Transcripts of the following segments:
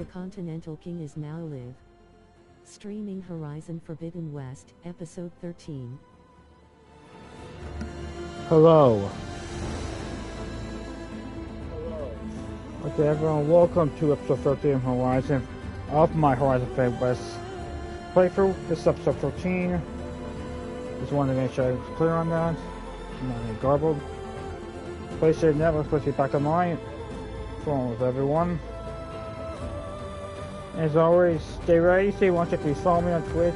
The Continental King is now live. Streaming Horizon Forbidden West, Episode 13. Hello. Okay, everyone, welcome to Episode 13 of Horizon of my Horizon Forbidden West playthrough. This is Episode 13. Just wanted to make sure I was clear on that. Not any garbled. PlayStation Network supposed to be back online. Phone with everyone. As always, stay ready. Stay watching. Please follow me on Twitch.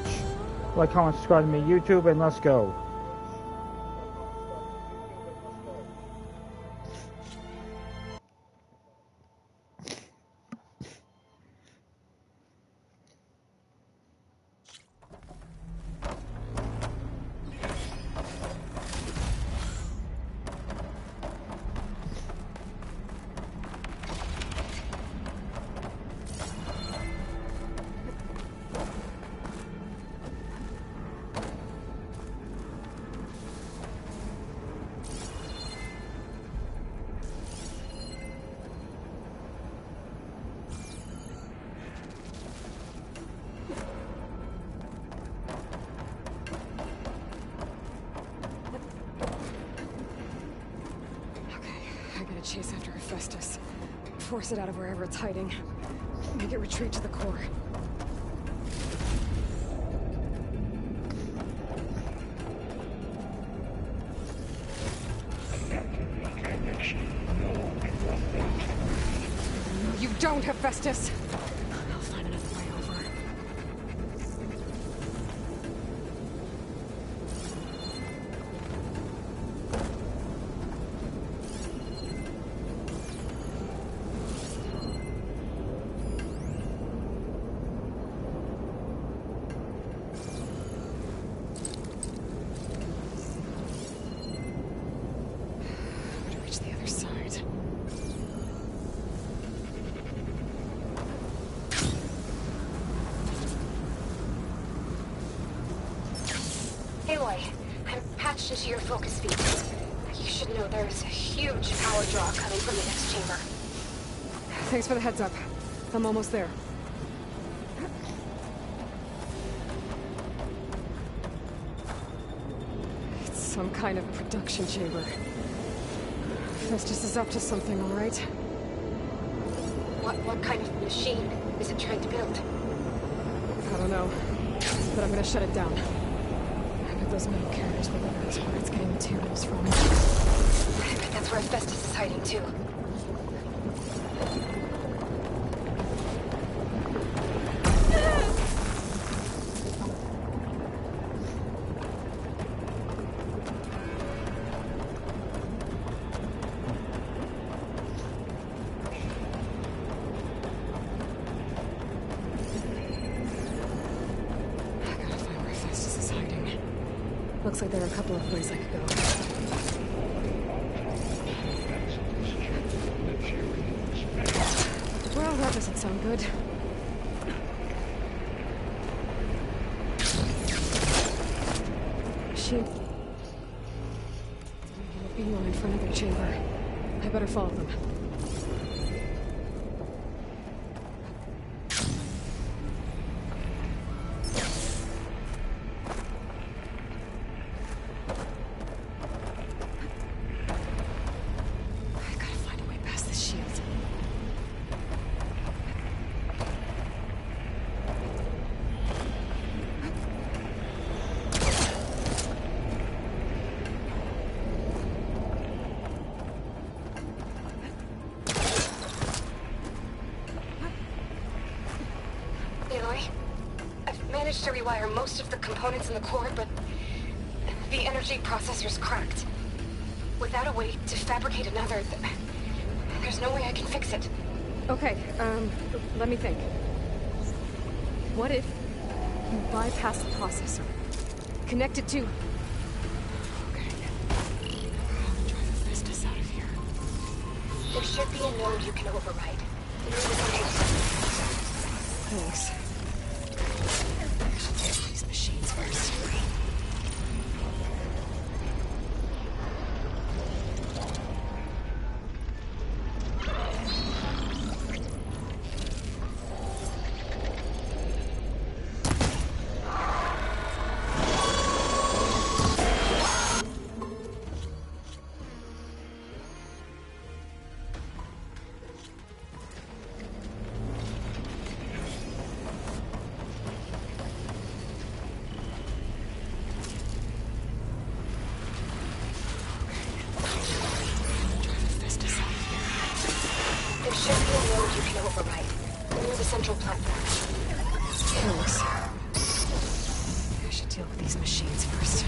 Like, comment, subscribe to me on YouTube, and let's go. Chase after Hephaestus. Force it out of wherever it's hiding. Make it retreat to the core. No, you don't, Hephaestus! I'll find another way over. Into your focus feed. You should know there's a huge power draw coming from the next chamber. Thanks for the heads up. I'm almost there. It's some kind of production chamber. Festus is up to something, all right? What kind of machine is it trying to build? I don't know, but I'm gonna shut it down. Those metal carriers will let us where it's getting materials from. I bet that's where Hephaestus is hiding too. Looks like there are a couple of places I could go. Well, that doesn't sound good. Machine. Making a beeline for another chamber. I better follow them. To rewire most of the components in the core, but the energy processor's cracked. Without a way to fabricate another, there's no way I can fix it. Okay, let me think. What if you bypass the processor? Connect it to... Okay. I'll drive Hephaestus out of here. There should be a node you can override. Thanks. These machines first. should be a node you can override. Near the central platform. Thanks. I should deal with these machines first.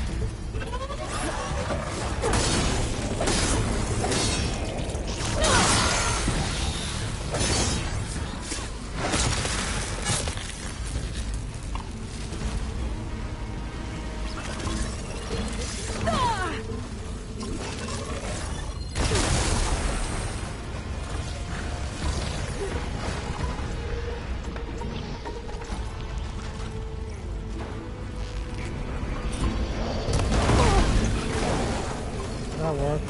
That worked.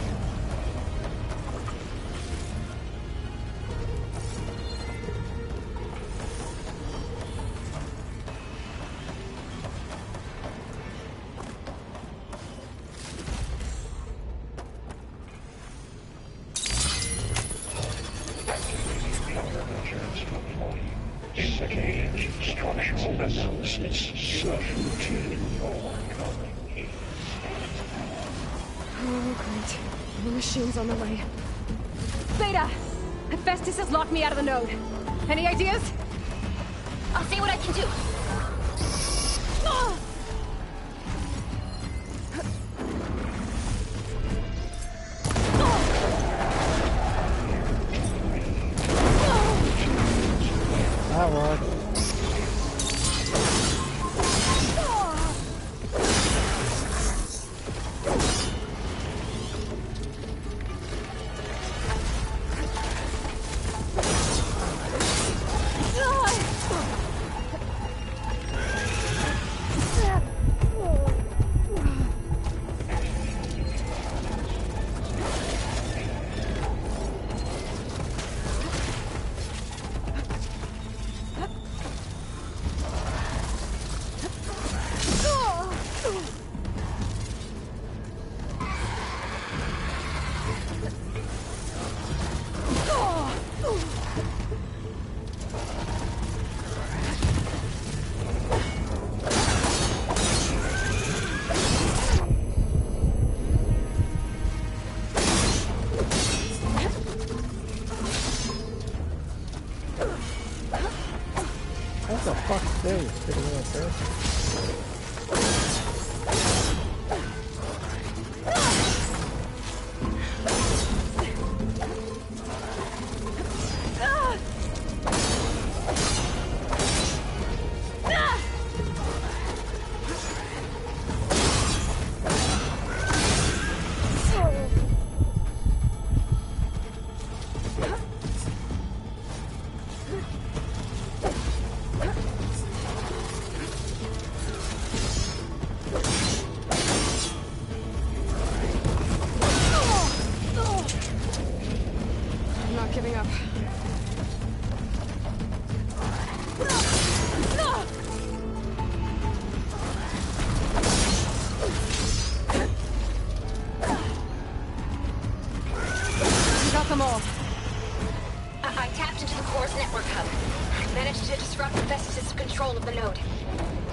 Structural analysis subroutine overcoming. Oh, great. The machine's on the way. Beta! Hephaestus has locked me out of the node. Any ideas? I'll see what I can do. That worked. What the fuck is this? I'm not giving up. Got them all. I tapped into the core's network hub. I managed to disrupt Hephaestus' control of the node.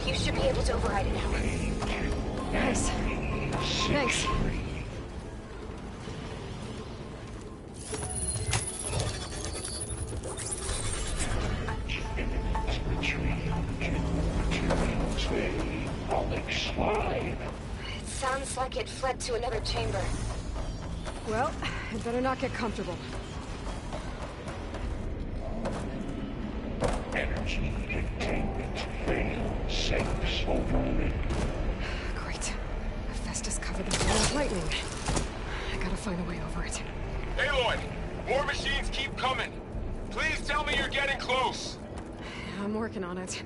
You should be able to override it now. Nice. Thanks. It sounds like it fled to another chamber. Well, I'd better not get comfortable. Energy containment failed. Safe overloaded. Great. Hephaestus covered the floor with lightning. I gotta find a way over it. Aloy, more machines keep coming. Please tell me you're getting close. I'm working on it.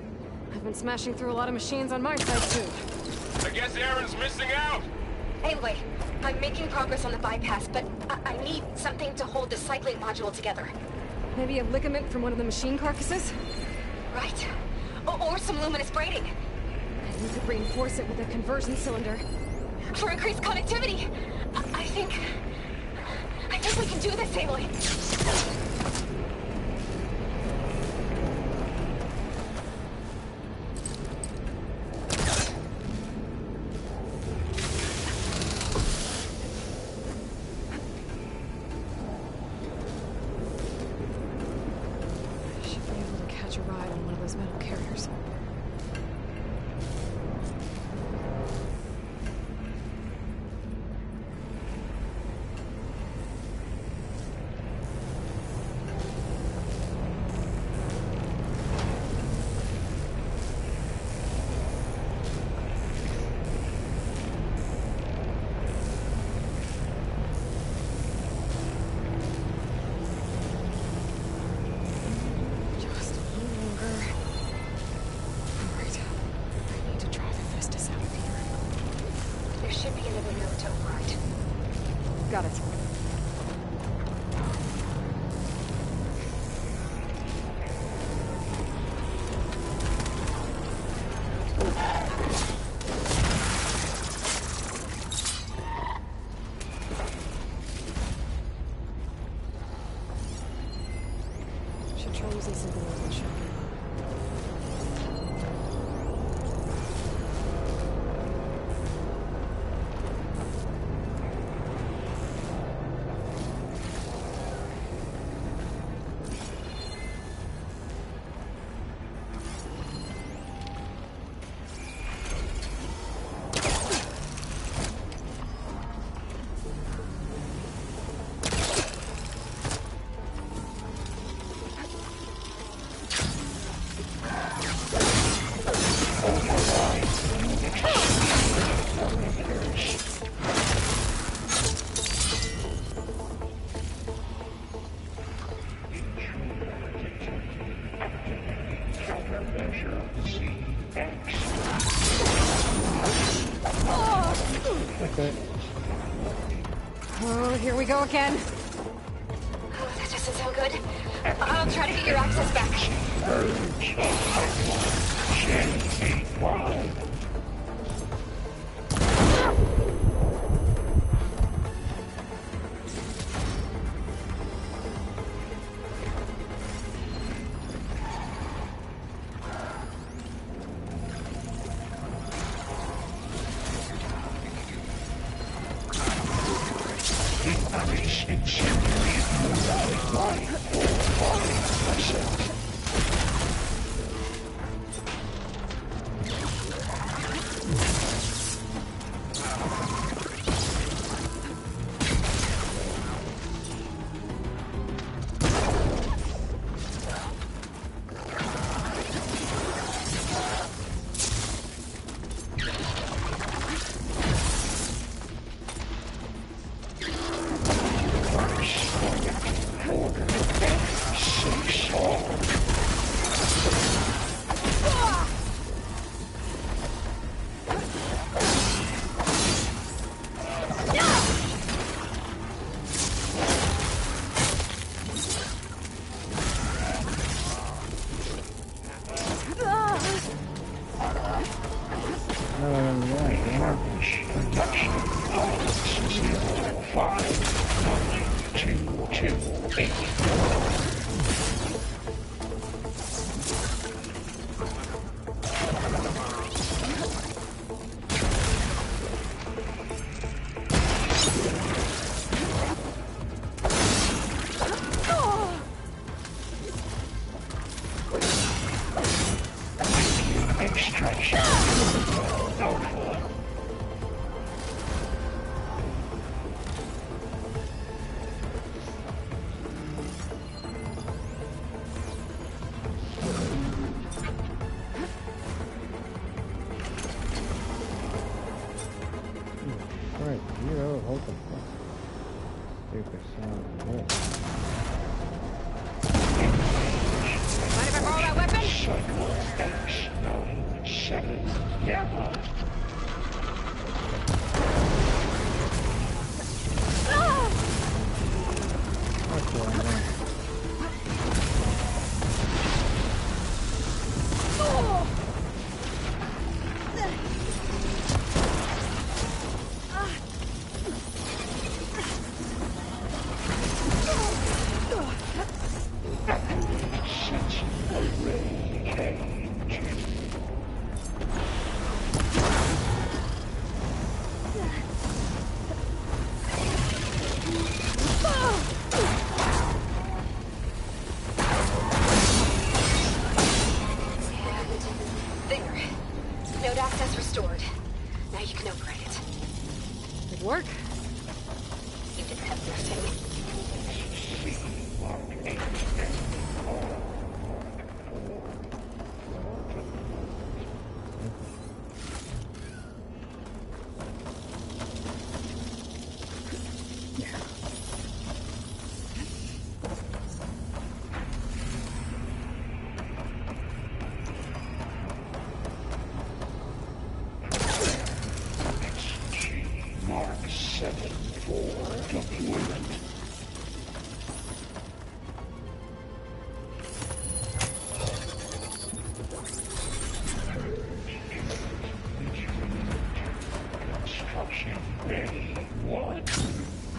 I've been smashing through a lot of machines on my side, too. I guess Aaron's missing out. Anyway, I'm making progress on the bypass, but I need something to hold the cycling module together. Maybe a ligament from one of the machine carcasses? Right. Or some luminous braiding. We could reinforce it with a conversion cylinder. For increased connectivity. I think we can do this, Aloy. should try using something that doesn't shock you. Okay. Oh, here we go again. Oh, that doesn't sound good. I'll try to get your access back.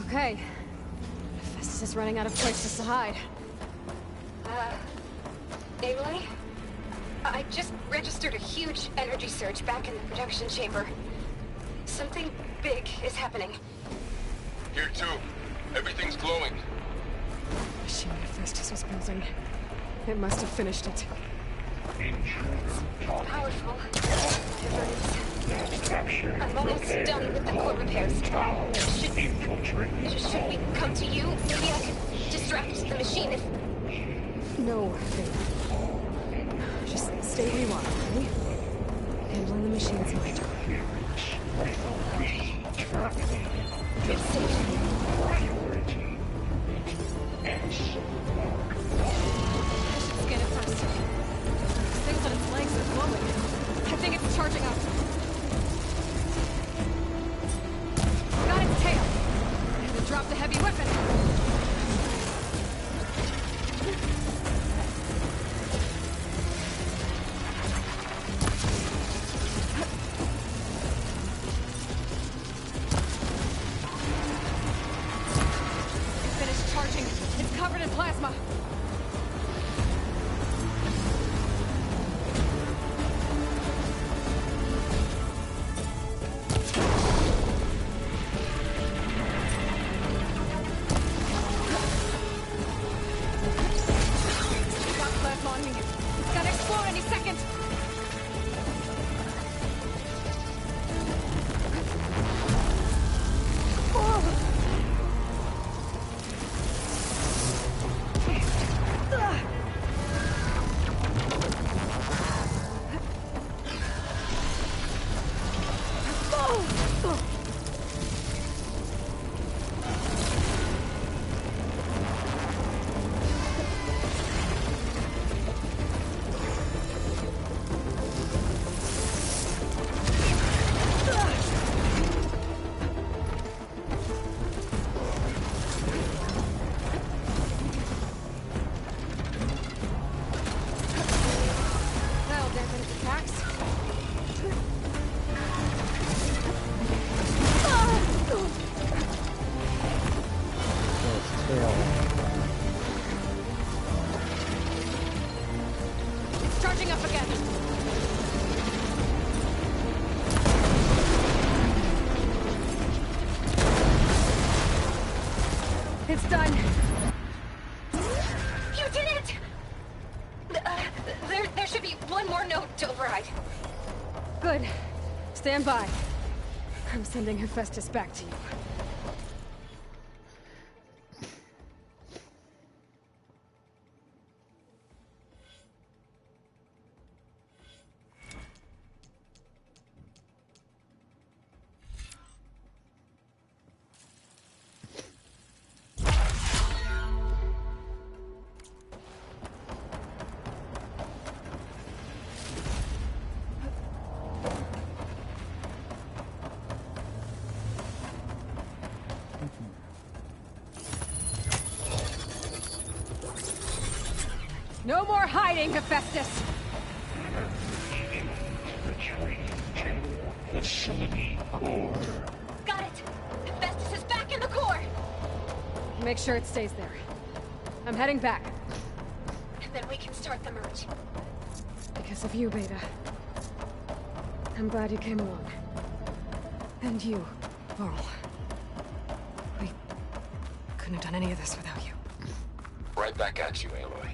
Okay. Festus is running out of places to hide. Aloy? I just registered a huge energy surge back in the production chamber. Something big is happening. Here too. Everything's glowing. The machine Hephaestus was building. It must have finished it. Powerful. I'm almost done with the core repairs. Should we come to you? Maybe I could distract the machine if... No, Beta. Just stay where you are, okay? Handling the machine's my job. It's safe. Scan it first. Things on its legs are glowing. I think it's charging up. Got its tail. And it dropped a heavy weapon. Finished charging. It's covered in plasma. It's done. You did it! There should be one more node to override. Good. Stand by. I'm sending Hephaestus back to you. No more hiding, Hephaestus! Facility core. Got it! Hephaestus is back in the core! Make sure it stays there. I'm heading back. And then we can start the merge. Because of you, Beta. I'm glad you came along. And you, Varl. We couldn't have done any of this without you. Right back at you, Aloy.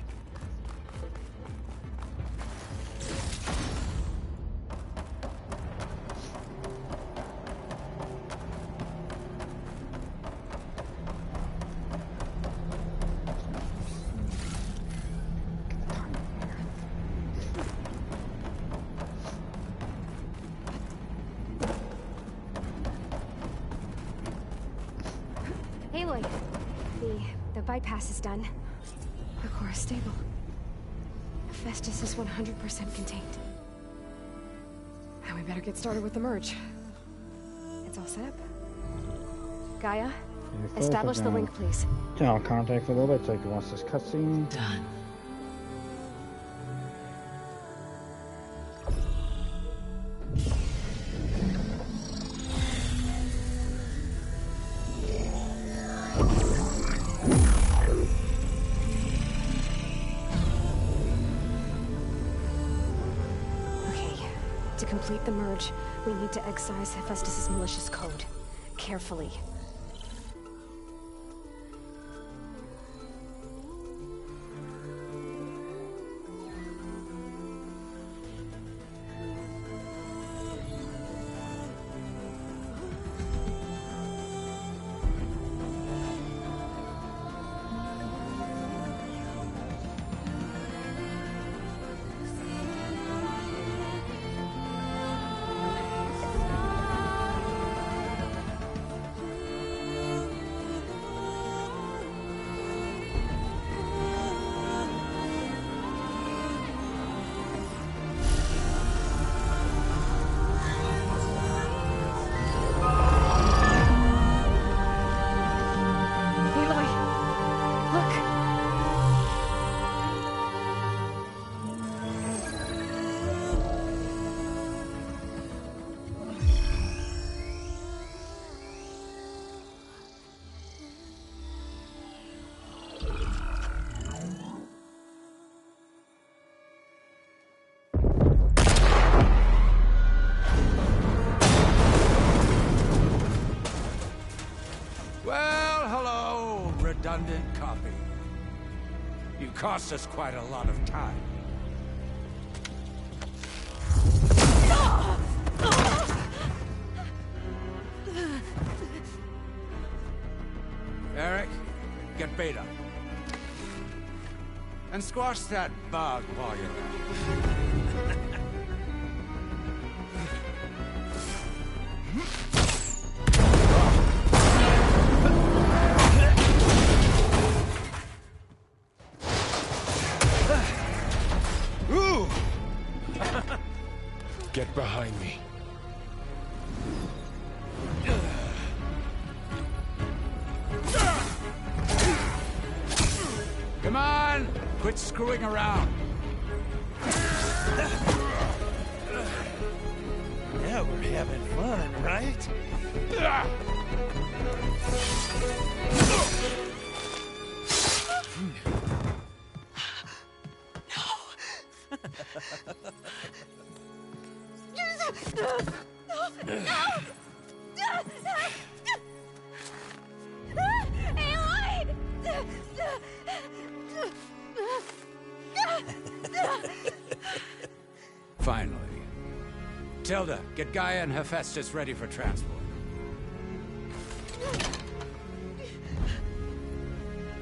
Aloy, the bypass is done. The core is stable. Hephaestus is 100% contained. Now we better get started with the merge. It's all set up. Gaia, establish the link, please. I'll contact for a little bit so you can watch this cutscene. Done. complete the merge, we need to excise Hephaestus's malicious code. Carefully. Redundant copy. You cost us quite a lot of time. Eric, get Beta. And squash that bug while you're out. Get behind me. Come on! Quit screwing around. Yeah, we're having fun, right? Finally. Tilda, get Gaia and Hephaestus ready for transport.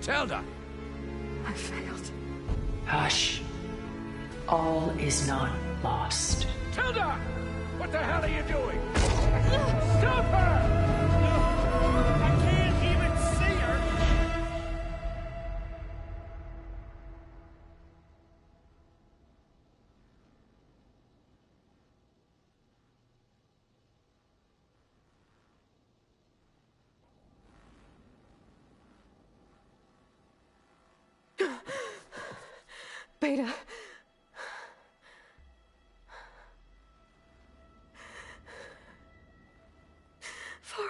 Tilda! I failed. Hush. All is not lost. Tilda! What the hell are you doing? Stop her! I can't even see her! Beta. Varl.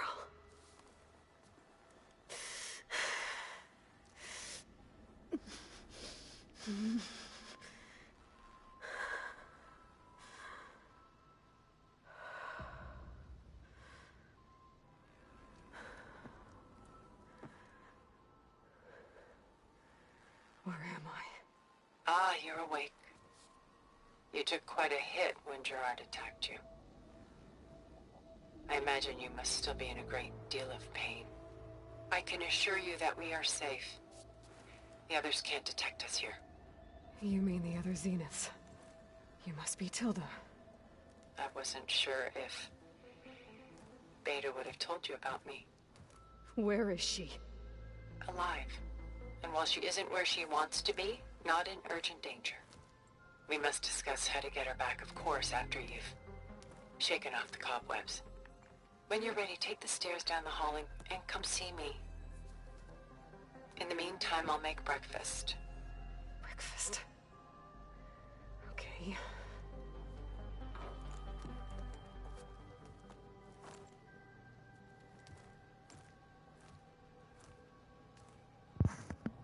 Where am I? Ah, you're awake. You took quite a hit when Gerard attacked you. I imagine you must still be in a great deal of pain. I can assure you that we are safe. The others can't detect us here. You mean the other Zeniths? You must be Tilda. I wasn't sure if Beta would have told you about me. Where is she? Alive. And while she isn't where she wants to be, not in urgent danger. We must discuss how to get her back, of course, after you've shaken off the cobwebs. When you're ready, take the stairs down the hall and come see me. In the meantime, I'll make breakfast. Breakfast. Okay.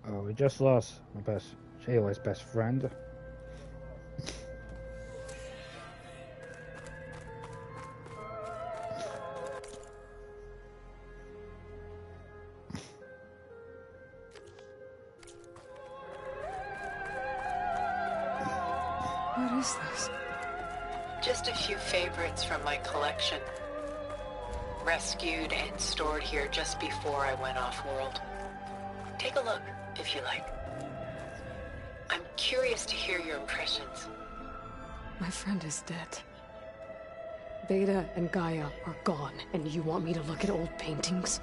Oh, we just lost my Shayla's best friend. What is this? Just a few favorites from my collection. Rescued and stored here just before I went off-world. Take a look, if you like. I'm curious to hear your impressions. My friend is dead. Beta and Gaia are gone, and you want me to look at old paintings?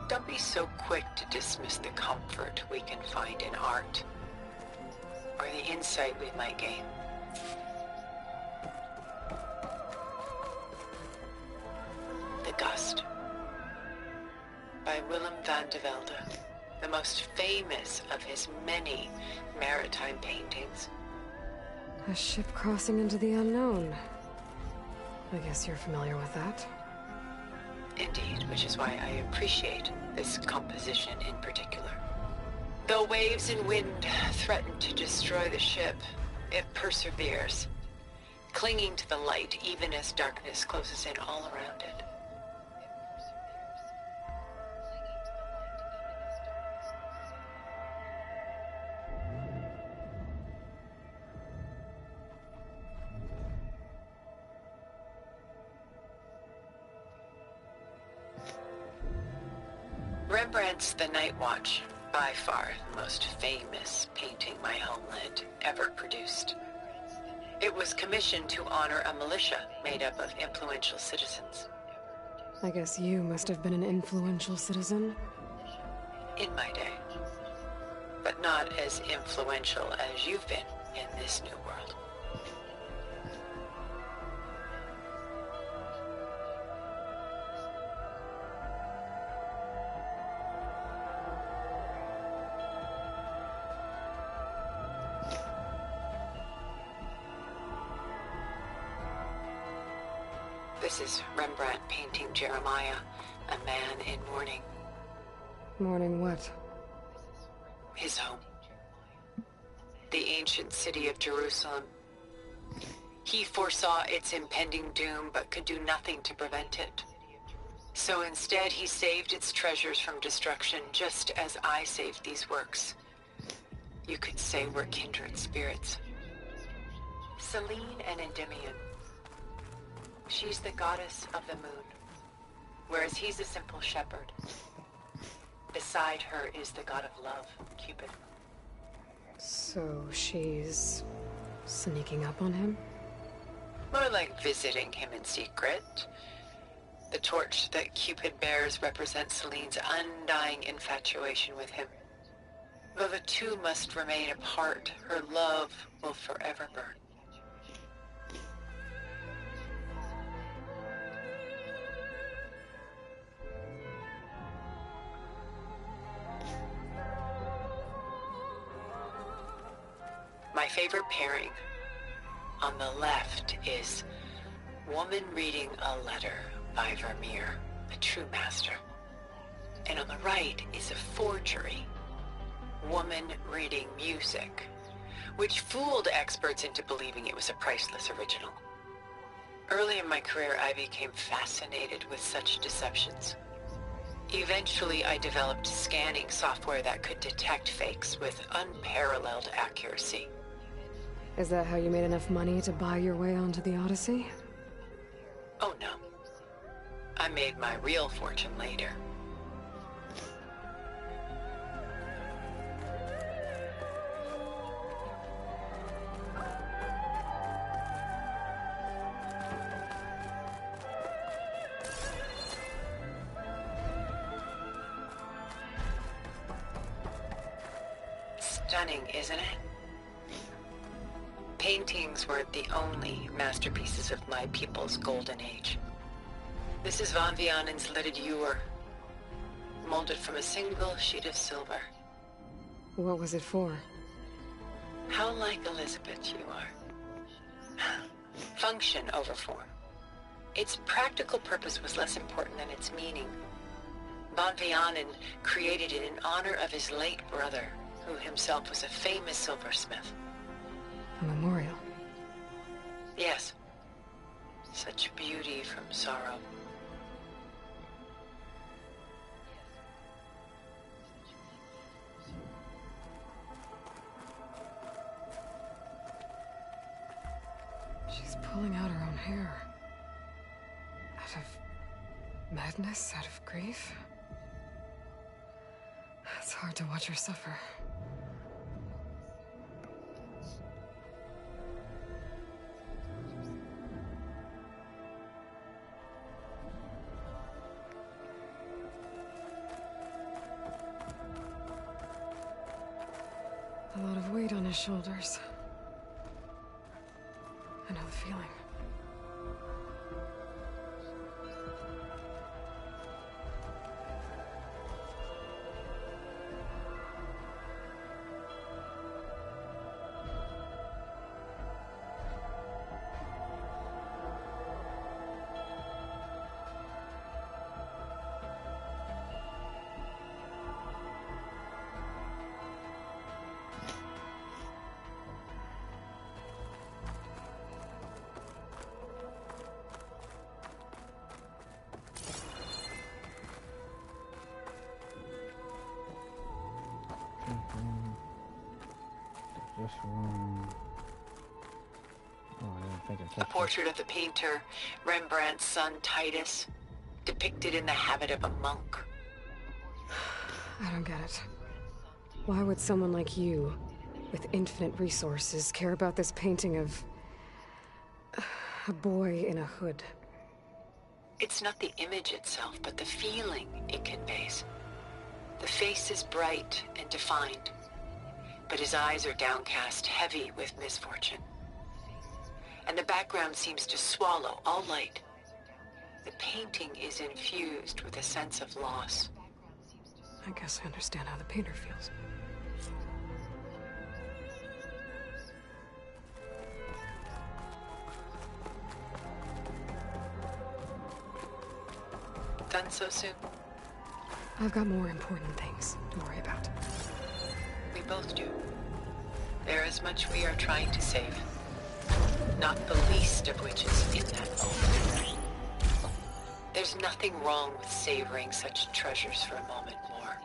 Don't be so quick to dismiss the comfort we can find in art, or the insight we might gain. The Gust, by Willem van de Velde, the most famous of his many maritime paintings. A ship crossing into the unknown. I guess you're familiar with that. Indeed, which is why I appreciate this composition in particular. Though waves and wind threaten to destroy the ship, it perseveres, clinging to the light even as darkness closes in all around it. Rembrandt's The Night Watch, by far the most famous painting my homeland ever produced. It was commissioned to honor a militia made up of influential citizens. I guess you must have been an influential citizen? In my day. But not as influential as you've been in this new world. This is Rembrandt painting Jeremiah, a man in mourning. Mourning what? His home. The ancient city of Jerusalem. He foresaw its impending doom, but could do nothing to prevent it. So instead, he saved its treasures from destruction, just as I saved these works. You could say we're kindred spirits. Selene and Endymion. She's the goddess of the moon, whereas he's a simple shepherd. Beside her is the god of love, Cupid. So she's sneaking up on him? More like visiting him in secret. The torch that Cupid bears represents Selene's undying infatuation with him. Though the two must remain apart, her love will forever burn. My favorite pairing on the left is Woman Reading a Letter by Vermeer, a true master. And on the right is a forgery, Woman Reading Music, which fooled experts into believing it was a priceless original. Early in my career, I became fascinated with such deceptions. Eventually, I developed scanning software that could detect fakes with unparalleled accuracy. Is that how you made enough money to buy your way onto the Odyssey? Oh no. I made my real fortune later. Stunning, isn't it? Paintings weren't the only masterpieces of my people's golden age. This is Van Vianen's leaded ewer, molded from a single sheet of silver. What was it for? How like Elizabeth you are. Function over form. Its practical purpose was less important than its meaning. Van Vianen created it in honor of his late brother, who himself was a famous silversmith. A memorial? Yes. Such beauty from sorrow. She's pulling out her own hair. Out of madness, out of grief. It's hard to watch her suffer. A lot of weight on his shoulders. I know the feeling. This room. Oh, I didn't think I touched A portrait of the painter, Rembrandt's son Titus, depicted in the habit of a monk. I don't get it. Why would someone like you, with infinite resources, care about this painting of a boy in a hood? It's not the image itself, but the feeling it conveys. The face is bright and defined, but his eyes are downcast, heavy with misfortune. And the background seems to swallow all light. The painting is infused with a sense of loss. I guess I understand how the painter feels. Done so soon? I've got more important things to worry about. We both do. There is much we are trying to save. Not the least of which is in that moment. There's nothing wrong with savoring such treasures for a moment more.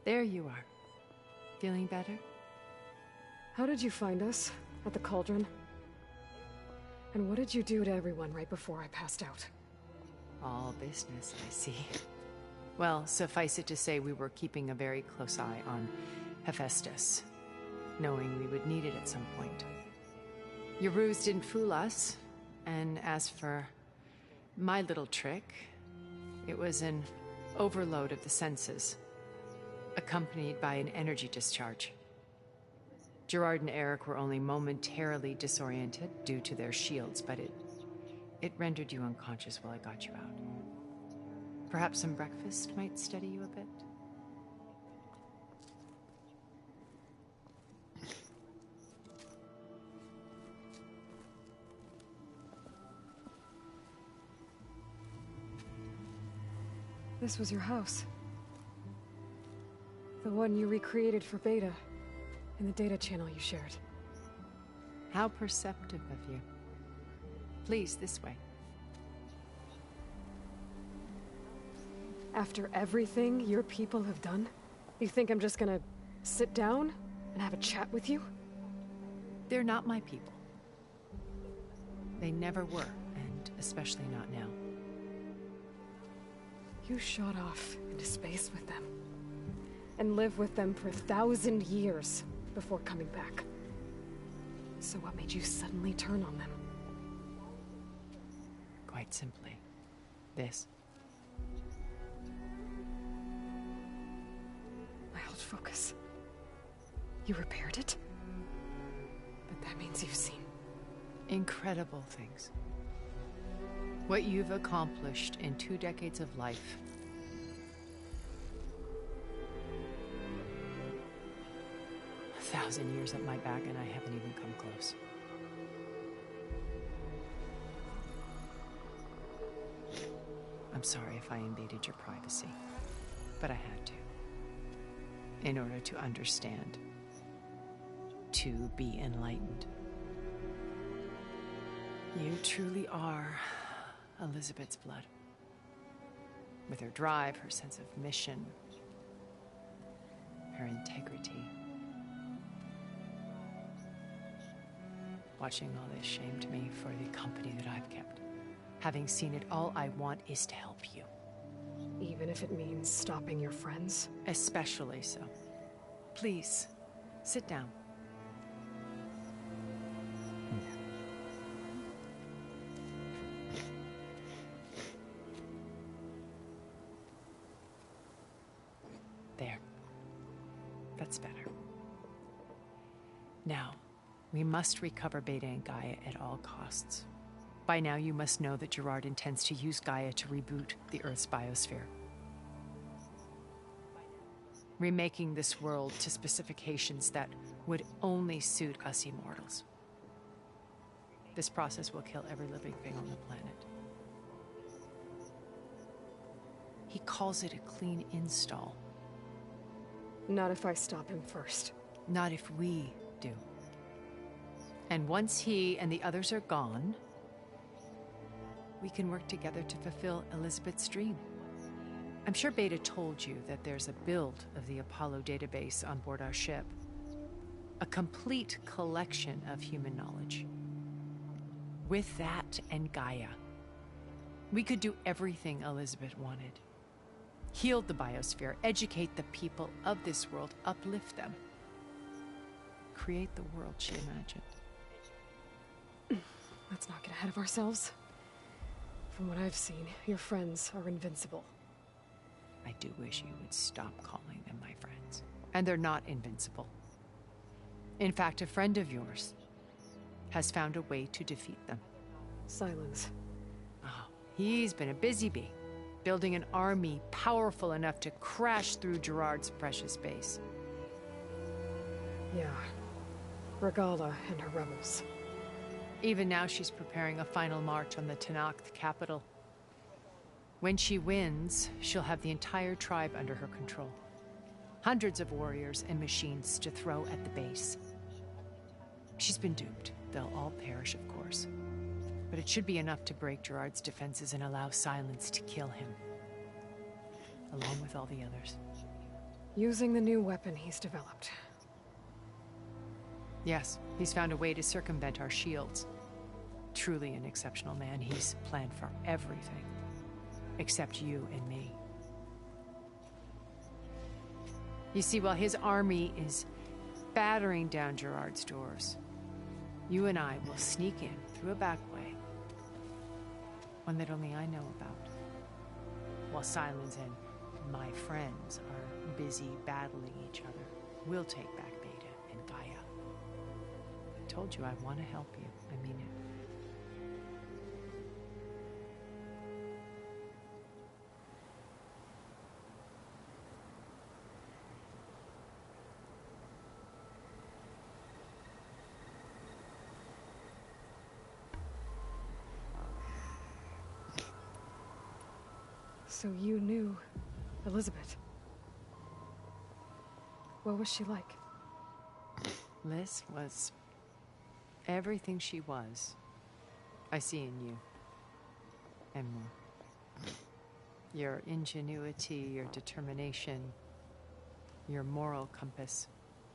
There you are. Feeling better? How did you find us? At the cauldron? And what did you do to everyone right before I passed out? All business, I see. Well, suffice it to say we were keeping a very close eye on Hephaestus, knowing we would need it at some point. Your ruse didn't fool us, and as for my little trick, it was an overload of the senses, accompanied by an energy discharge. Gerard and Eric were only momentarily disoriented due to their shields, but it rendered you unconscious while I got you out. Perhaps some breakfast might steady you a bit? This was your house. The one you recreated for Beta, in the data channel you shared. How perceptive of you. Please, this way. After everything your people have done, you think I'm just gonna sit down and have a chat with you? They're not my people. They never were, and especially not now. You shot off into space with them, and lived with them for 1,000 years before coming back. So what made you suddenly turn on them? Quite simply, this. My old focus. You repaired it? But that means you've seen incredible things. What you've accomplished in 2 decades of life. A 1,000 years at my back, and I haven't even come close. I'm sorry if I invaded your privacy, but I had to. in order to understand, to be enlightened. You truly are Elizabeth's blood. With her drive, her sense of mission, her integrity. Watching all this shamed me for the company that I've kept. Having seen it, all I want is to help you. Even if it means stopping your friends? Especially so. Please, sit down. There. That's better. Now, we must recover Beta and Gaia at all costs. By now, you must know that Gerard intends to use Gaia to reboot the Earth's biosphere. Remaking this world to specifications that would only suit us immortals. This process will kill every living thing on the planet. He calls it a clean install. Not if I stop him first. Not if we do. And once he and the others are gone, we can work together to fulfill Elizabeth's dream. I'm sure Beta told you that there's a build of the Apollo database on board our ship. A complete collection of human knowledge. With that and Gaia, we could do everything Elizabeth wanted. Heal the biosphere, educate the people of this world, uplift them. Create the world she imagined. Let's not get ahead of ourselves. From what I've seen, your friends are invincible. I do wish you would stop calling them my friends. And they're not invincible. In fact, a friend of yours has found a way to defeat them. Silence. Oh, he's been a busy bee, building an army powerful enough to crash through Gerard's precious base. Yeah. Regala and her rebels. Even now she's preparing a final march on the Tallneck capital. When she wins, she'll have the entire tribe under her control. Hundreds of warriors and machines to throw at the base. She's been duped. They'll all perish, of course. But it should be enough to break Gerard's defenses and allow Silence to kill him. Along with all the others. Using the new weapon he's developed. Yes, he's found a way to circumvent our shields. Truly an exceptional man. He's planned for everything. Except you and me. You see, while his army is battering down Gerard's doors, you and I will sneak in through a back way. One that only I know about. While Silence and my friends are busy battling each other, we'll take back Beta and Gaia. I told you I want to help you. I mean it. So you knew Elizabeth. What was she like? Liz was everything she was. I see in you. And more. Your ingenuity, your determination, your moral compass.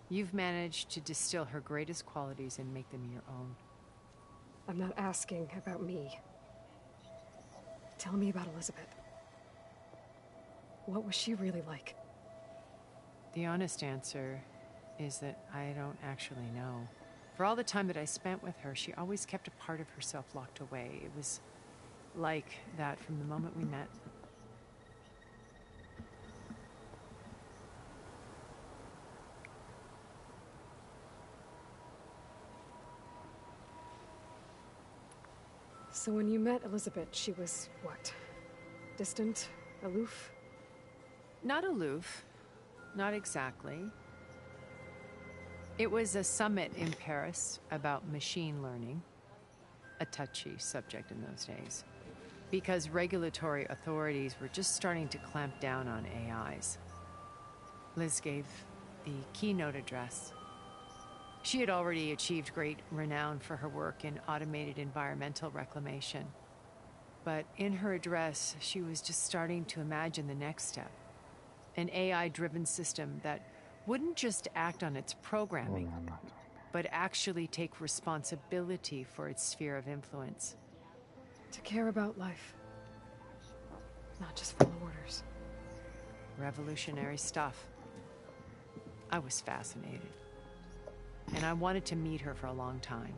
You've managed to distill her greatest qualities and make them your own. I'm not asking about me. Tell me about Elizabeth. What was she really like? The honest answer is that I don't actually know. For all the time that I spent with her, she always kept a part of herself locked away. It was like that from the moment we met. So when you met Elizabeth, she was what? Distant? Aloof? Not aloof. Not exactly. It was a summit in Paris about machine learning. A touchy subject in those days. Because regulatory authorities were just starting to clamp down on AIs. Liz gave the keynote address. She had already achieved great renown for her work in automated environmental reclamation. But in her address, she was just starting to imagine the next step. An AI-driven system that wouldn't just act on its programming, but actually take responsibility for its sphere of influence. To care about life, not just follow orders. Revolutionary stuff. I was fascinated. And I wanted to meet her for a long time.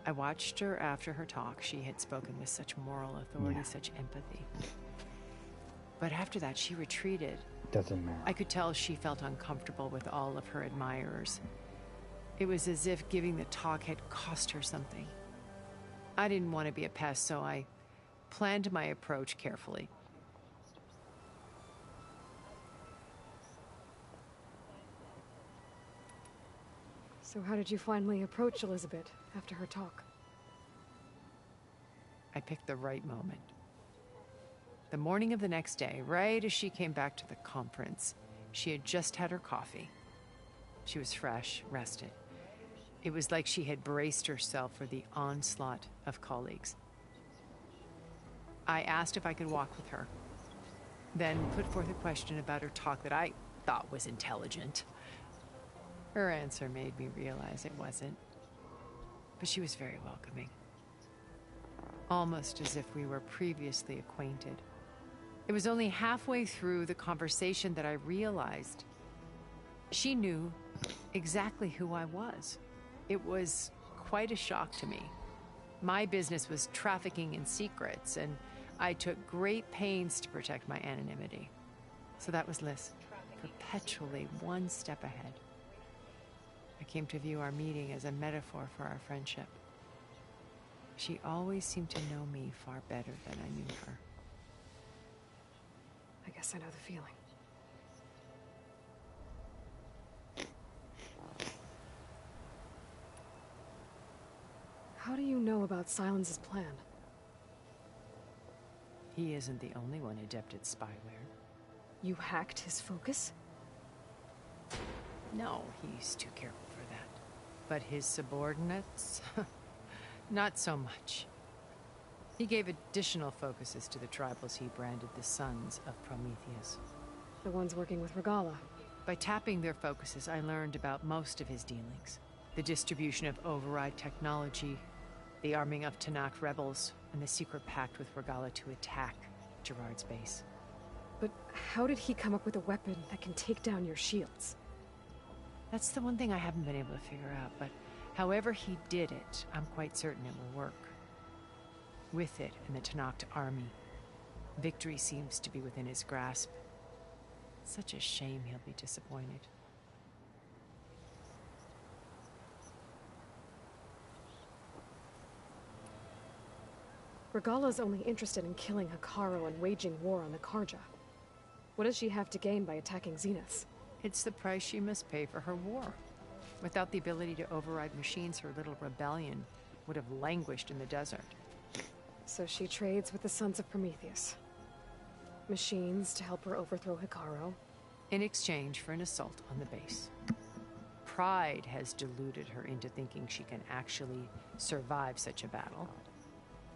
I watched her after her talk. She had spoken with such moral authority, such empathy. But after that, she retreated. Doesn't matter. I could tell she felt uncomfortable with all of her admirers. It was as if giving the talk had cost her something. I didn't want to be a pest, so I planned my approach carefully. So how did you finally approach Elizabeth after her talk? I picked the right moment. The morning of the next day, right as she came back to the conference, she had just had her coffee. She was fresh, rested. It was like she had braced herself for the onslaught of colleagues. I asked if I could walk with her, then put forth a question about her talk that I thought was intelligent. Her answer made me realize it wasn't, but she was very welcoming. Almost as if we were previously acquainted. It was only halfway through the conversation that I realized she knew exactly who I was. It was quite a shock to me. My business was trafficking in secrets, and I took great pains to protect my anonymity. So that was Liz, perpetually one step ahead. I came to view our meeting as a metaphor for our friendship. She always seemed to know me far better than I knew her. I guess I know the feeling. How do you know about Silence's plan? He isn't the only one adept at spyware. You hacked his focus? No, he's too careful for that. But his subordinates? Not so much. He gave additional focuses to the tribals he branded the Sons of Prometheus. The ones working with Regala. By tapping their focuses, I learned about most of his dealings. The distribution of override technology, the arming of Tallneck rebels, and the secret pact with Regala to attack Gerard's base. But how did he come up with a weapon that can take down your shields? That's the one thing I haven't been able to figure out, but however he did it, I'm quite certain it will work. With it and the Tallneck army, victory seems to be within his grasp. Such a shame he'll be disappointed. Regala's only interested in killing Hekarro and waging war on the Karja. What does she have to gain by attacking Zenith? It's the price she must pay for her war. Without the ability to override machines, her little rebellion would have languished in the desert. So she trades with the Sons of Prometheus. Machines to help her overthrow Hekarro. In exchange for an assault on the base. Pride has deluded her into thinking she can actually survive such a battle.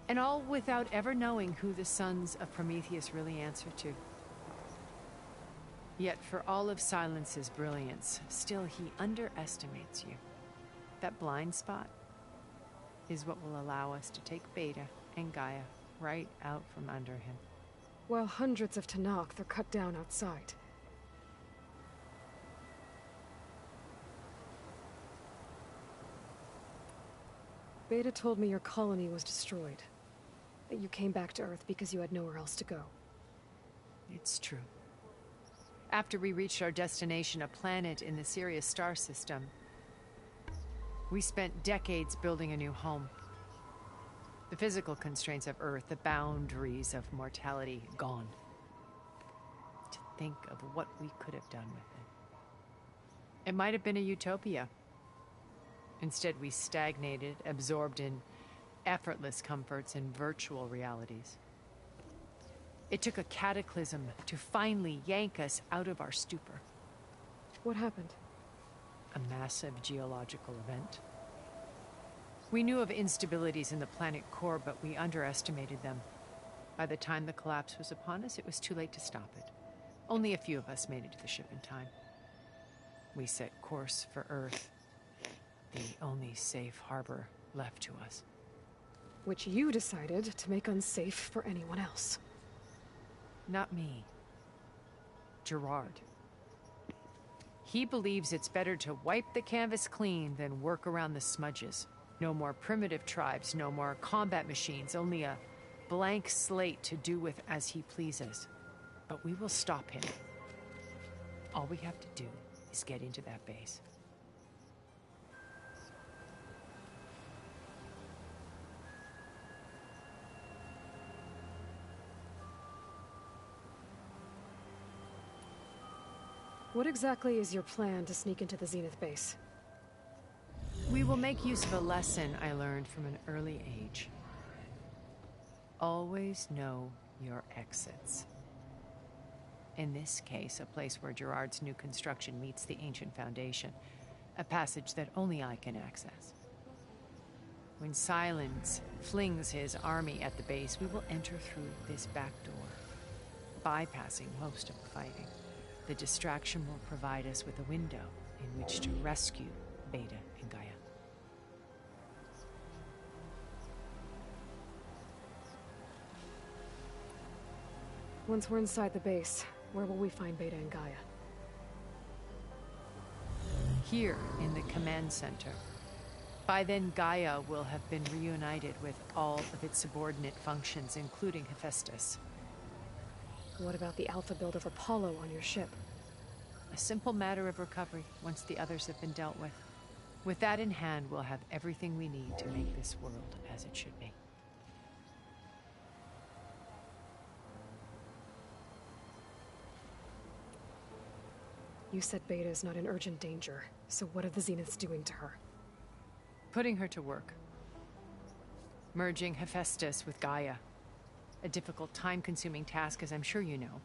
And all without ever knowing who the Sons of Prometheus really answer to. Yet for all of Silence's brilliance, still he underestimates you. That blind spot is what will allow us to take Beta and Gaia right out from under him. While hundreds of Tallneck are cut down outside. Beta told me your colony was destroyed. That you came back to Earth because you had nowhere else to go. It's true. After we reached our destination, a planet in the Sirius star system, we spent decades building a new home. The physical constraints of Earth, the boundaries of mortality, gone. To think of what we could have done with it. It might have been a utopia. Instead, we stagnated, absorbed in effortless comforts and virtual realities. It took a cataclysm to finally yank us out of our stupor. What happened? a massive geological event. We knew of instabilities in the planet core, but we underestimated them. By the time the collapse was upon us, it was too late to stop it. Only a few of us made it to the ship in time. We set course for Earth, the only safe harbor left to us. Which you decided to make unsafe for anyone else. Not me. Gerard. He believes it's better to wipe the canvas clean than work around the smudges. No more primitive tribes, no more combat machines, only a blank slate to do with as he pleases. But we will stop him. All we have to do is get into that base. What exactly is your plan to sneak into the Zenith base? We will make use of a lesson I learned from an early age. Always know your exits. In this case, a place where Gerard's new construction meets the ancient foundation, a passage that only I can access. When Silence flings his army at the base, we will enter through this back door, bypassing most of the fighting. The distraction will provide us with a window in which to rescue Beta and Gaia. Once we're inside the base, where will we find Beta and Gaia? Here in the command center. By then, Gaia will have been reunited with all of its subordinate functions, including Hephaestus. What about the alpha build of Apollo on your ship? A simple matter of recovery once the others have been dealt with. With that in hand, we'll have everything we need to make this world as it should be. You said Beta is not in urgent danger, so what are the Zeniths doing to her? Putting her to work. Merging Hephaestus with Gaia. A difficult, time-consuming task, as I'm sure you know.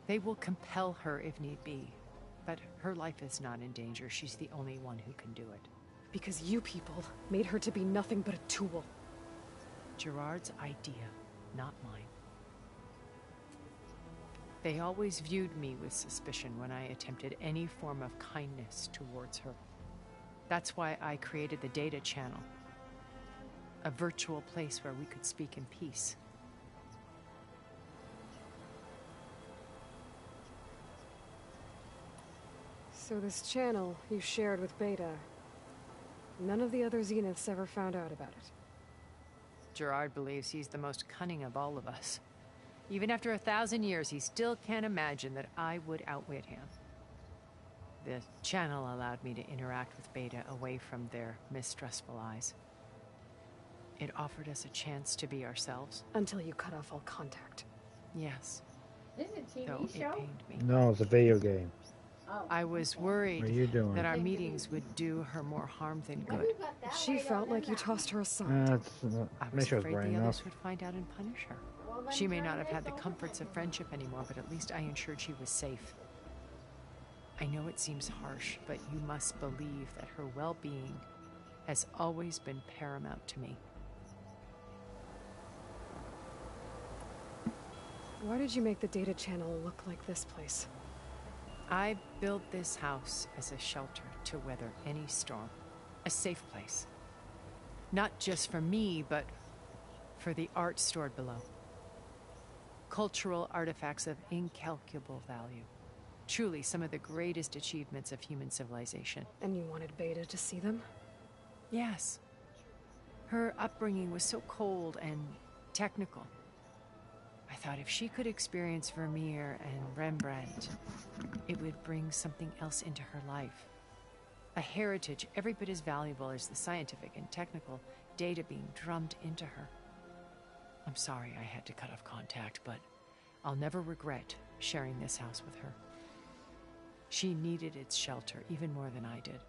They will compel her if need be. But her life is not in danger. She's the only one who can do it. Because you people made her to be nothing but a tool. Gerard's idea, not mine. They always viewed me with suspicion when I attempted any form of kindness towards her. That's why I created the data channel. A virtual place where we could speak in peace. So this channel you shared with Beta, none of the other Zeniths ever found out about it? Gerard believes he's the most cunning of all of us. Even after 1,000 years, he still can't imagine that I would outwit him. The channel allowed me to interact with Beta away from their mistrustful eyes. It offered us a chance to be ourselves. Until you cut off all contact. Yes. This is a TV Though show? it pained me. No, it's a video game. Oh. I was worried What are you doing? that our meetings would do her more harm than good. She felt like you tossed her aside. I was afraid the others would find out and punish her. She may not have had the comforts of friendship anymore, but at least I ensured she was safe. I know it seems harsh, but you must believe that her well-being has always been paramount to me. Why did you make the data channel look like this place? I built this house as a shelter to weather any storm. A safe place. Not just for me, but for the art stored below. Cultural artifacts of incalculable value. Truly some of the greatest achievements of human civilization. And you wanted Beta to see them? Yes. Her upbringing was so cold and technical. I thought if she could experience Vermeer and Rembrandt, it would bring something else into her life. A heritage every bit as valuable as the scientific and technical data being drummed into her. I'm sorry I had to cut off contact, but I'll never regret sharing this house with her. She needed its shelter even more than I did.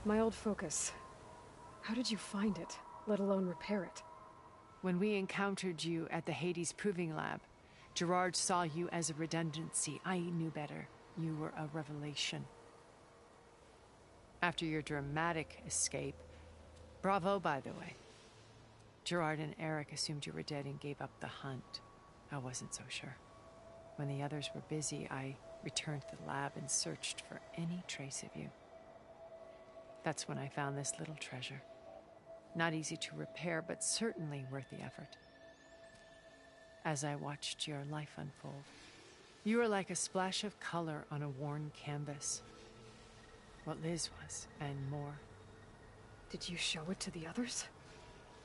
My old focus. How did you find it, let alone repair it? When we encountered you at the Hades Proving Lab, Gerard saw you as a redundancy. I knew better. You were a revelation. After your dramatic escape, bravo, by the way. Gerard and Eric assumed you were dead and gave up the hunt. I wasn't so sure. When the others were busy, I returned to the lab and searched for any trace of you. That's when I found this little treasure. Not easy to repair, but certainly worth the effort. As I watched your life unfold, you were like a splash of color on a worn canvas. What Liz was, and more. Did you show it to the others?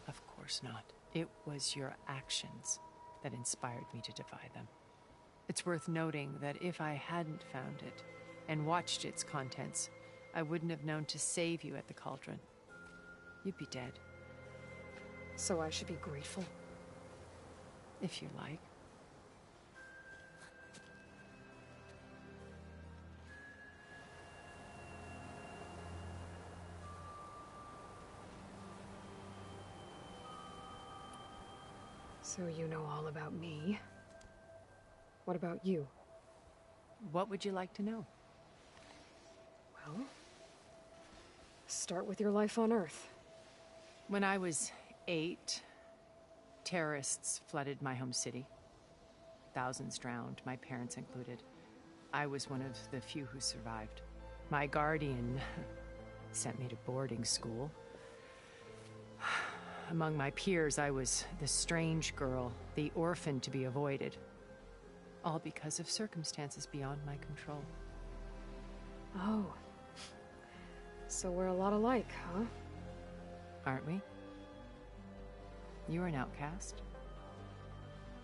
Of course not. It was your actions that inspired me to defy them. It's worth noting that if I hadn't found it and watched its contents, I wouldn't have known to save you at the cauldron. You'd be dead. So I should be grateful? If you like. So you know all about me. What about you? What would you like to know? Well, start with your life on Earth. When I was 8, terrorists flooded my home city. Thousands drowned, my parents included. I was one of the few who survived. My guardian sent me to boarding school. Among my peers, I was the strange girl, the orphan to be avoided. All because of circumstances beyond my control. Oh. So we're a lot alike, huh? Aren't we? You were an outcast.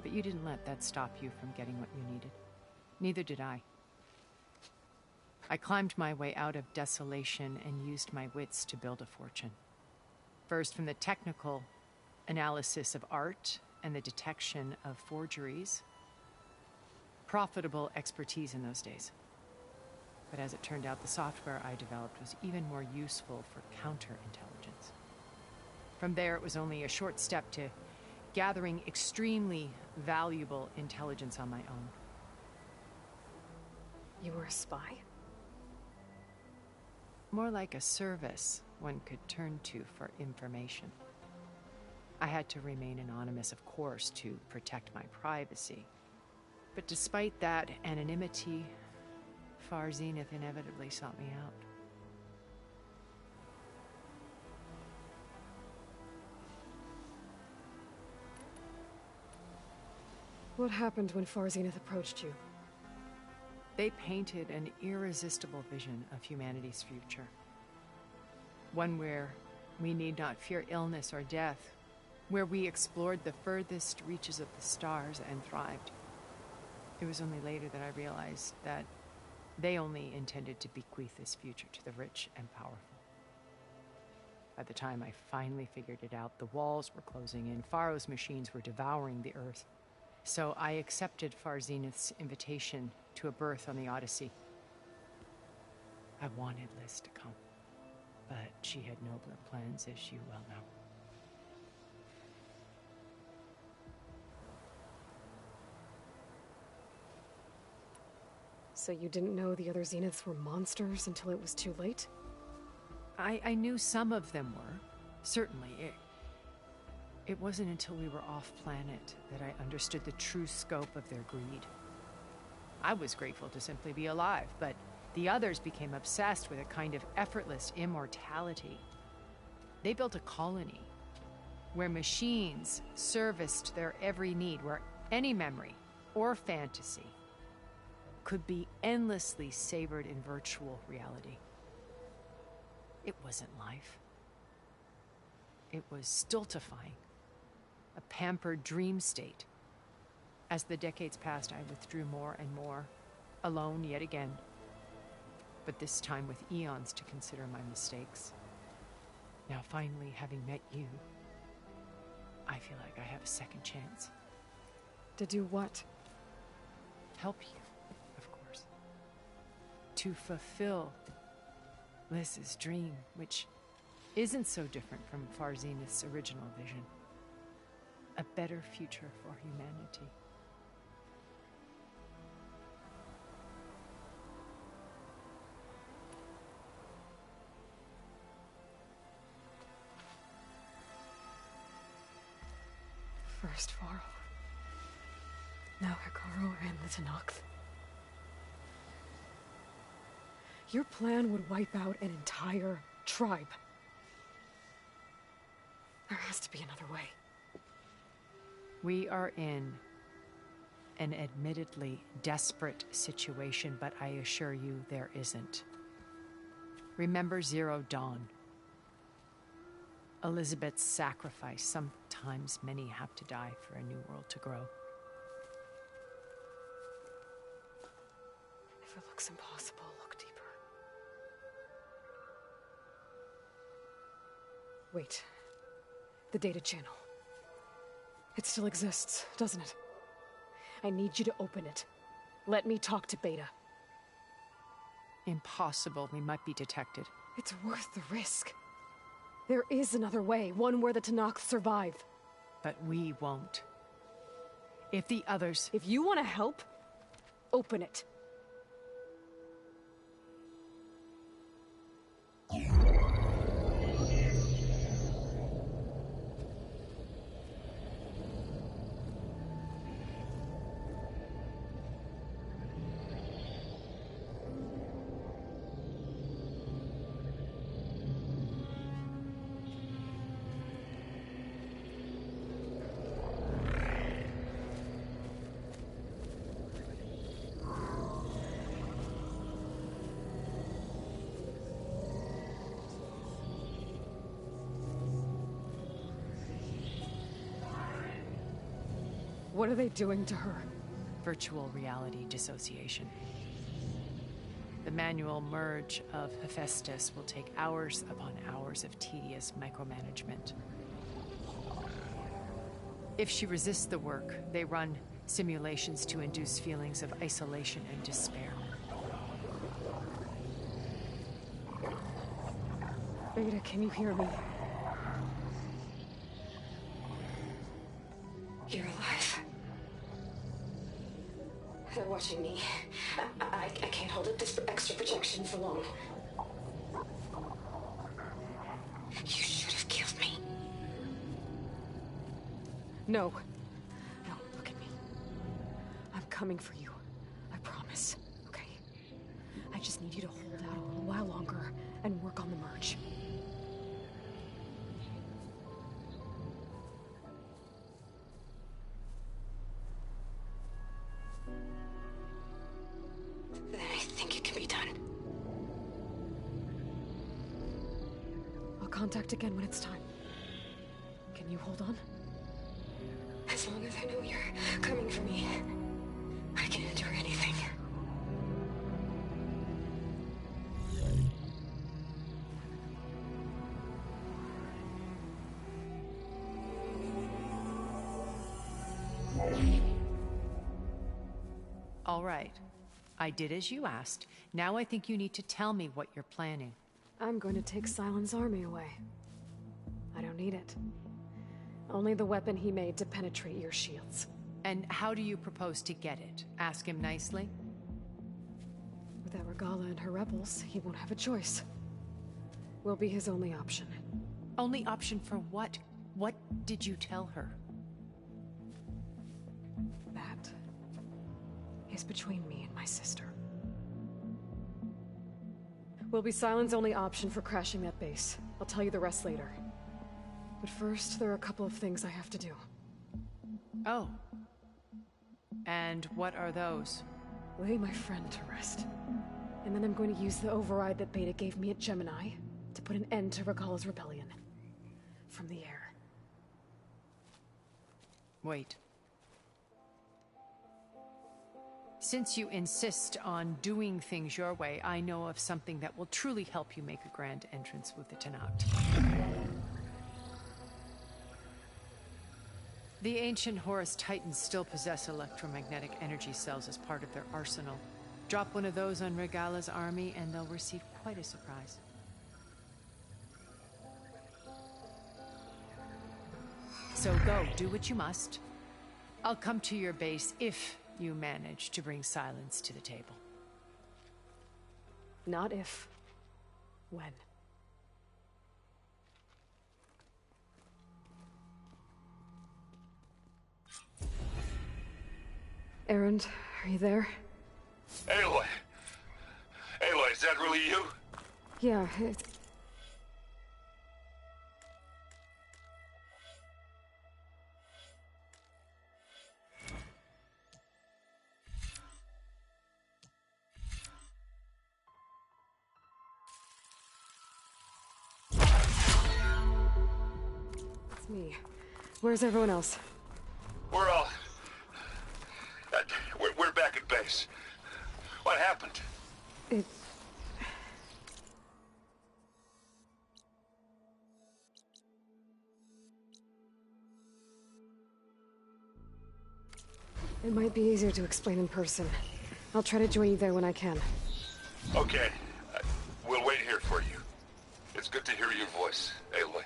But you didn't let that stop you from getting what you needed. Neither did I. I climbed my way out of desolation and used my wits to build a fortune. First, from the technical analysis of art and the detection of forgeries. Profitable expertise in those days. But as it turned out, the software I developed was even more useful for counterintelligence. From there, it was only a short step to gathering extremely valuable intelligence on my own. You were a spy? More like a service one could turn to for information. I had to remain anonymous, of course, to protect my privacy. But despite that anonymity, Far Zenith inevitably sought me out. What happened when Far Zenith approached you? They painted an irresistible vision of humanity's future. One where we need not fear illness or death, where we explored the furthest reaches of the stars and thrived. It was only later that I realized that they only intended to bequeath this future to the rich and powerful. By the time I finally figured it out, the walls were closing in, Pharaoh's machines were devouring the earth. So I accepted Far Zenith's invitation to a berth on the Odyssey. I wanted Liz to come, but she had nobler plans, as you well know. So you didn't know the other Zeniths were monsters until it was too late? I knew some of them were, certainly. It wasn't until we were off-planet that I understood the true scope of their greed. I was grateful to simply be alive, but the others became obsessed with a kind of effortless immortality. They built a colony where machines serviced their every need, where any memory or fantasy could be endlessly savored in virtual reality. It wasn't life. It was stultifying, a pampered dream state. As the decades passed, I withdrew more and more, alone yet again, but this time with eons to consider my mistakes. Now finally, having met you, I feel like I have a second chance. To do what? Help you, of course. To fulfill Liz's dream, which isn't so different from Farzenith's original vision. A better future for humanity. First Varl, now Hikaru and the Tenakth. Your plan would wipe out an entire tribe. There has to be another way. We are in an admittedly desperate situation, but I assure you there isn't. Remember Zero Dawn. Elizabeth's sacrifice. Sometimes many have to die for a new world to grow. If it looks impossible, look deeper. Wait. The data channel. It still exists, doesn't it? I need you to open it. Let me talk to Beta. Impossible. We might be detected. It's worth the risk. There is another way, one where the Tenakth survive. But we won't. If the others... If you want to help, open it. What are they doing to her? Virtual reality dissociation. The manual merge of Hephaestus will take hours upon hours of tedious micromanagement. If she resists the work, they run simulations to induce feelings of isolation and despair. Beta, can you hear me? You're alive. They're watching me. I can't hold up this extra projection for long. You should have killed me. No. No, look at me. I'm coming for you. I promise. Okay? I just need you to hold out a little while longer and work on the merge. Then I think it can be done. I'll contact again when it's time. Can you hold on? As long as I know you're coming for me, I can endure anything. All right. I did as you asked. Now I think you need to tell me what you're planning. I'm going to take Silent's army away. I don't need it. Only the weapon he made to penetrate your shields. And how do you propose to get it? Ask him nicely? Without Regala and her rebels, he won't have a choice. We'll be his only option. Only option for what? What did you tell her? That is between me and my sister. Will be Silent's only option for crashing that base. I'll tell you the rest later. But first, there are a couple of things I have to do. Oh. And what are those? Lay my friend to rest. And then I'm going to use the override that Beta gave me at Gemini to put an end to Regala's rebellion. From the air. Wait. Since you insist on doing things your way, I know of something that will truly help you make a grand entrance with the Tenakth. The ancient Horus Titans still possess electromagnetic energy cells as part of their arsenal. Drop one of those on Regala's army and they'll receive quite a surprise. So go, do what you must. I'll come to your base if you manage to bring silence to the table. Not if. When. Erend, are you there? Aloy! Aloy, is that really you? Yeah, it's me. Where's everyone else? We're all... We're back at base. What happened? It might be easier to explain in person. I'll try to join you there when I can. Okay. We'll wait here for you. It's good to hear your voice, Aloy.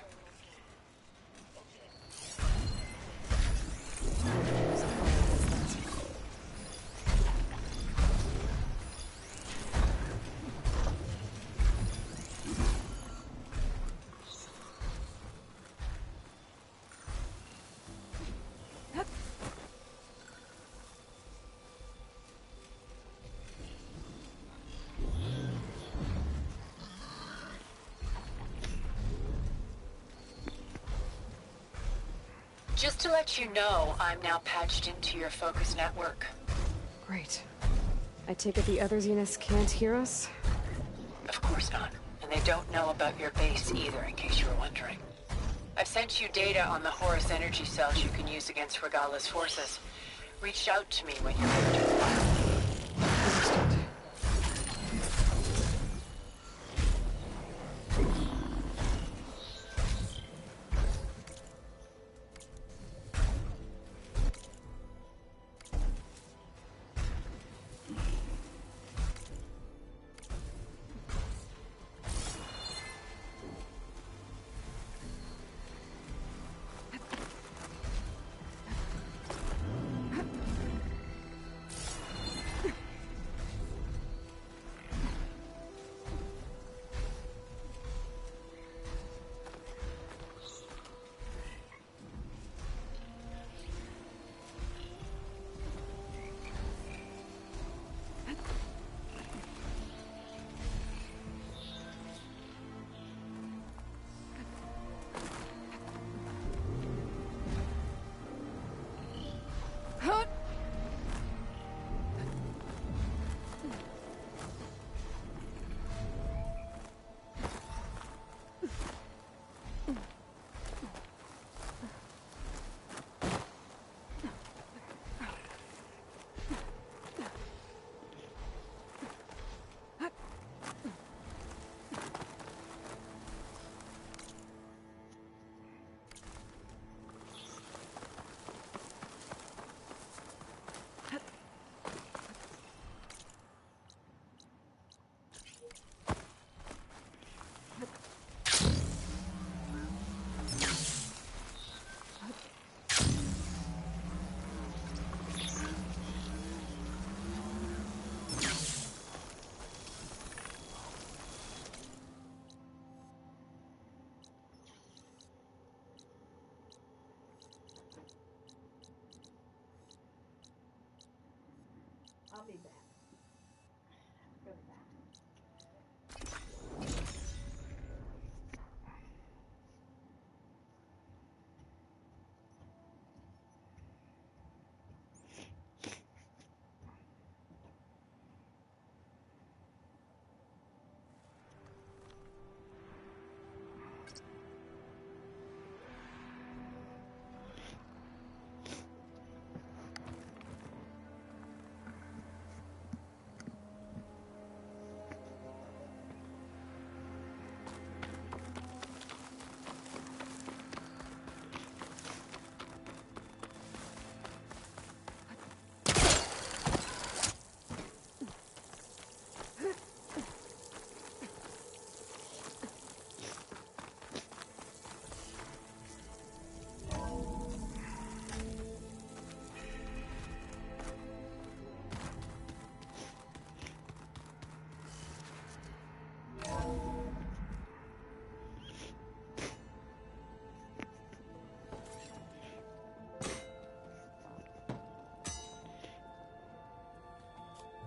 Just to let you know, I'm now patched into your focus network. Great. I take it the other Zeniths can't hear us? Of course not. And they don't know about your base either, in case you were wondering. I've sent you data on the Horus energy cells you can use against Regala's forces. Reach out to me when you're ready to fire. I'll be back. Go back.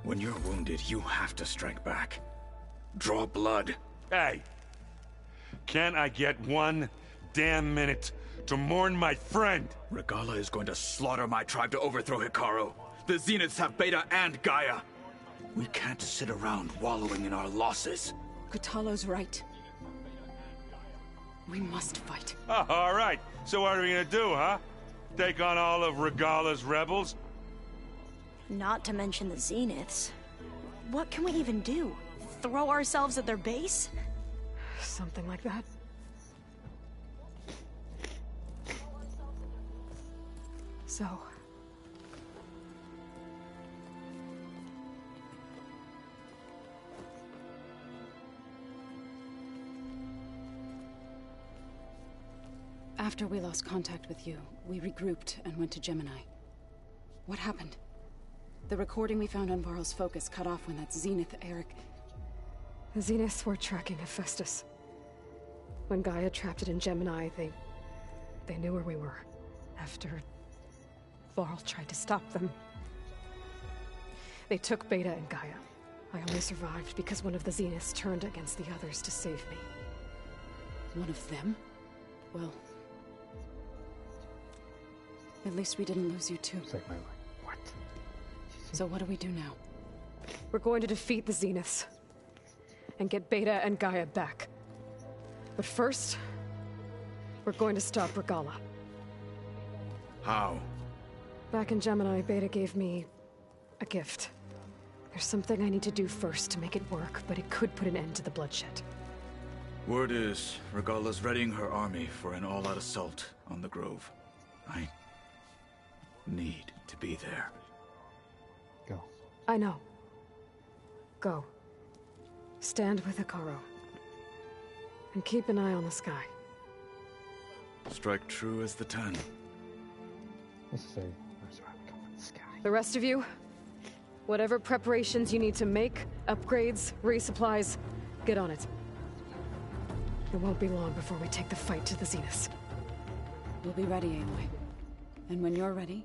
When you're wounded, you have to strike back. Draw blood. Hey! Can't I get one damn minute to mourn my friend? Regala is going to slaughter my tribe to overthrow Hikaru. The Zeniths have Beta and Gaia. We can't sit around wallowing in our losses. Kotallo's right. We must fight. Oh, all right. So what are we gonna do, huh? Take on all of Regala's rebels? Not to mention the Zeniths. What can we even do? Throw ourselves at their base? Something like that. So... After we lost contact with you, we regrouped and went to Gemini. What happened? The recording we found on Varl's focus cut off when that Zenith Eric... The Zeniths were tracking Hephaestus. When Gaia trapped it in Gemini, they knew where we were. After Varl tried to stop them. They took Beta and Gaia. I only survived because one of the Zeniths turned against the others to save me. One of them? Well... At least we didn't lose you too. What? So what do we do now? We're going to defeat the Zeniths. And get Beta and Gaia back. But first... we're going to stop Regala. How? Back in Gemini, Beta gave me... a gift. There's something I need to do first to make it work, but it could put an end to the bloodshed. Word is, Regala's readying her army for an all-out assault on the Grove. I need to be there. Go. I know. Go. Stand with Hikaru. And keep an eye on the sky. Strike true as the 10. Let's say, where's where we come from the sky? The rest of you, whatever preparations you need to make, upgrades, resupplies, get on it. It won't be long before we take the fight to the Zeniths. We'll be ready, Aloy. And when you're ready,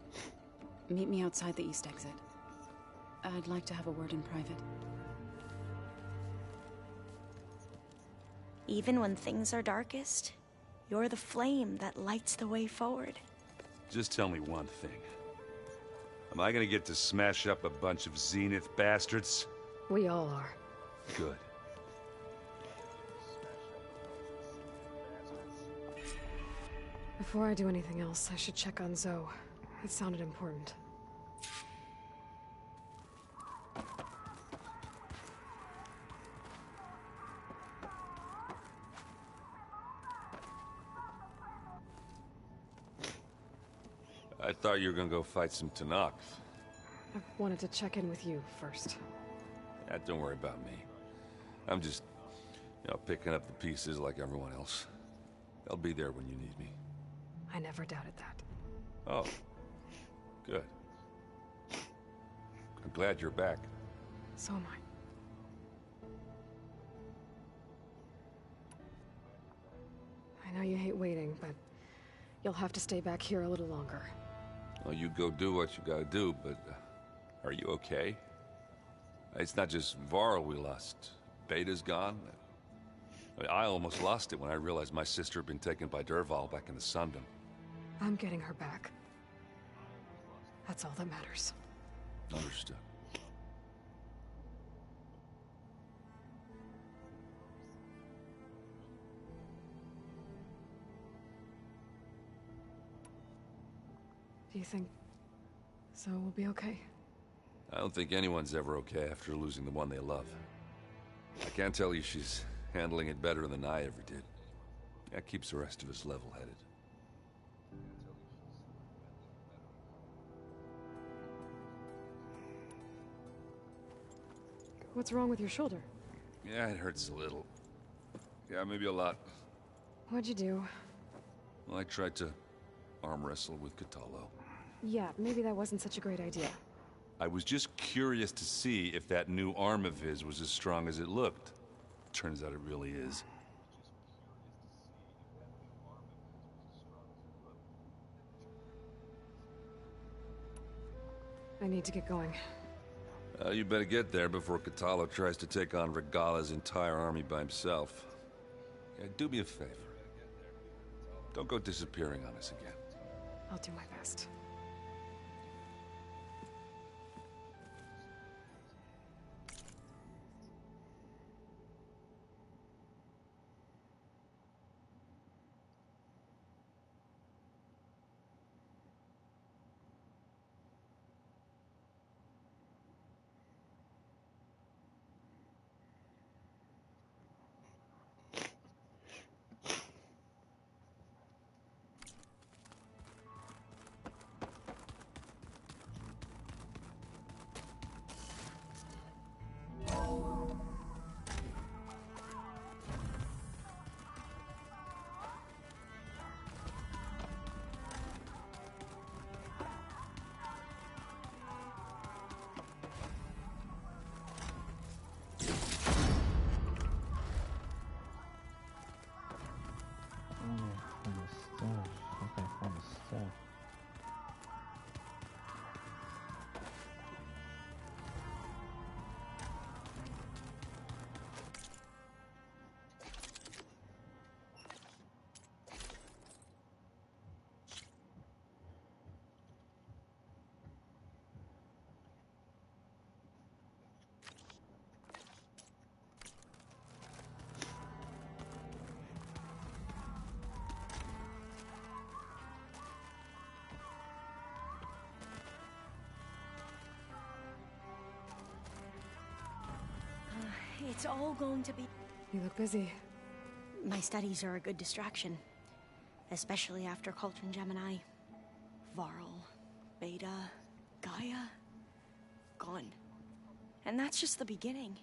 meet me outside the east exit. I'd like to have a word in private. Even when things are darkest, you're the flame that lights the way forward. Just tell me one thing. Am I gonna get to smash up a bunch of Zenith bastards? We all are. Good. Before I do anything else, I should check on Zoe. It sounded important. I thought you were gonna go fight some tallneck. I wanted to check in with you first. Yeah, don't worry about me. I'm just, picking up the pieces like everyone else. I'll be there when you need me. I never doubted that. Oh, good. I'm glad you're back. So am I. I know you hate waiting, but you'll have to stay back here a little longer. Well, you go do what you gotta do, but are you okay? It's not just Varl we lost. Beta's gone. I almost lost it when I realized my sister had been taken by Dervahl back in the Sundom. I'm getting her back. That's all that matters. Understood. Do you think Zoe will be okay? I don't think anyone's ever okay after losing the one they love. I can't tell you she's handling it better than I ever did. That keeps the rest of us level-headed. What's wrong with your shoulder? Yeah, it hurts a little. Yeah, maybe a lot. What'd you do? Well, I tried to arm wrestle with Kotallo. Yeah, maybe that wasn't such a great idea. I was just curious to see if that new arm of his was as strong as it looked. Turns out it really is. I need to get going. You better get there before Catalo tries to take on Regala's entire army by himself. Yeah, do me a favor. Don't go disappearing on us again. I'll do my best. It's all going to be... You look busy. My studies are a good distraction. Especially after Cauldron Gemini. Varl, Beta, Gaia... gone. And that's just the beginning.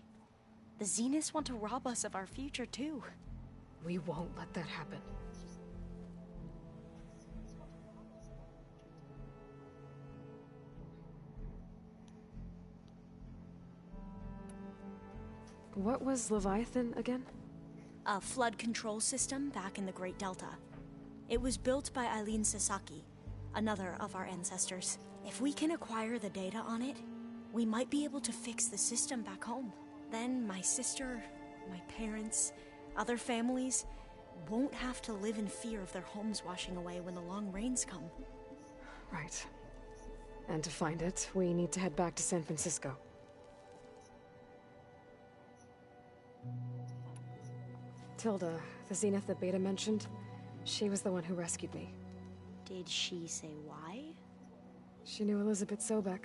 The Zeniths want to rob us of our future, too. We won't let that happen. What was Leviathan again? A flood control system back in the Great Delta. It was built by Eileen Sasaki, another of our ancestors. If we can acquire the data on it, we might be able to fix the system back home. Then my sister, my parents, other families won't have to live in fear of their homes washing away when the long rains come. Right. And to find it, we need to head back to San Francisco. Tilda, the Zenith that Beta mentioned, she was the one who rescued me. Did she say why? She knew Elizabeth Sobek.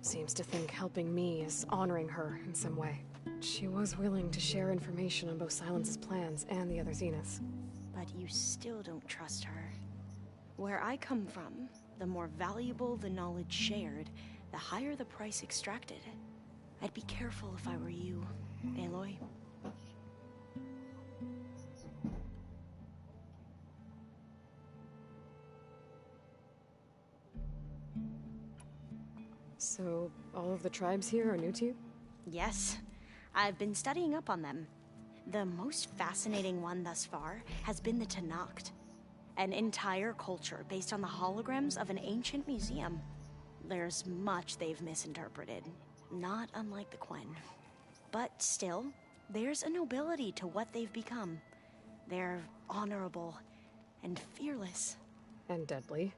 Seems to think helping me is honoring her in some way. She was willing to share information on both Silence's plans and the other Zeniths. But you still don't trust her. Where I come from, the more valuable the knowledge shared, the higher the price extracted. I'd be careful if I were you, Aloy. So, all of the tribes here are new to you? Yes. I've been studying up on them. The most fascinating one thus far has been the Tanacht. An entire culture based on the holograms of an ancient museum. There's much they've misinterpreted, not unlike the Quen. But still, there's a nobility to what they've become. They're honorable and fearless. And deadly.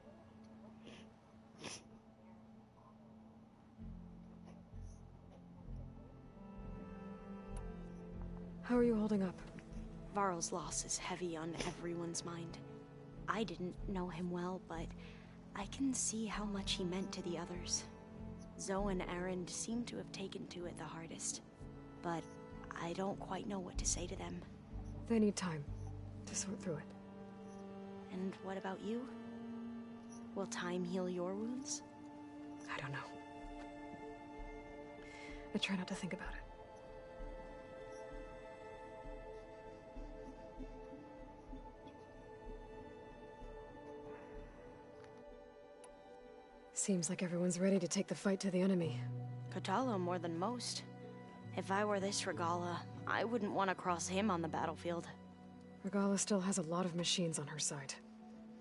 How are you holding up? Varl's loss is heavy on everyone's mind. I didn't know him well, but I can see how much he meant to the others. Zoe and Erend seem to have taken to it the hardest, but I don't quite know what to say to them. They need time to sort through it. And what about you? Will time heal your wounds? I don't know. I try not to think about it. Seems like everyone's ready to take the fight to the enemy. Catalo more than most. If I were this Regala, I wouldn't want to cross him on the battlefield. Regala still has a lot of machines on her side.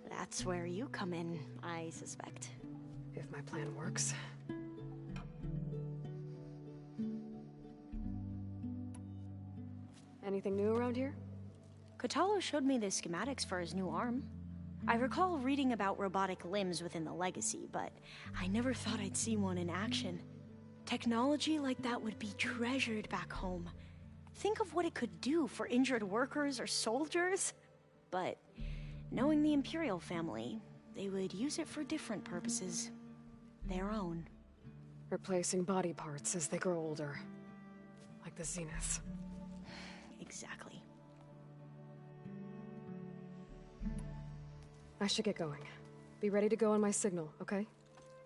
That's where you come in, I suspect. If my plan works. Anything new around here? Kotallo showed me the schematics for his new arm. I recall reading about robotic limbs within the Legacy, but I never thought I'd see one in action. Technology like that would be treasured back home. Think of what it could do for injured workers or soldiers. But knowing the Imperial family, they would use it for different purposes. Their own. Replacing body parts as they grow older. Like the Zeniths. Exactly. I should get going. Be ready to go on my signal, okay?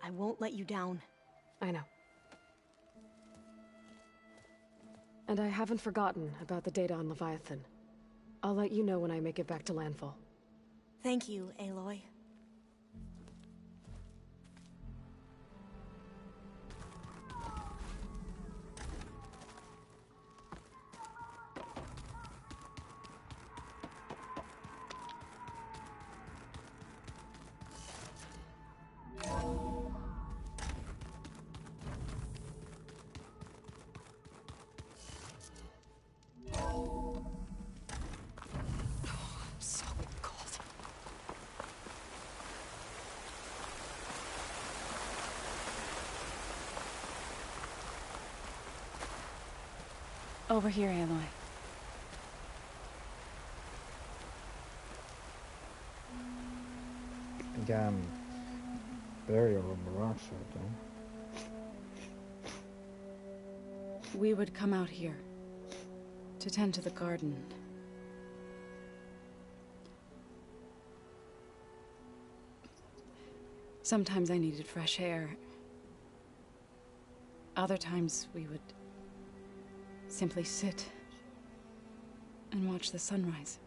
I won't let you down. I know. And I haven't forgotten about the data on Leviathan. I'll let you know when I make it back to landfall. Thank you, Aloy. Over here, Aloy. Again, burial on the rocks right there. We would come out here to tend to the garden. Sometimes I needed fresh air. Other times we would simply sit and watch the sunrise.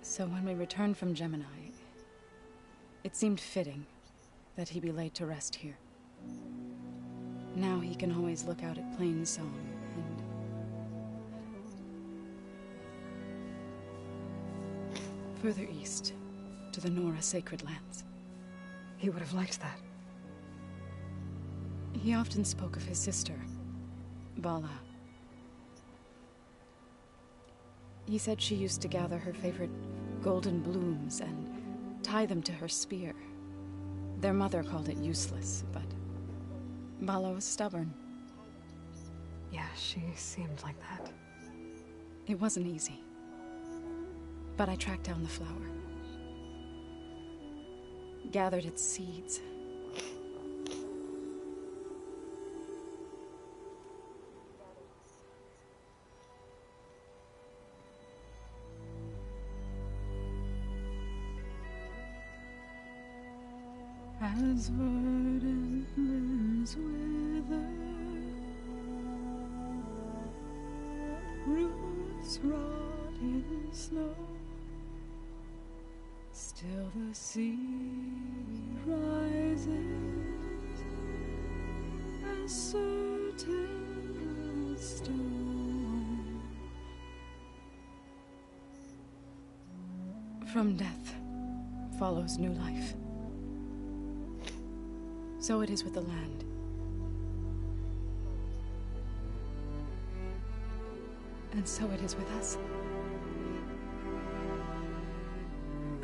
So when we returned from Gemini, it seemed fitting that he be laid to rest here. Now he can always look out at Plainsong and further east to the Nora Sacred Lands. He would have liked that. He often spoke of his sister, Bala. He said she used to gather her favorite golden blooms and tie them to her spear. Their mother called it useless, but Bala was stubborn. Yeah, she seemed like that. It wasn't easy. But I tracked down the flower. Gathered its seeds. As verdant limbs wither, roots rot in snow, still the sea rises, as certain as stone. From death follows new life. So it is with the land. And so it is with us.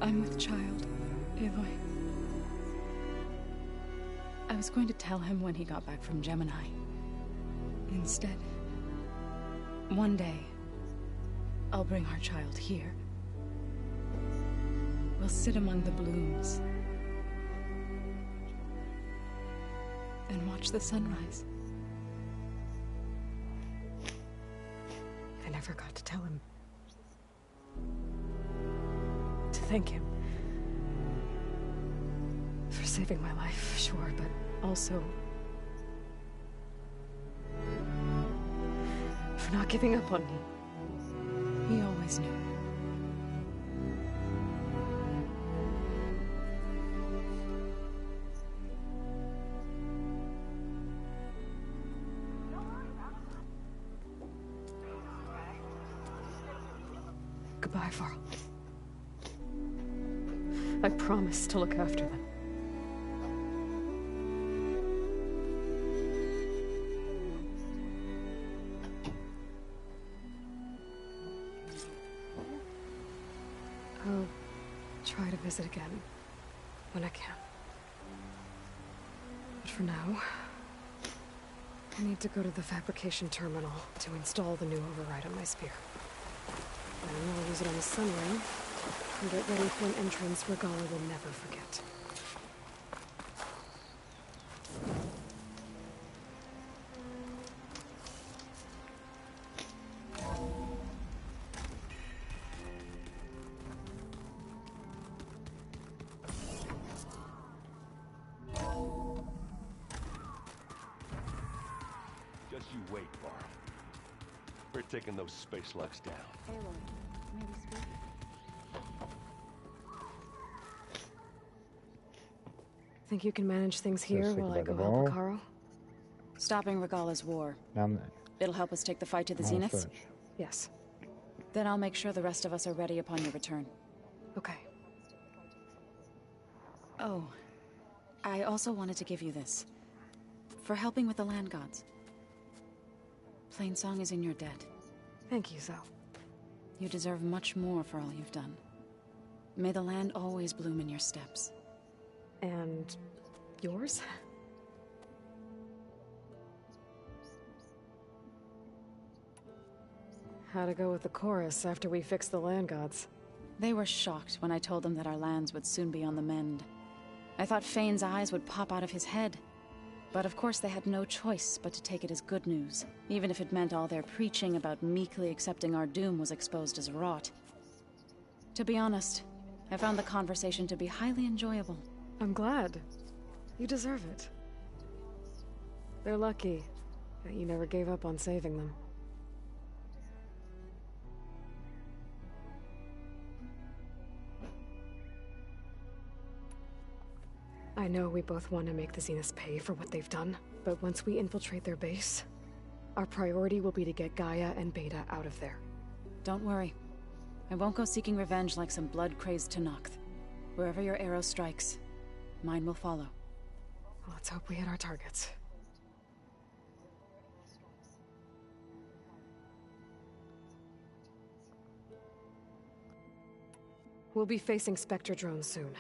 I'm with child, Aloy. I was going to tell him when he got back from Gemini. Instead, one day, I'll bring our child here. We'll sit among the blooms and watch the sunrise. I never got to tell him. To thank him. For saving my life, sure, but also for not giving up on me. He always knew. Goodbye, Varl. I promise to look after them. visit again when I can. But for now, I need to go to the fabrication terminal to install the new override on my spear. Then I'll use it on the sunray and get ready for an entrance Regala will never forget. Just you wait, Varl. We're taking those space lugs down. Aloy, maybe speak. Think you can manage things here while I go help Hekarro? Stopping Regala's war. Down there. It'll help us take the fight to the Zeniths? Yes. Then I'll make sure the rest of us are ready upon your return. Okay. Oh, I also wanted to give you this. For helping with the land gods. Plainsong is in your debt. Thank you, Zal. You deserve much more for all you've done. May the land always bloom in your steps. And yours? How'd it go with the chorus after we fixed the land gods? They were shocked when I told them that our lands would soon be on the mend. I thought Fane's eyes would pop out of his head. But of course they had no choice but to take it as good news, even if it meant all their preaching about meekly accepting our doom was exposed as rot. To be honest, I found the conversation to be highly enjoyable. I'm glad. You deserve it. They're lucky that you never gave up on saving them. I know we both want to make the Zeniths pay for what they've done, but once we infiltrate their base, our priority will be to get Gaia and Beta out of there. Don't worry. I won't go seeking revenge like some blood-crazed Tenakth. Wherever your arrow strikes, mine will follow. Let's hope we hit our targets. We'll be facing Spectre drones soon.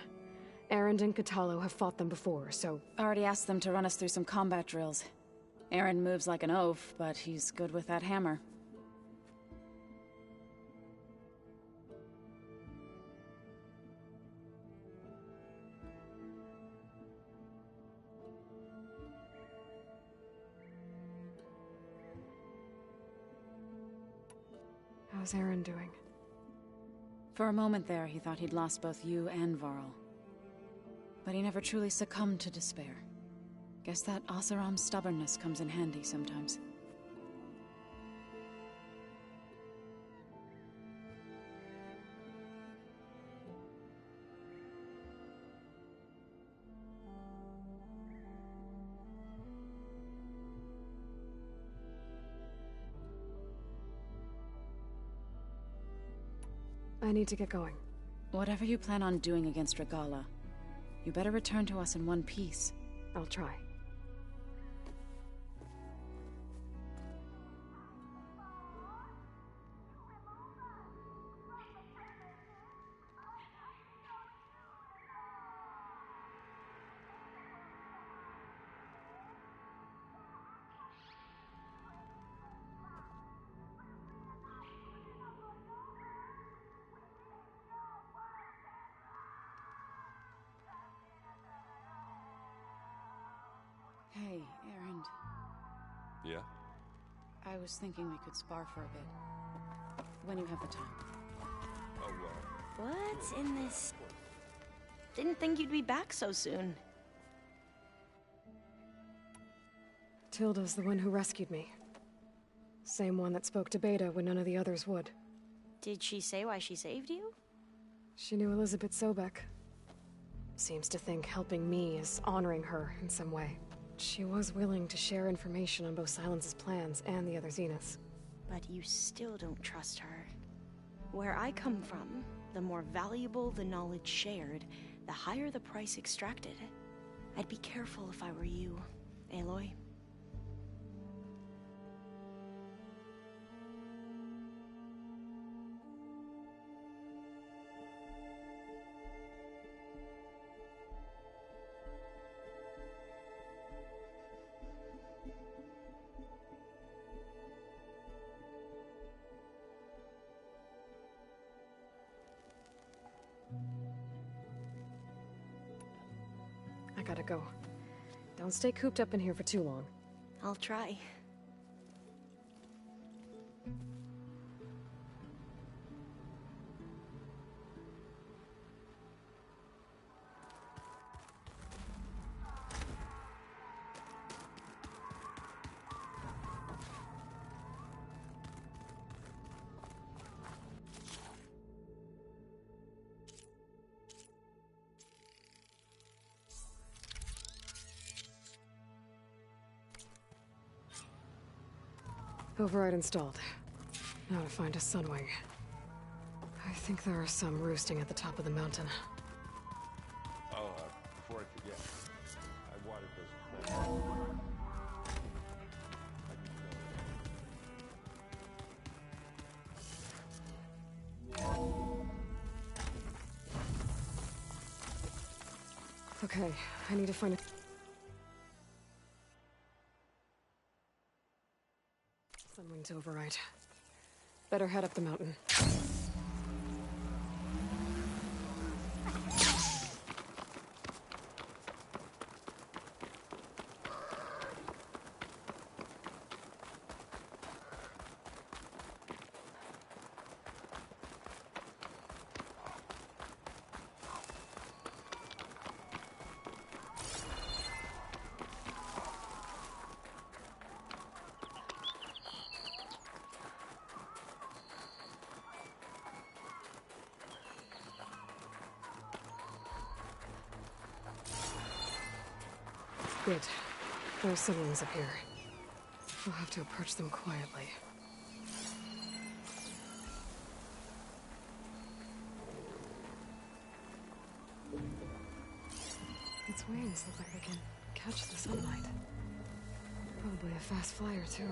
Erend and Katalo have fought them before, so... Already asked them to run us through some combat drills. Erend moves like an oaf, but he's good with that hammer. How's Erend doing? For a moment there, he thought he'd lost both you and Varl. But he never truly succumbed to despair. Guess that Oseram's stubbornness comes in handy sometimes. I need to get going. Whatever you plan on doing against Regala, you better return to us in one piece. I'll try. Hey, Erend. Yeah? I was thinking we could spar for a bit. When you have the time. Oh, What's in this? Didn't think you'd be back so soon. Tilda's the one who rescued me. Same one that spoke to Beta when none of the others would. Did she say why she saved you? She knew Elizabeth Sobek. Seems to think helping me is honoring her in some way. She was willing to share information on both Silence's plans and the other Zeniths. But you still don't trust her. Where I come from, the more valuable the knowledge shared, the higher the price extracted. I'd be careful if I were you, Aloy. gotta go. Don't stay cooped up in here for too long. I'll try. Override installed. Now to find a sunwing. I think there are some roosting at the top of the mountain. Oh, before I forget, I watered those plants. Okay, I need to find a... Sunwing to override. Better head up the mountain. Good. There are sunwings up here. We'll have to approach them quietly. Its wings look like they can catch the sunlight. Probably a fast flyer, too.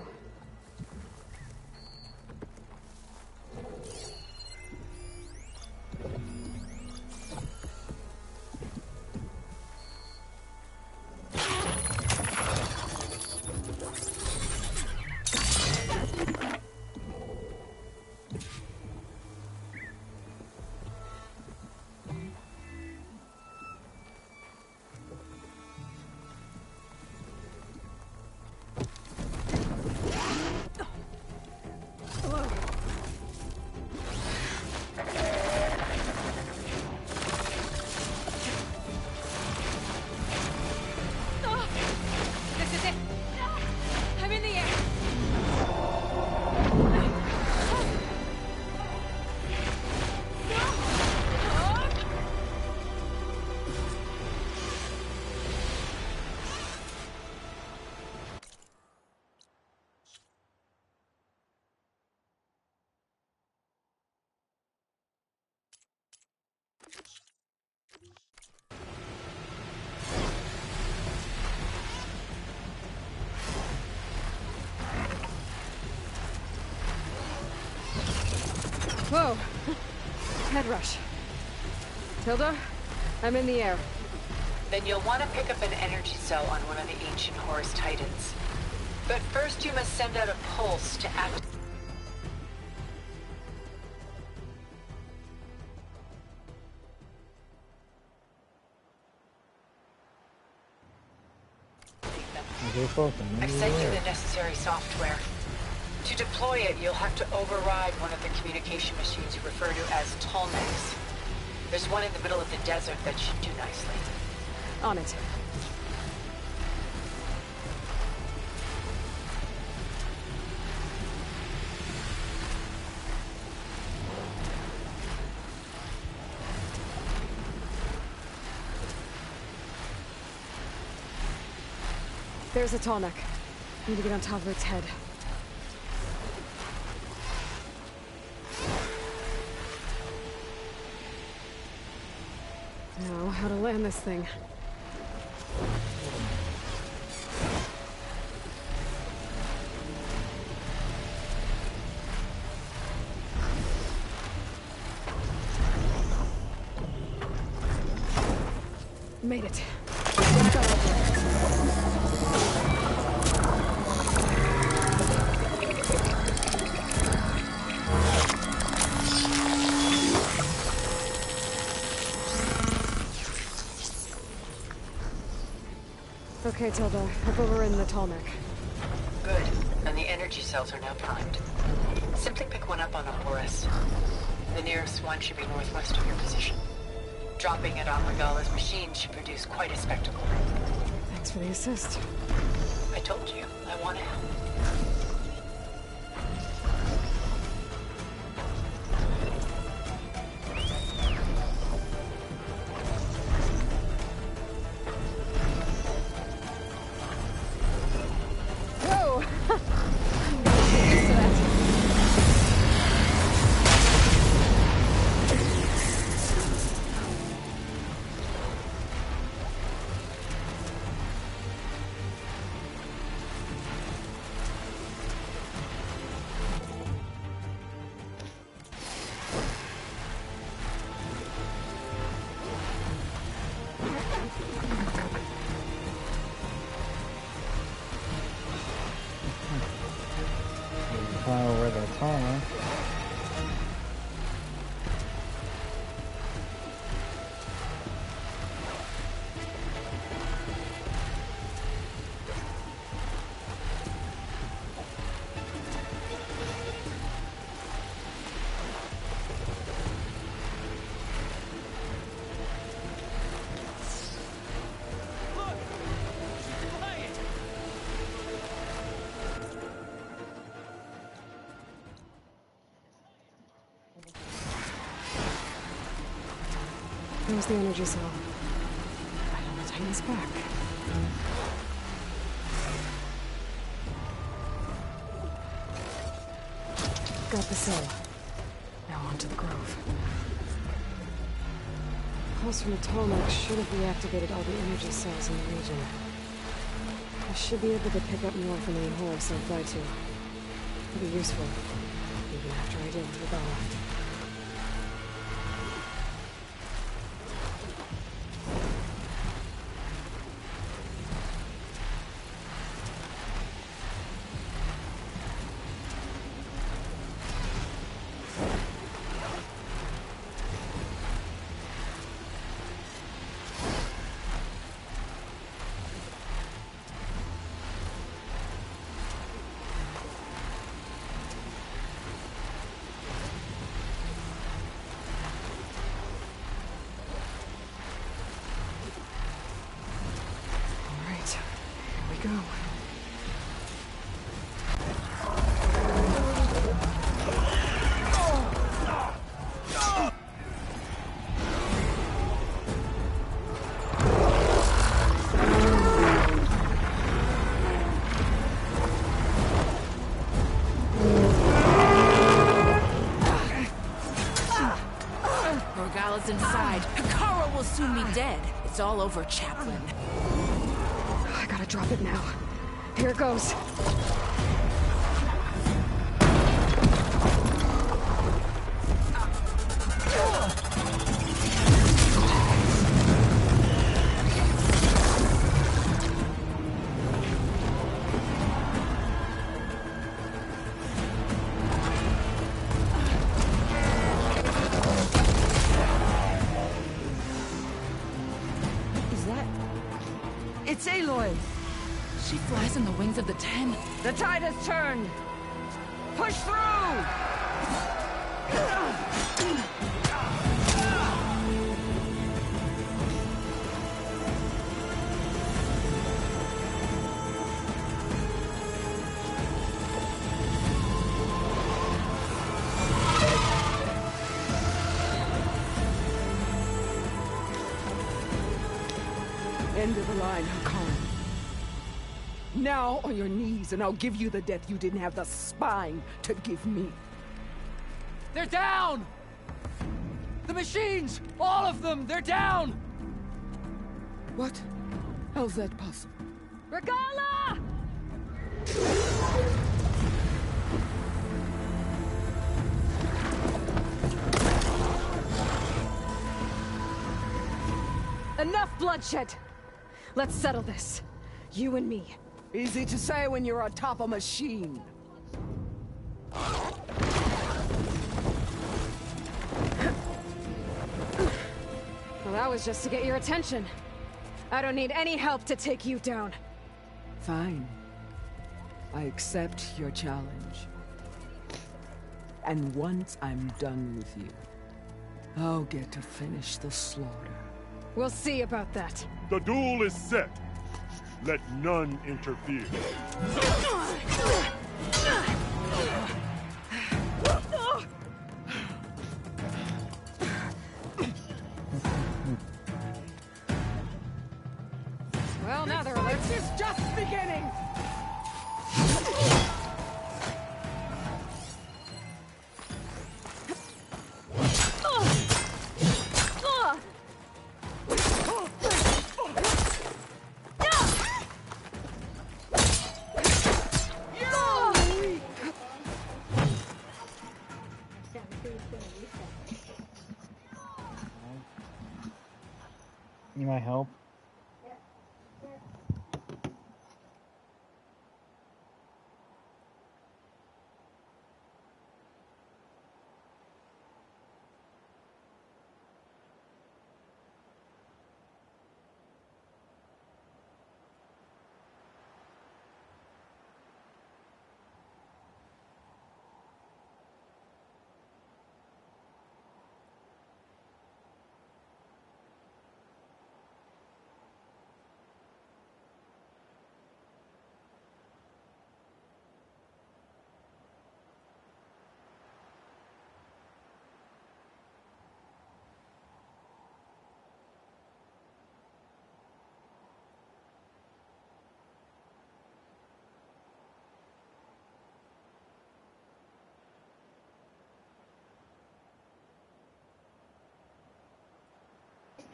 Whoa! Head rush. Tilda, I'm in the air. Then you'll want to pick up an energy cell on one of the ancient Horus Titans. But first you must send out a pulse to activate them. I've sent you the necessary software. To deploy it, you'll have to override one of the communication machines you refer to as tallnecks. There's one in the middle of the desert that should do nicely. On it. There's a tallneck. Need to get on top of its head. Now, how to land this thing. Made it. Okay, Tilda. I've overridden the tallneck. Good. And the energy cells are now primed. Simply pick one up on Horus. The nearest one should be northwest of your position. Dropping it on Regalla's machine should produce quite a spectacle. Thanks for the assist. I told you, I want to help. Over the tunnel. There's the energy cell. Right on the Titan's back. Got the cell. Now on to the Grove. Pulse from the tallneck should have reactivated all the energy cells in the region. I should be able to pick up more from the Horus I fly to. It'll be useful, even after I deal with Varl. Go. Regalla's inside. Hikaru will soon be dead. It's all over, Chaplain. I gotta drop it now. Here it goes. It's Aloy! She flies in the wings of the 10. The tide has turned! Push through! End of the line, Hakan. Now on your knees, and I'll give you the death you didn't have the spine to give me. They're down! The machines! All of them! They're down! What? How's that possible? Regalla! Enough bloodshed! Let's settle this. You and me. Easy to say when you're on top of a machine. Well, that was just to get your attention. I don't need any help to take you down. Fine. I accept your challenge. And once I'm done with you, I'll get to finish the slaughter. We'll see about that. The duel is set. Let none interfere. Well, now they're alert. This is just beginning! You might help.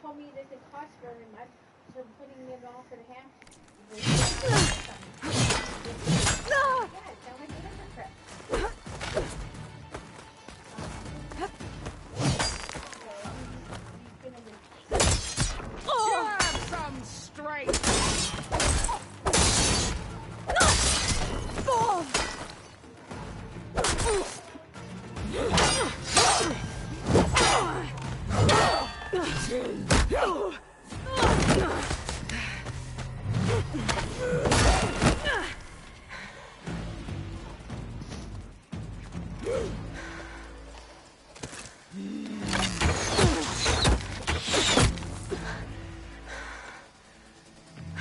Told me it doesn't cost very much, so putting it all for the half. Yeah, it sounds like a hypocrite. Have some strength!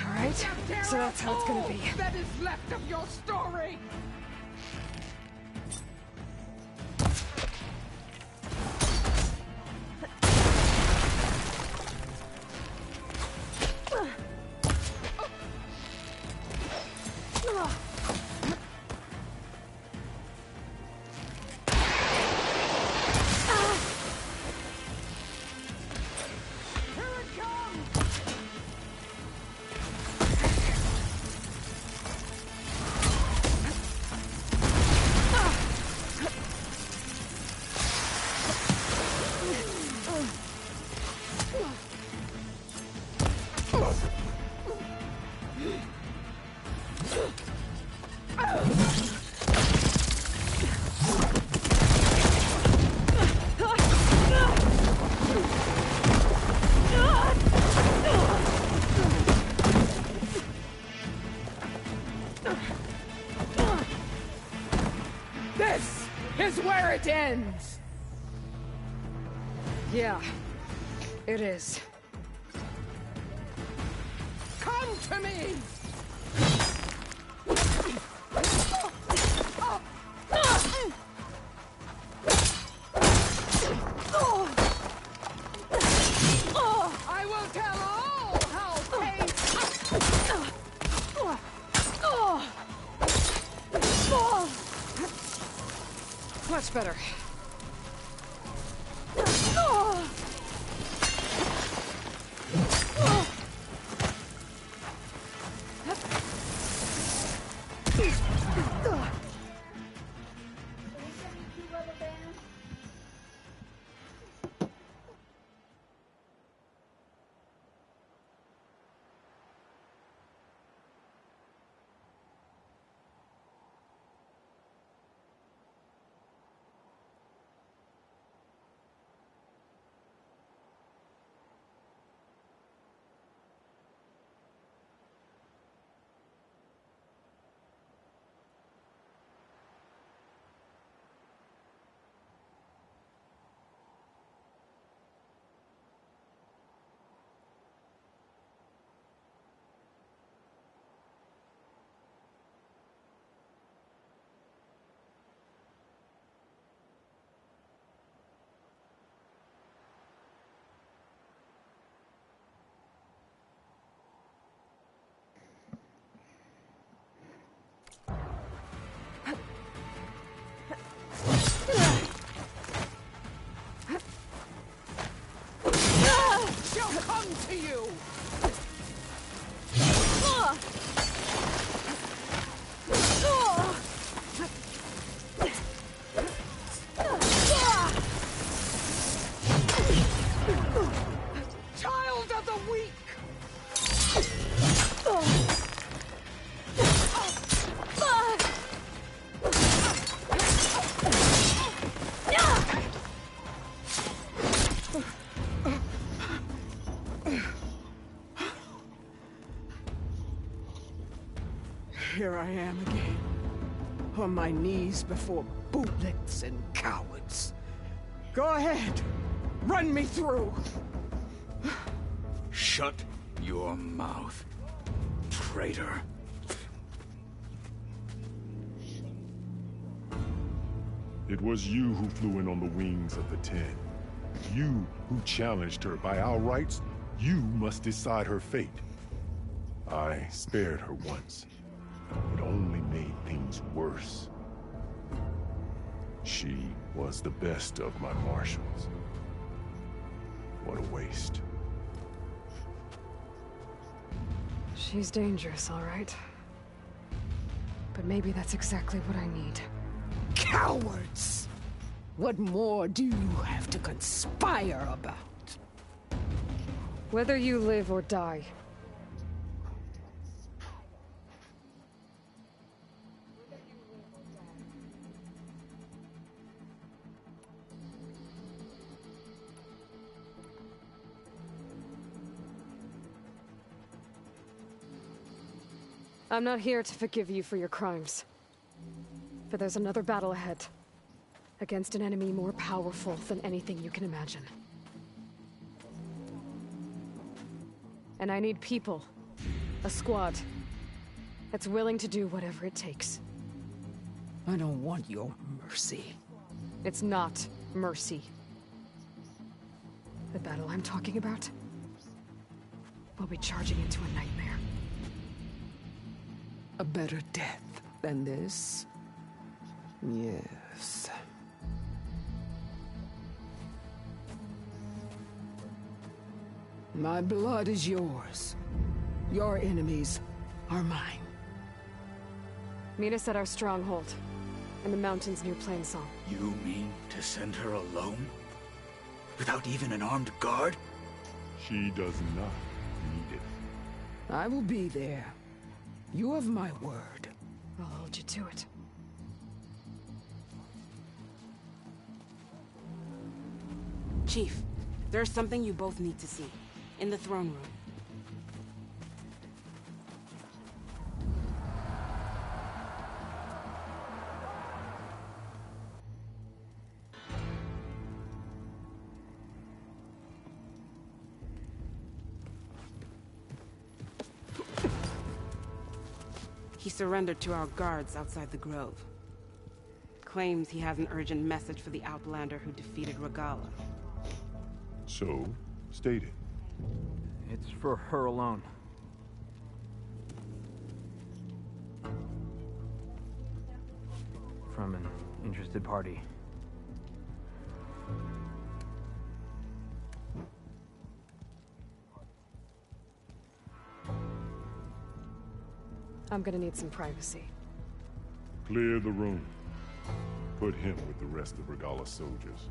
Alright, so that's how it's gonna be. That is left of your story! This is where it ends! Yeah, it is. Come to me! I will tell all how Much better. here I am again. On my knees before bootlets and cowards. Go ahead. Run me through. Shut your mouth, traitor. It was you who flew in on the wings of the 10. You who challenged her. By our rights, you must decide her fate. I spared her once. It only made things worse. She was the best of my marshals. What a waste. She's dangerous, all right. But maybe that's exactly what I need. Cowards! What more do you have to conspire about? Whether you live or die. I'm not here to forgive you for your crimes. For there's another battle ahead. Against an enemy more powerful than anything you can imagine. And I need people. A squad. That's willing to do whatever it takes. I don't want your mercy. It's not mercy. The battle I'm talking about will be charging into a nightmare. A better death than this? Yes. My blood is yours. Your enemies are mine. Meet us at our stronghold, in the mountains near Plainsong. You mean to send her alone? Without even an armed guard? She does not need it. I will be there. You have my word. I'll hold you to it. Chief, there's something you both need to see. In the throne room. He surrendered to our guards outside the grove. Claims he has an urgent message for the Outlander who defeated Regalla. So, state it. It's for her alone. From an interested party. I'm gonna need some privacy. Clear the room. Put him with the rest of Regalla's soldiers.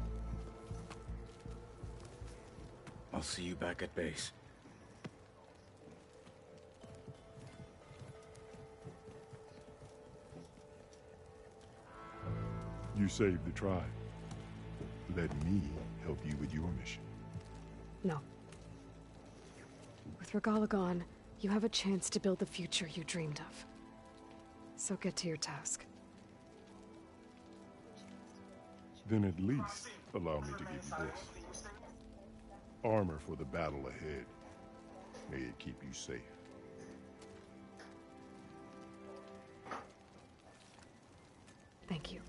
I'll see you back at base. You saved the tribe. Let me help you with your mission. No. With Regalla gone, you have a chance to build the future you dreamed of. So get to your task. Then at least allow me to give you this. Armor for the battle ahead. May it keep you safe. Thank you.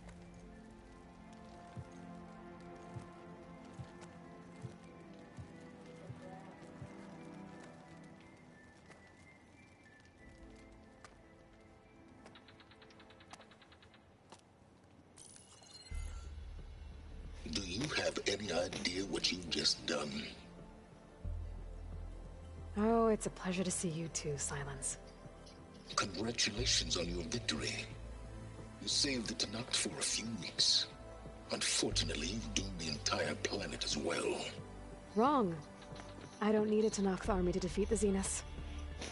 Do you have any idea what you've just done? Oh, it's a pleasure to see you too, Silence. Congratulations on your victory. You saved the Tanakh for a few weeks. Unfortunately, you've doomed the entire planet as well. Wrong. I don't need a Tanakh army to defeat the Zeniths.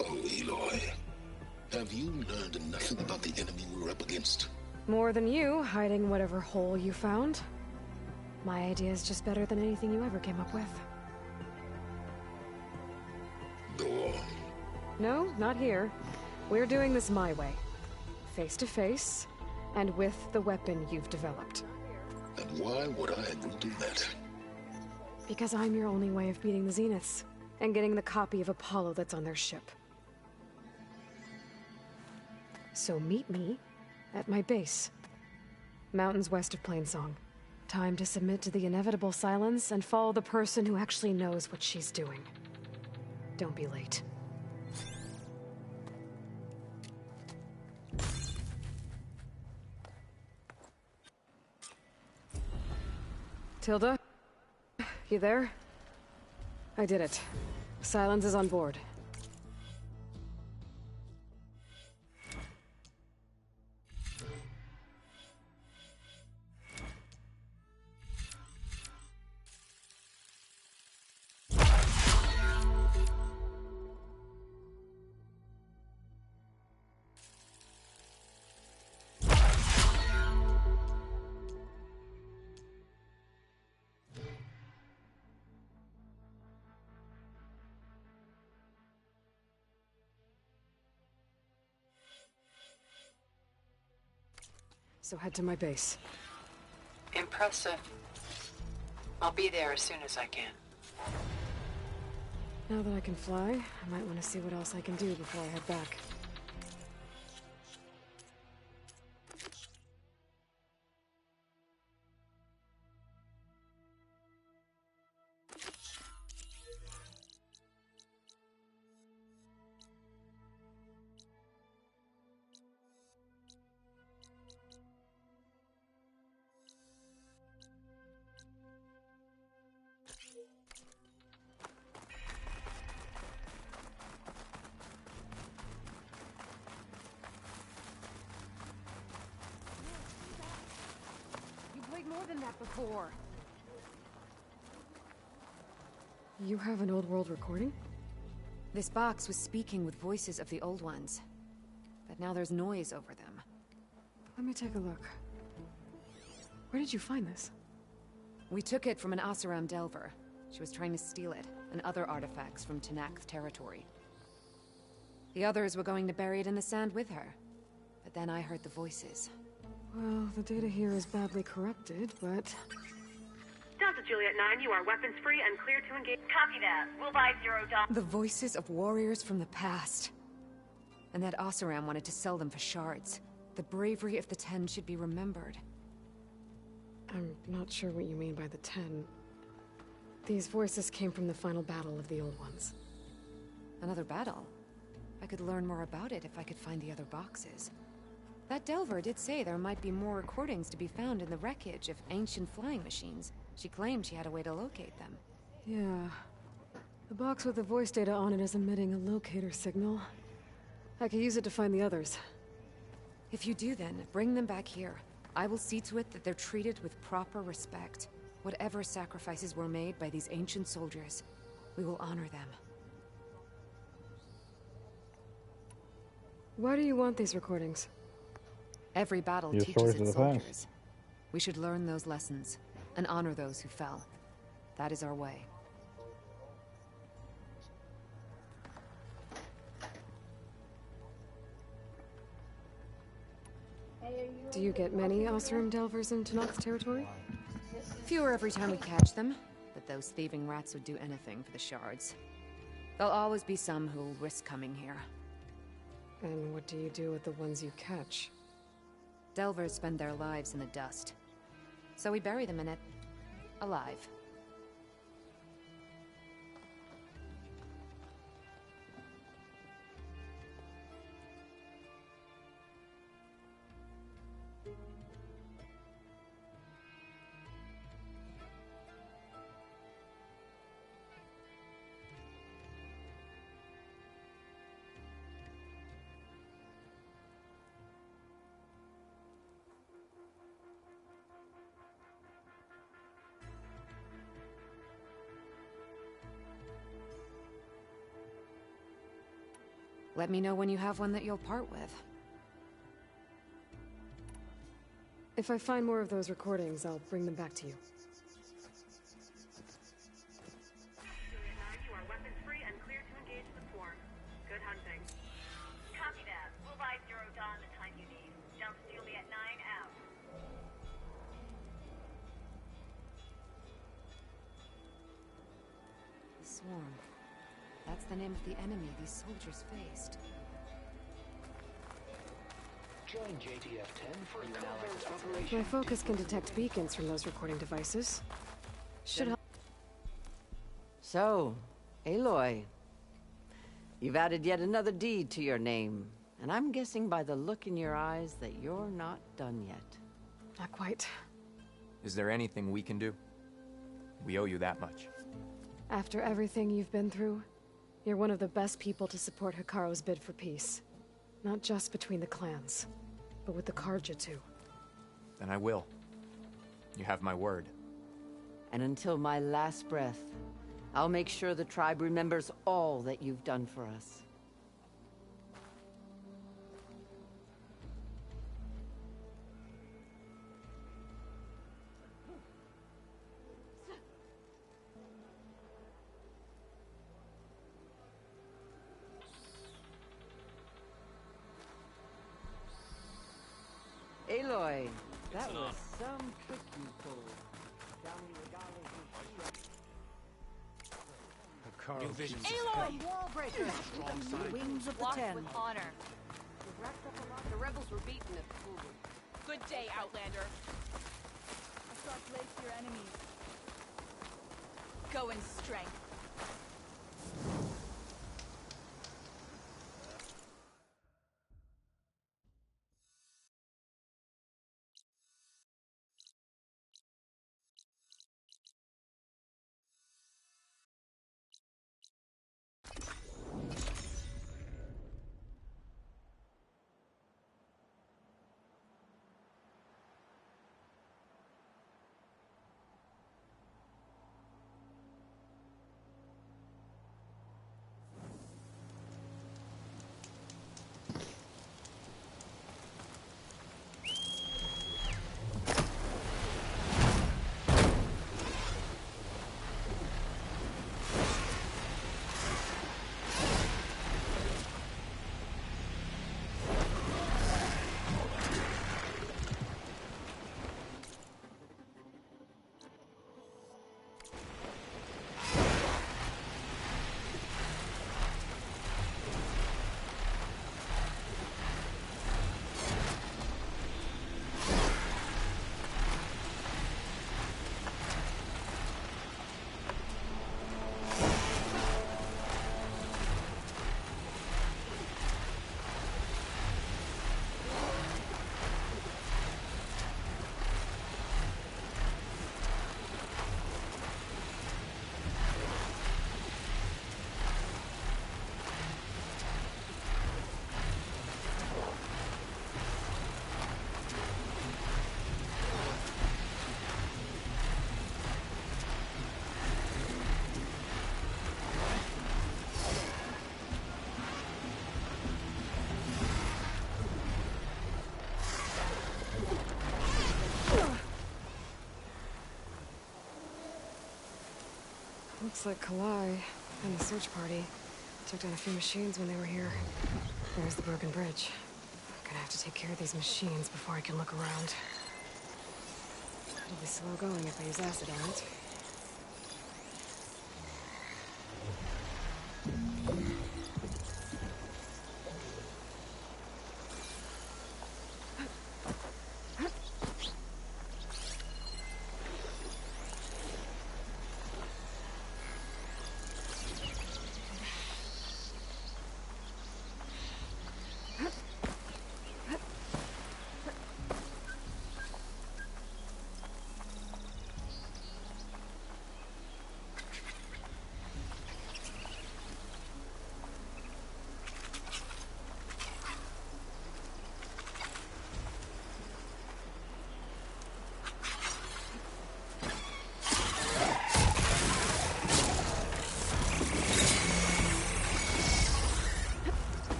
Oh, Eloy. Have you learned nothing about the enemy we're up against? More than you, hiding whatever hole you found. My idea is just better than anything you ever came up with. Go on. No, not here. We're doing this my way. face to face, and with the weapon you've developed. And why would I agree to that? Because I'm your only way of beating the Zeniths, and getting the copy of Apollo that's on their ship. So meet me at my base. Mountains west of Plainsong. Time to submit to the inevitable silence and follow the person who actually knows what she's doing. Don't be late. Tilda? You there? I did it. Silence is on board. So head to my base. Impressive. I'll be there as soon as I can. Now that I can fly, I might want to see what else I can do before I head back. More than that before. You have an old world recording? This box was speaking with voices of the old ones, but now there's noise over them. Let me take a look. Where did you find this? We took it from an Oseram Delver. She was trying to steal it, and other artifacts from Tallneck territory. The others were going to bury it in the sand with her, but then I heard the voices. Well, the data here is badly corrupted, but... Delta Juliet 9, you are weapons free and clear to engage. Copy that. We'll buy $0. The voices of warriors from the past. And that Oseram wanted to sell them for shards. The bravery of the 10 should be remembered. I'm not sure what you mean by the 10. These voices came from the final battle of the old ones. Another battle? I could learn more about it if I could find the other boxes. That Delver did say there might be more recordings to be found in the wreckage of ancient flying machines. She claimed she had a way to locate them. Yeah. The box with the voice data on it is emitting a locator signal. I could use it to find the others. If you do then, bring them back here. I will see to it that they're treated with proper respect. Whatever sacrifices were made by these ancient soldiers, we will honor them. Why do you want these recordings? Every battle teaches its soldiers. We should learn those lessons and honor those who fell. That is our way. Do you get many Oseram Delvers in Tallneck's territory? Fewer every time we catch them, but those thieving rats would do anything for the shards. There'll always be some who'll risk coming here. And what do you do with the ones you catch? Delvers spend their lives in the dust. So we bury them in it, alive. Let me know when you have one that you'll part with. If I find more of those recordings, I'll bring them back to you. Juliet 9, you are weapons free and clear to engage the swarm. Good hunting. Copy that. We'll buy $0 the time you need. the name of the enemy these soldiers faced. Join JTF-10 for an analysis operation. My focus can detect beacons from those recording devices. Should help. So, Aloy, you've added yet another deed to your name, and I'm guessing by the look in your eyes that you're not done yet. Not quite. Is there anything we can do? We owe you that much. After everything you've been through, you're one of the best people to support Hikaru's bid for peace. Not just between the clans, but with the Carja too. Then I will. You have my word. And until my last breath, I'll make sure the tribe remembers all that you've done for us. Aloy, that was some trick you pulled. New vision. Aloy! Wall breaker! Strong side. Wings of the Walked 10. with honor. We've racked up a lot. The rebels were beaten at Fulwood. Good day, Outlander. A sharp blade to your enemies. Go in strength. Looks like Kalai and the search party took down a few machines when they were here. There's the broken bridge. I'm gonna have to take care of these machines before I can look around. It'll be slow going if I use acid on it.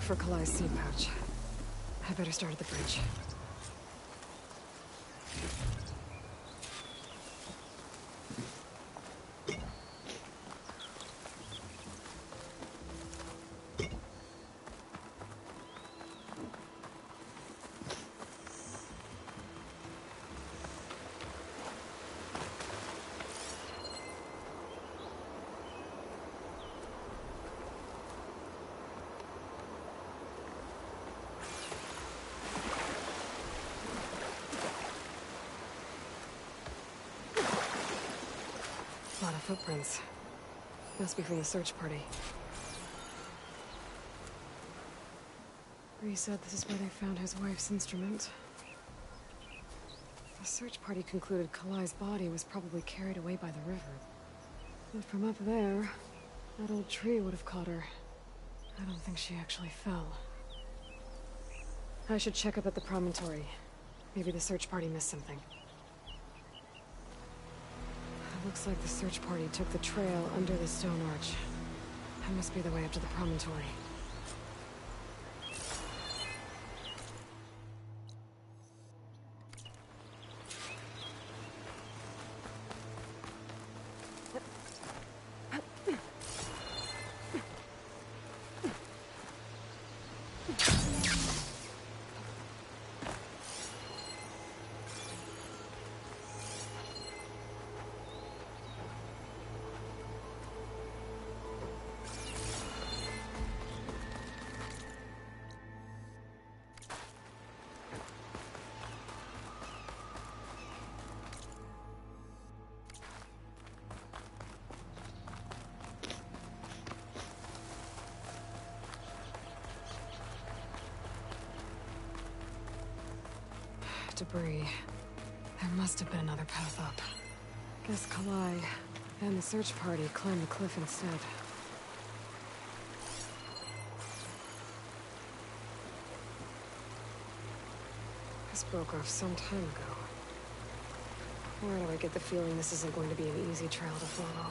for Kalai's seed pouch. I better start at the bridge. A lot of footprints. Must be from the search party. Rhys said this is where they found his wife's instrument. The search party concluded Kalai's body was probably carried away by the river. But from up there, that old tree would have caught her. I don't think she actually fell. I should check up at the promontory. Maybe the search party missed something. Looks like the search party took the trail under the stone arch. That must be the way up to the promontory. Debris. There must have been another path up. Guess Kalai and the search party climbed the cliff instead. This broke off some time ago. Why do I get the feeling this isn't going to be an easy trail to follow?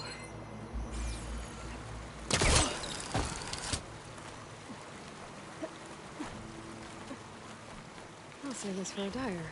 I'll save this for a dyer.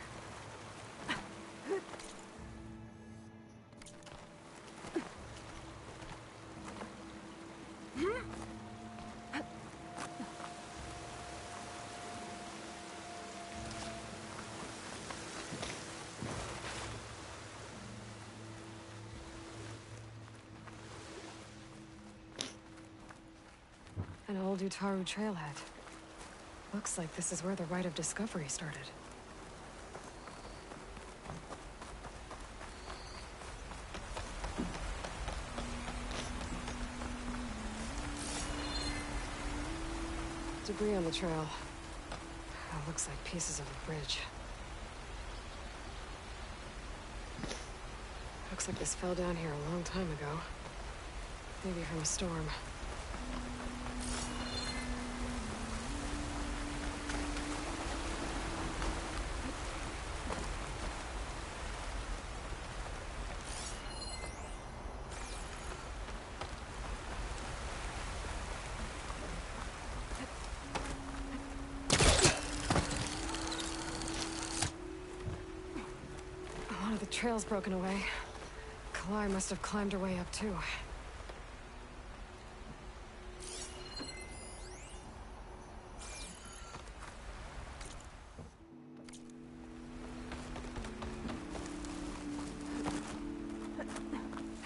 An old Utaru trailhead. Looks like this is where the Rite of Discovery started. Debris on the trail. That looks like pieces of a bridge. Looks like this fell down here a long time ago. Maybe from a storm. The trail's broken away. Kalai must have climbed her way up too.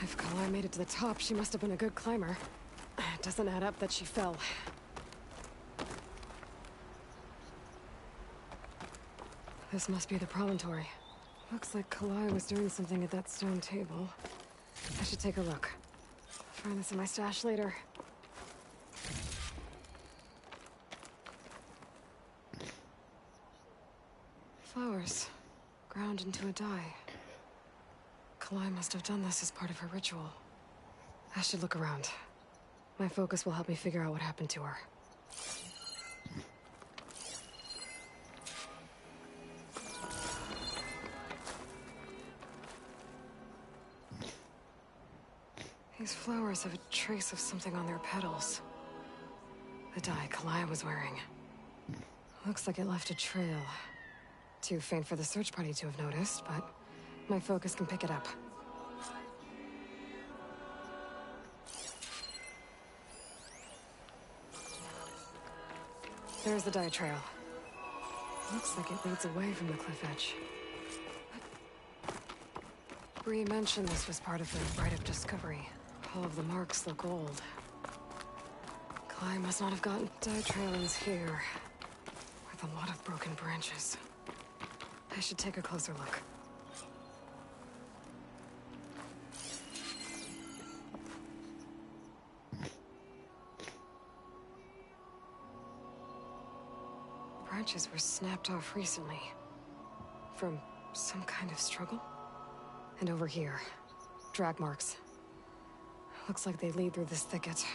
If Kalai made it to the top, she must have been a good climber. It doesn't add up that she fell. This must be the promontory. Looks like Kalai was doing something at that stone table. I should take a look. Find this in my stash later. Flowers. Ground into a dye. Kalai must have done this as part of her ritual. I should look around. My focus will help me figure out what happened to her. These flowers have a trace of something on their petals. The dye Kalaya was wearing. Looks like it left a trail. Too faint for the search party to have noticed, but my focus can pick it up. There's the dye trail. Looks like it leads away from the cliff edge. Bree mentioned this was part of the write-up discovery. All of the marks look old. Cly must not have gotten dye trailings here, with a lot of broken branches. I should take a closer look. Branches were snapped off recently. From some kind of struggle? And over here, drag marks. Looks like they lead through this thicket.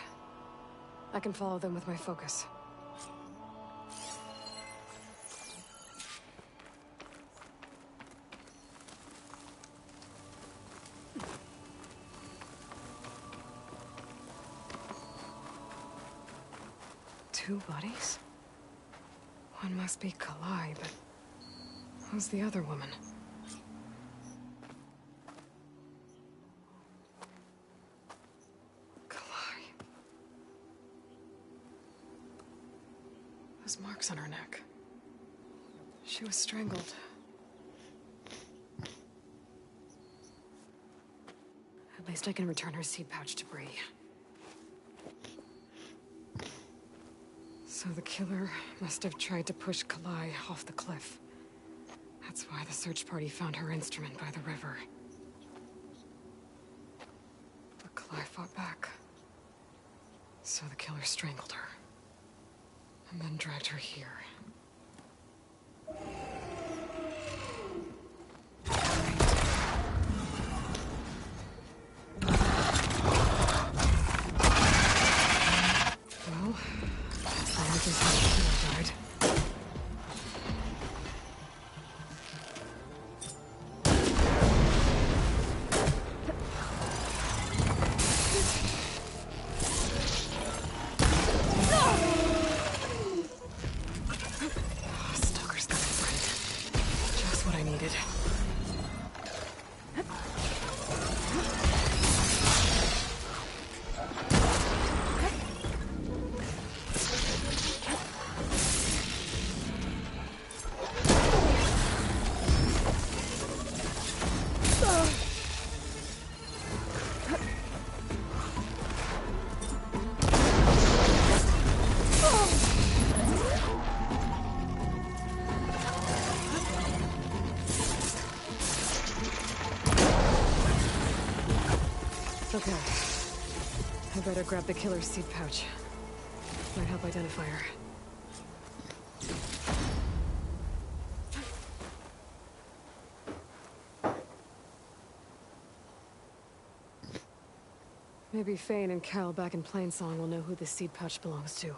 I can follow them with my focus. Two bodies? One must be Kalai, but who's the other woman? Those marks on her neck. She was strangled. At least I can return her seed pouch to Bree. So the killer must have tried to push Kalai off the cliff. That's why the search party found her instrument by the river. But Kalai fought back. So the killer strangled her. And then dragged her here. Well, I guess how the killer died. Okay. I better grab the killer's seed pouch. Might help identify her. Maybe Fane and Cal back in Plainsong will know who the seed pouch belongs to.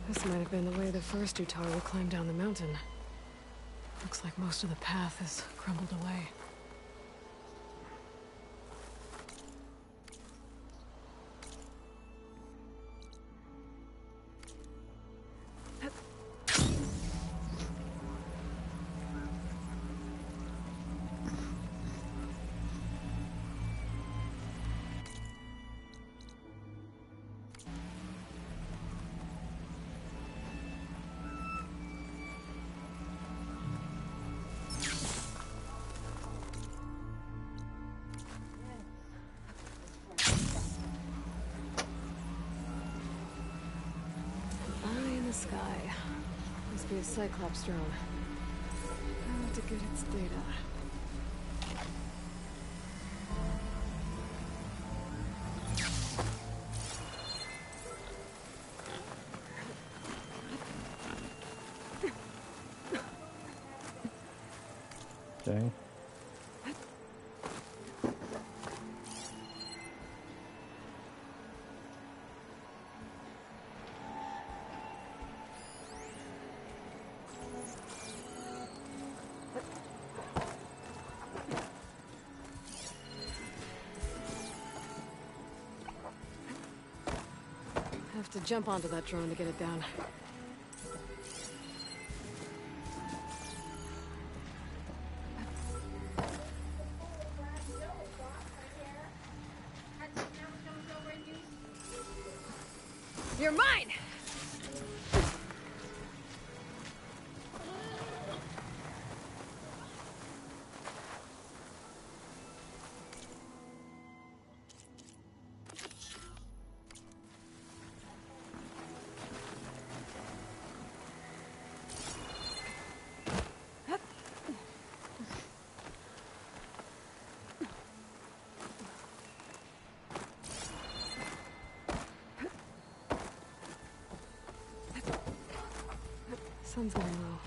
This might have been the way the first Utaru climbed down the mountain. Looks like most of the path has crumbled away. Sky. Must be a Cyclops drone. How to get its data. thing. Have to jump onto that drone to get it down. You're mine! Sun's going low.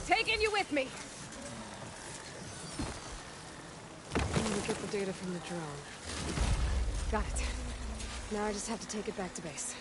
Taking you with me! I'm gonna get the data from the drone. Got it. Now I just have to take it back to base.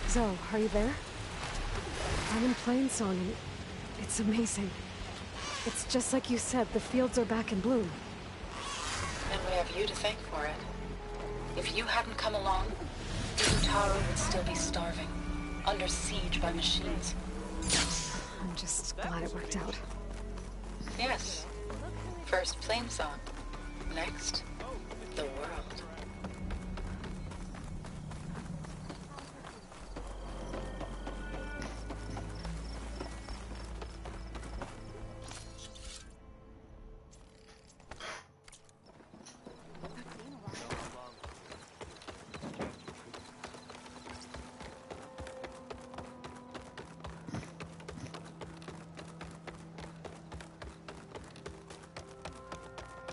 Zoe, are you there? I'm in Plainsong and it's amazing. It's just like you said, the fields are back in bloom. And we have you to thank for it. If you hadn't come along, Utara would still be starving, under siege by machines. I'm just glad it worked out. Yes. First Plainsong. Next, the world.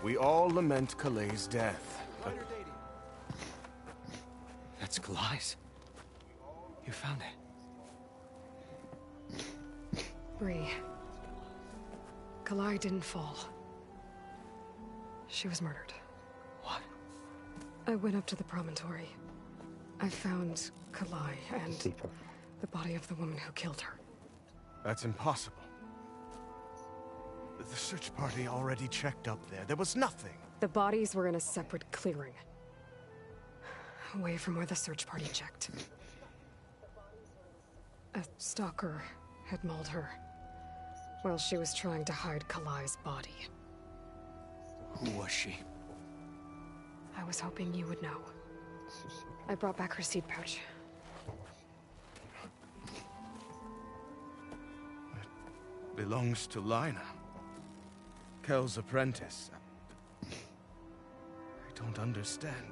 We all lament Kalei's death, but... That's Kalai's. You found it. Bree. Kalai didn't fall. She was murdered. What? I went up to the promontory. I found Kalai and the body of the woman who killed her. That's impossible. The search party already checked up there. There was nothing. The bodies were in a separate clearing. Away from where the search party checked. A stalker had mauled her while she was trying to hide Kalai's body. Who was she? I was hoping you would know. I brought back her seed pouch. It belongs to Lina. Kel's apprentice. I don't understand.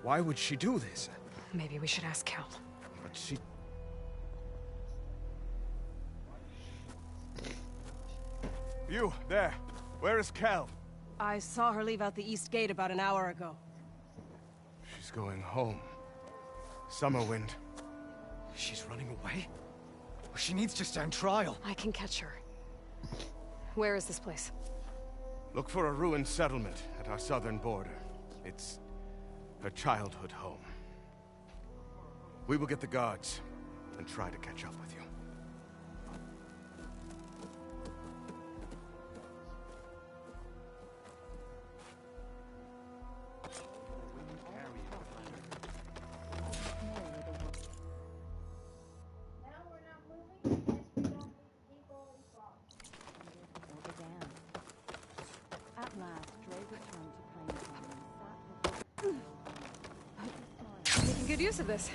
Why would she do this? Maybe we should ask Kel. But she... You, there. Where is Kel? I saw her leave out the east gate about an hour ago. She's going home. Summerwind. She's running away? She needs to stand trial. I can catch her. Where is this place? Look for a ruined settlement at our southern border. It's her childhood home. We will get the guards and try to catch up with you. good use of this.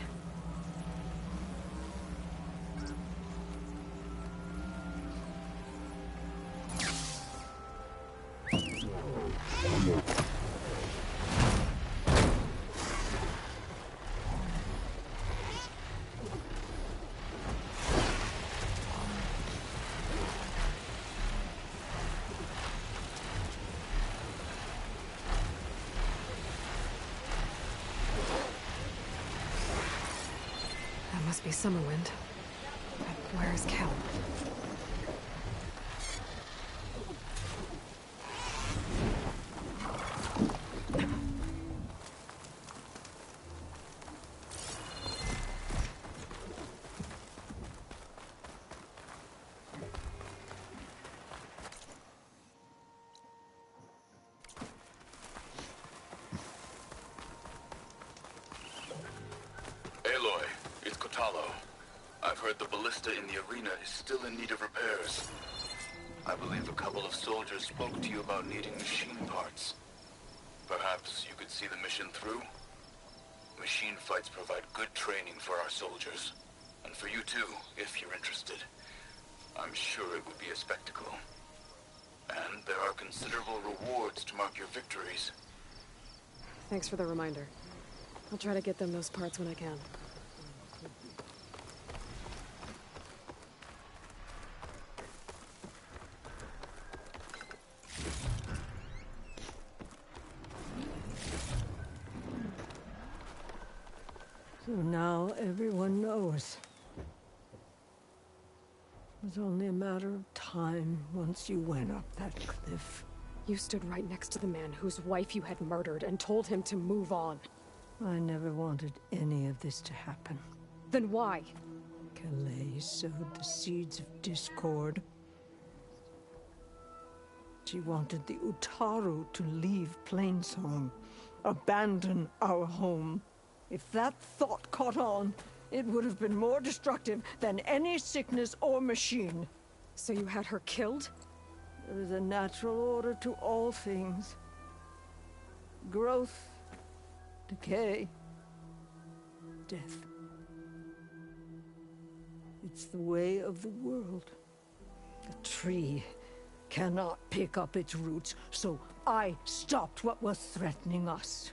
Must be Summerwind. But where's Kel? Aloy, it's Kotalo. I've heard the ballista in the arena is still in need of repairs. I believe a couple of soldiers spoke to you about needing machine parts. Perhaps you could see the mission through? Machine fights provide good training for our soldiers. And for you too, if you're interested. I'm sure it would be a spectacle. And there are considerable rewards to mark your victories. Thanks for the reminder. I'll try to get them those parts when I can. So now everyone knows. It was only a matter of time once you went up that cliff. You stood right next to the man whose wife you had murdered and told him to move on. I never wanted any of this to happen. Then why? Calais sowed the seeds of discord. She wanted the Utaru to leave Plainsong, abandon our home. If that thought caught on, it would have been more destructive than any sickness or machine. So you had her killed? There is a natural order to all things. Growth, decay, death. It's the way of the world. A tree cannot pick up its roots, so I stopped what was threatening us.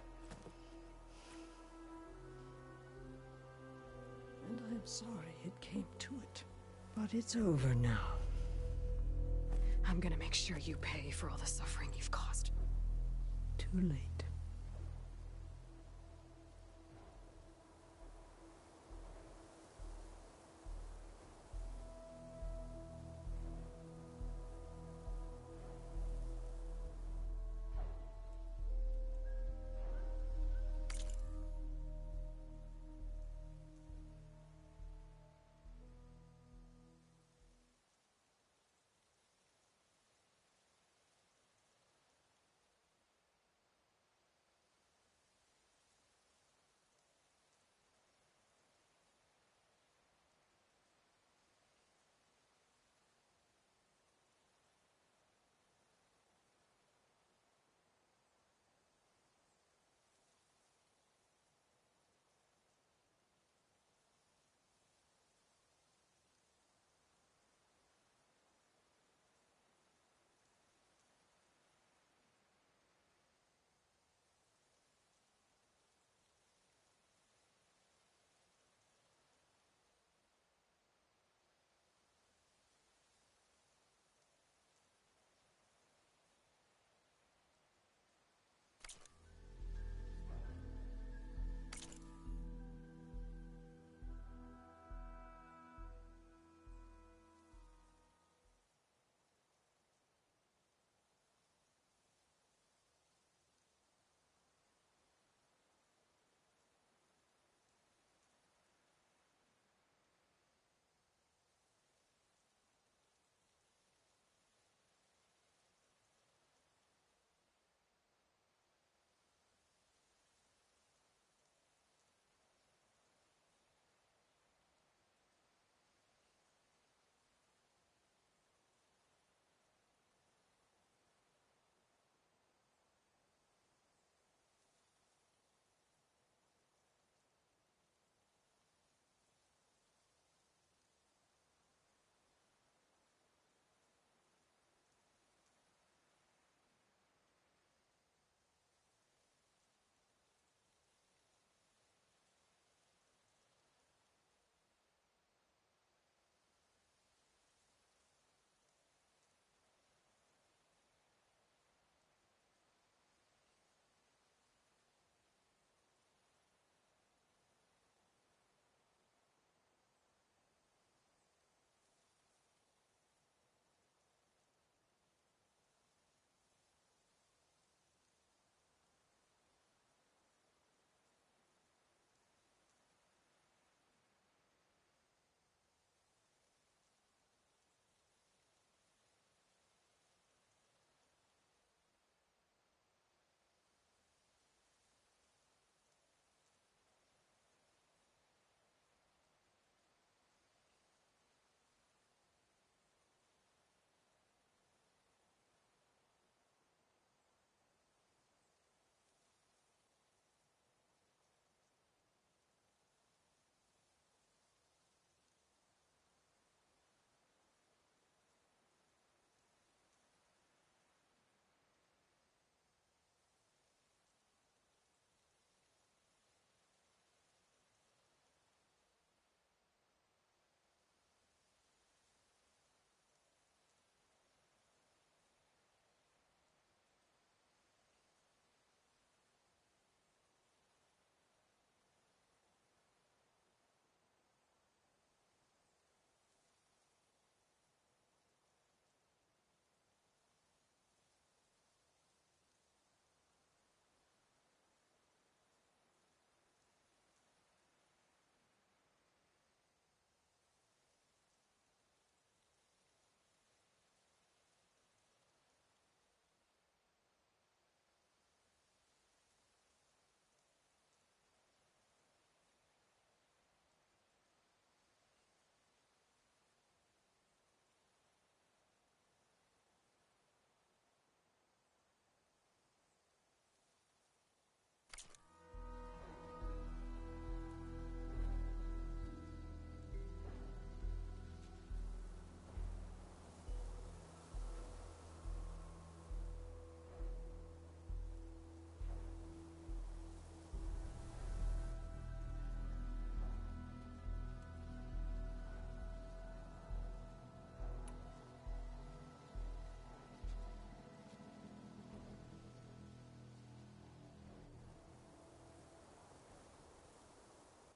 And I'm sorry it came to it. But it's over now. I'm gonna make sure you pay for all the suffering you've caused. Too late.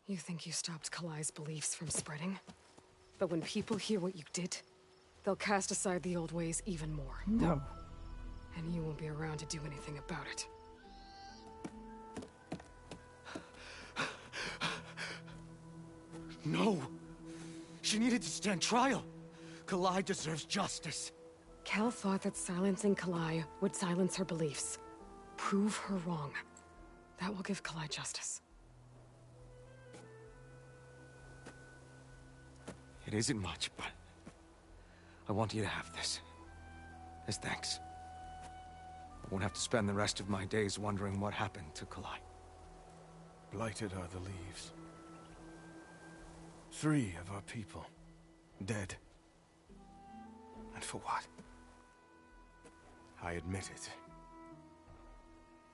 You think you stopped Kalai's beliefs from spreading? But when people hear what you did, they'll cast aside the old ways even more. No. And you won't be around to do anything about it. No! She needed to stand trial! Kalai deserves justice. Cal thought that silencing Kalai would silence her beliefs. Prove her wrong. That will give Kalai justice. It isn't much, but I want you to have this. As thanks. I won't have to spend the rest of my days wondering what happened to Kalai. Blighted are the leaves. 3 of our people, dead. And for what? I admit it.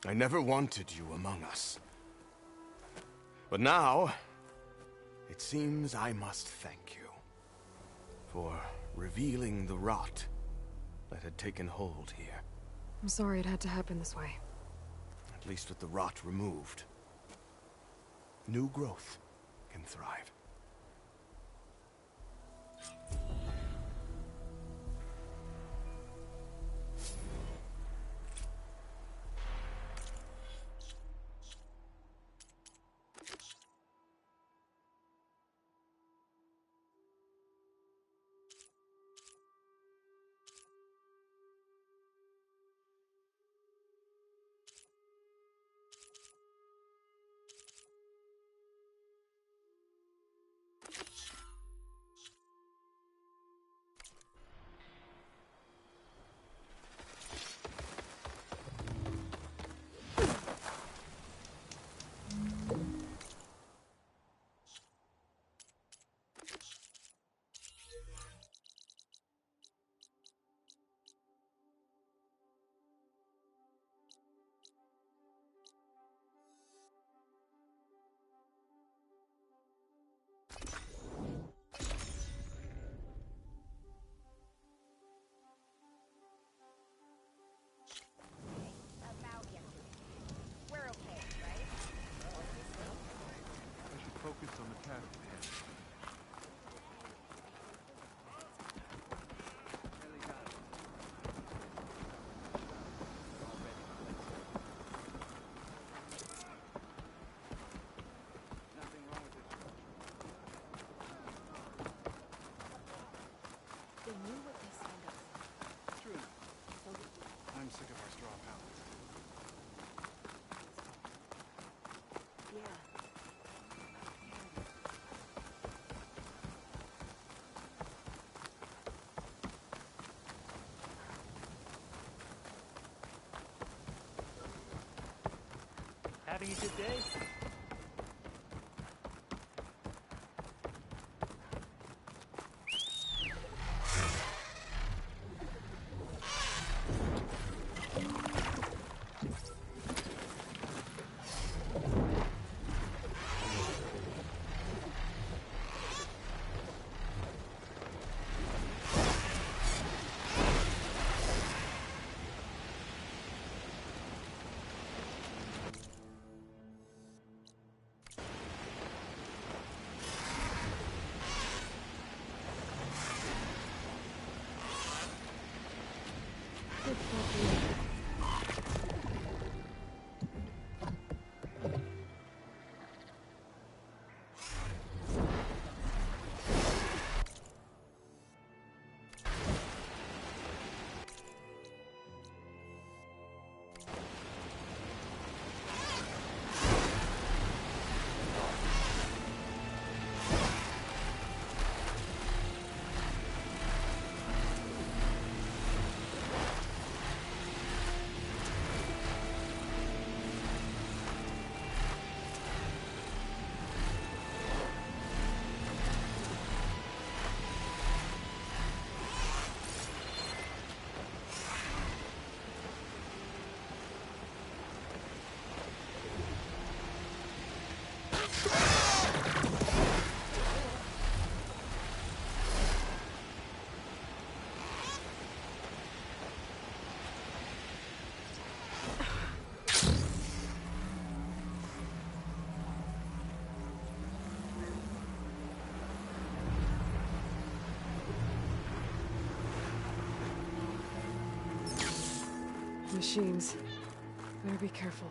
I never wanted you among us. But now, it seems I must thank you for revealing the rot that had taken hold here. I'm sorry it had to happen this way. At least with the rot removed, new growth can thrive. Focus on the task at hand. Nothing wrong with it. They knew what they signed up for. True. I'm sick of our straw pallets. Yeah. Having a good day? Machines. Better be careful.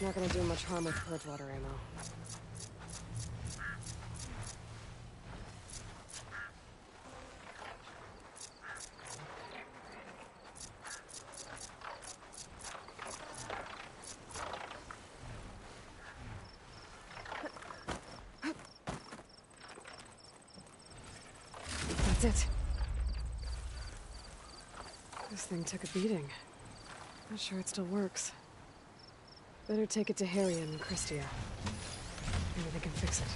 Not gonna do much harm with purge water ammo. That's it. This thing took a beating. Not sure it still works. Better take it to Harry and Christia. Maybe they can fix it.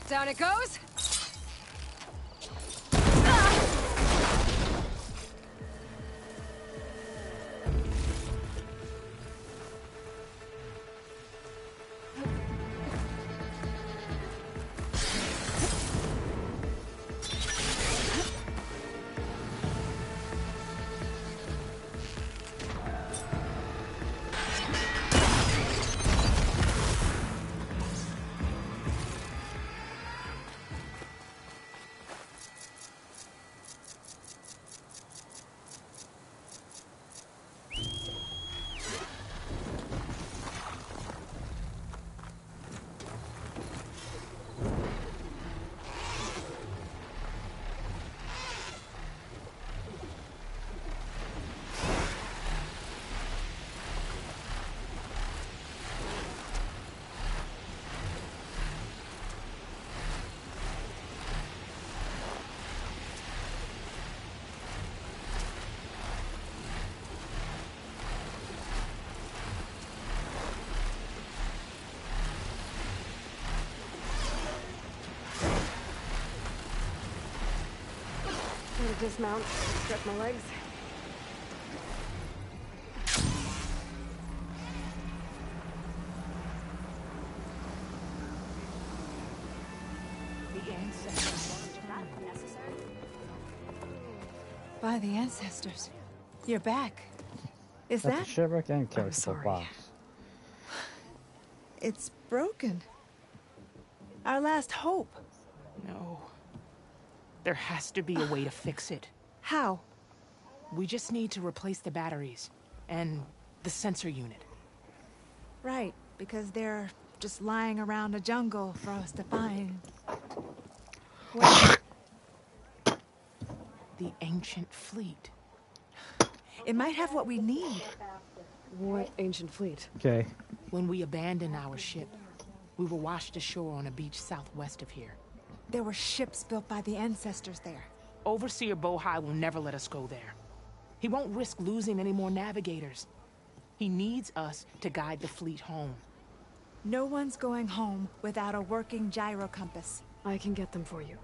Down it goes! I'm gonna dismount, stretch my legs. The ancestors. By the ancestors. You're back. Is That's that? a shipwreck and character box. It's broken. Our last hope. No. There has to be a way to fix it. How? We just need to replace the batteries and the sensor unit. Right, because they're just lying around a jungle for us to find. Wait. The ancient fleet. It might have what we need. What ancient fleet? Okay. When we abandoned our ship, we were washed ashore on a beach southwest of here. There were ships built by the ancestors there. Overseer Bohai will never let us go there. He won't risk losing any more navigators. He needs us to guide the fleet home. No one's going home without a working gyro compass. I can get them for you.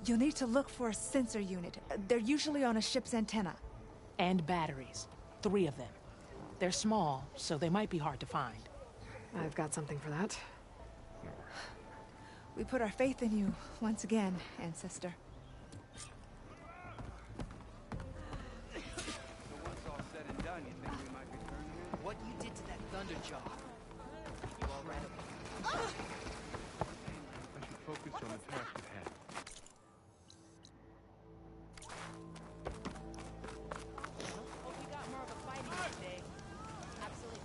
You'll need to look for a sensor unit. They're usually on a ship's antenna. And batteries. 3 of them. They're small, so they might be hard to find. I've got something for that. We put our faith in you once again, Ancestor. What you did to that Thunderjaw? You all right? I should focus on the task at hand. Hope you got more of a fighting today. Absolutely.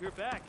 You're back.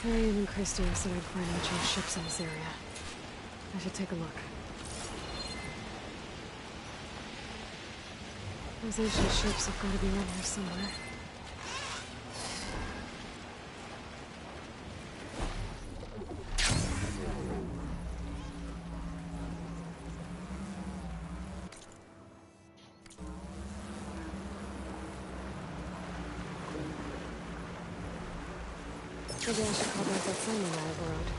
Arian and Christie said I'd find ancient ships in this area. I should take a look. Those ancient ships have got to be around here somewhere. Maybe I should call back that sign I overrode.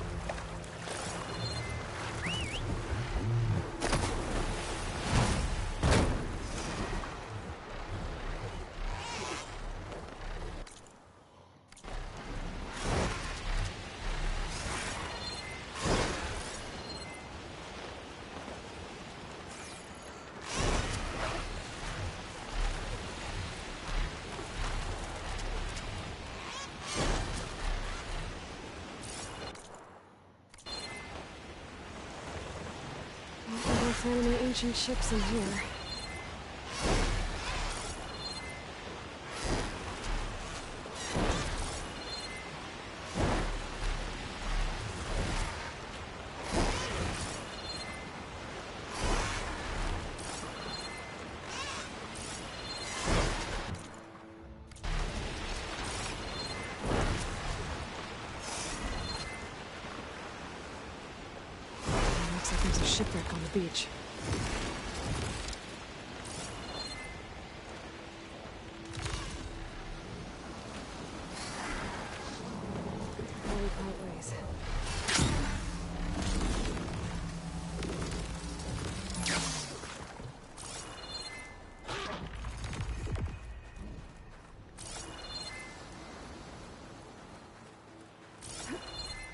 I don't find any ancient ships in here. Looks like there's a shipwreck on the beach.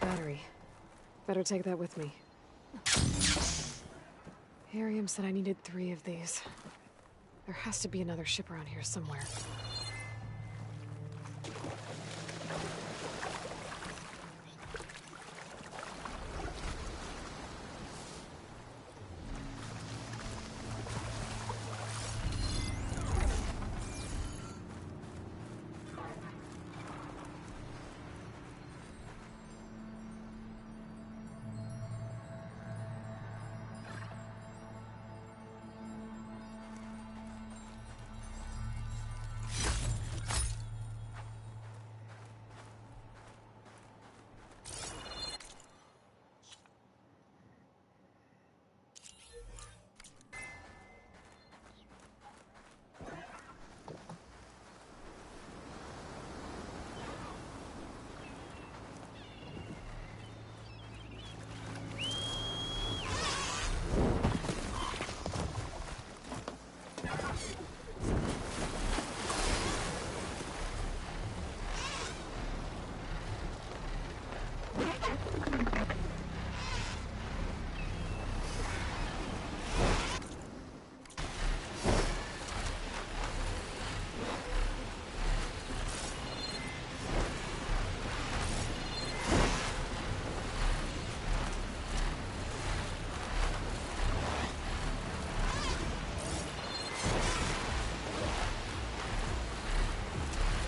Battery. Better take that with me. Ariam said I needed 3 of these. There has to be another ship around here somewhere.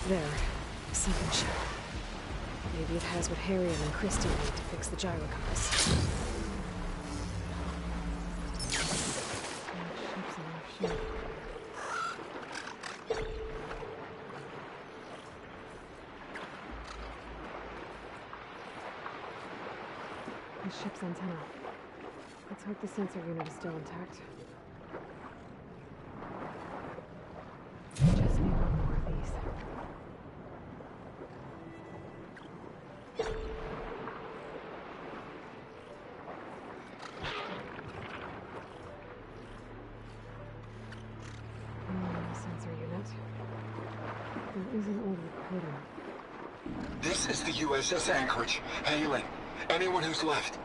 there. A sunken ship. Maybe it has what Harriet and Christy need to fix the gyro compass. The ship's antenna. Let's hope the sensor unit is still intact. Just need one more of these. Sensor unit. There is an old recording. This is the USS Anchorage. Hailing anyone who's left.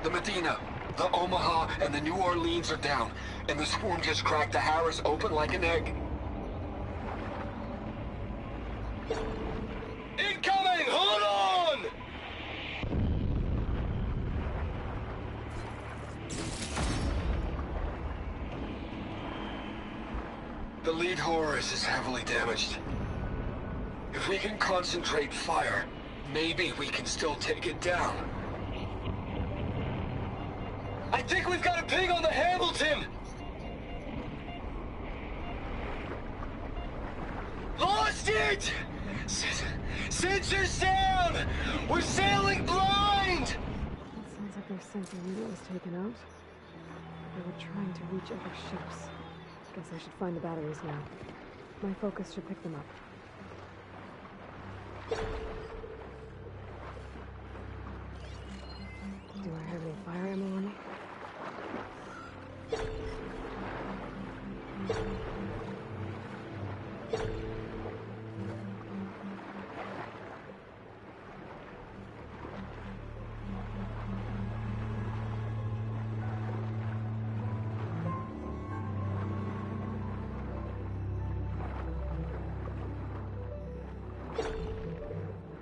The Medina, the Omaha, and the New Orleans are down, and the swarm just cracked the Harris open like an egg. Incoming! Hold on! The lead Horus is heavily damaged. If we can concentrate fire, maybe we can still take it down. I think we've got a ping on the Hamilton! Lost it! Sensors down! We're sailing blind! It sounds like their sensor unit was taken out. They were trying to reach other ships. Guess I should find the batteries now. My focus should pick them up. Do I have any fire ammo on me?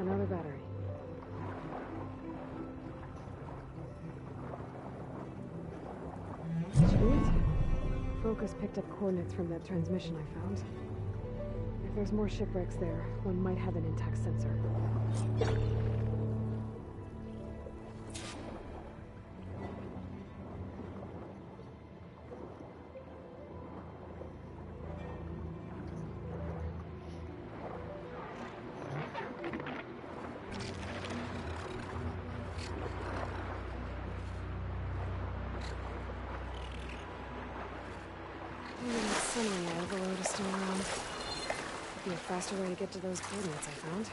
Another battery. Sweet. Focus picked up coordinates from that transmission I found. If there's more shipwrecks there, one might have an intact sensor. Overload is still around. Could be a faster way to get to those coordinates I found.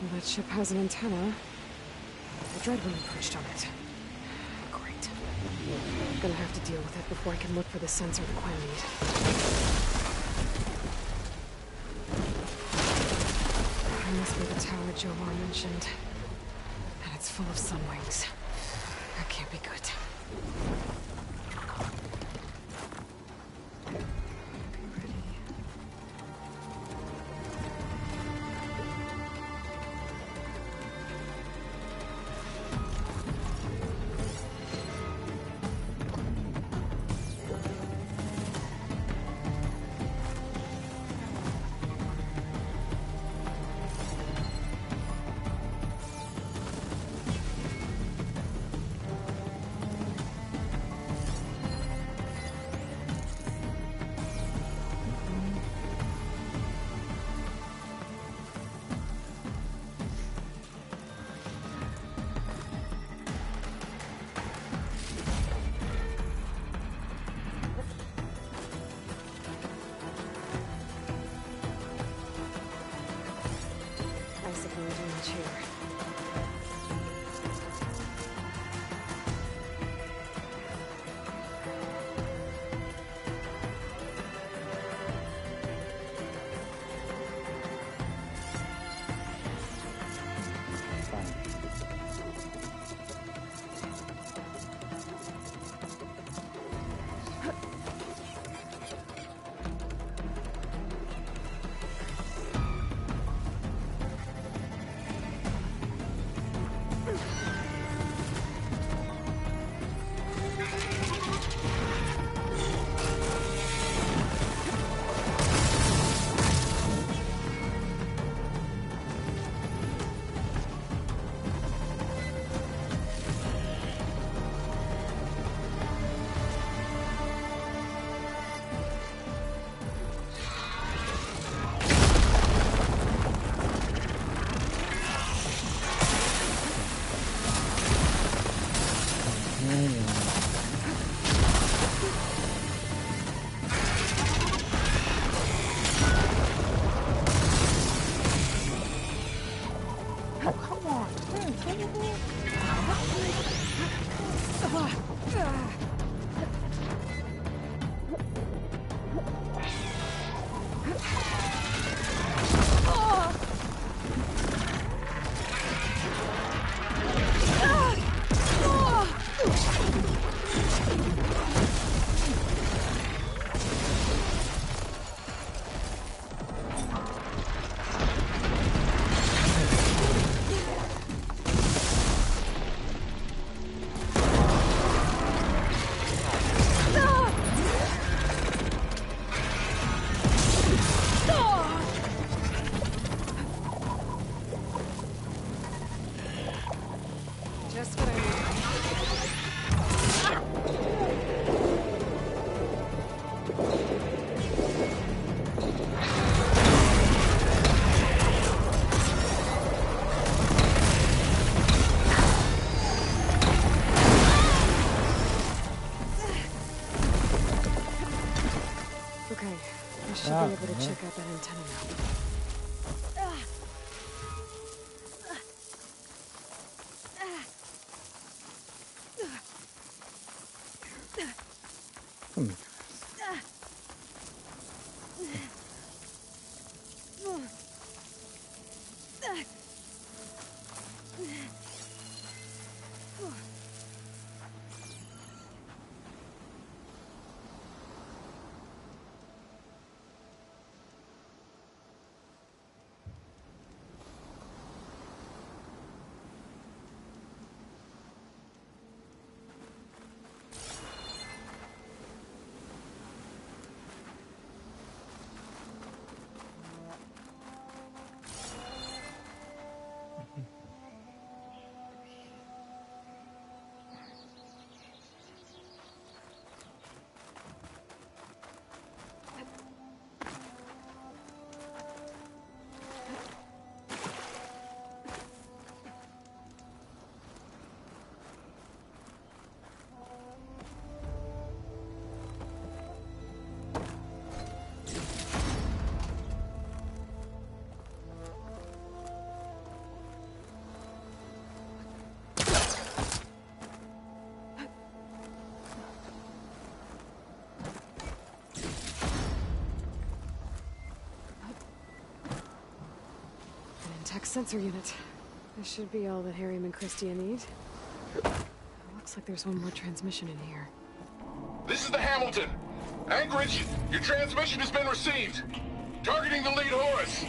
That ship has an antenna. I dread when you perched on it. Great. I'm gonna have to deal with it before I can look for the sensor the Quinn need. It must be the tower Jovar mentioned. And it's full of sunwings. That can't be good. Should be able to check out that antenna now. Intact sensor unit. This should be all that Harriman and Christia need. Looks like there's one more transmission in here. This is the Hamilton. Anchorage, your transmission has been received. Targeting the lead Horus.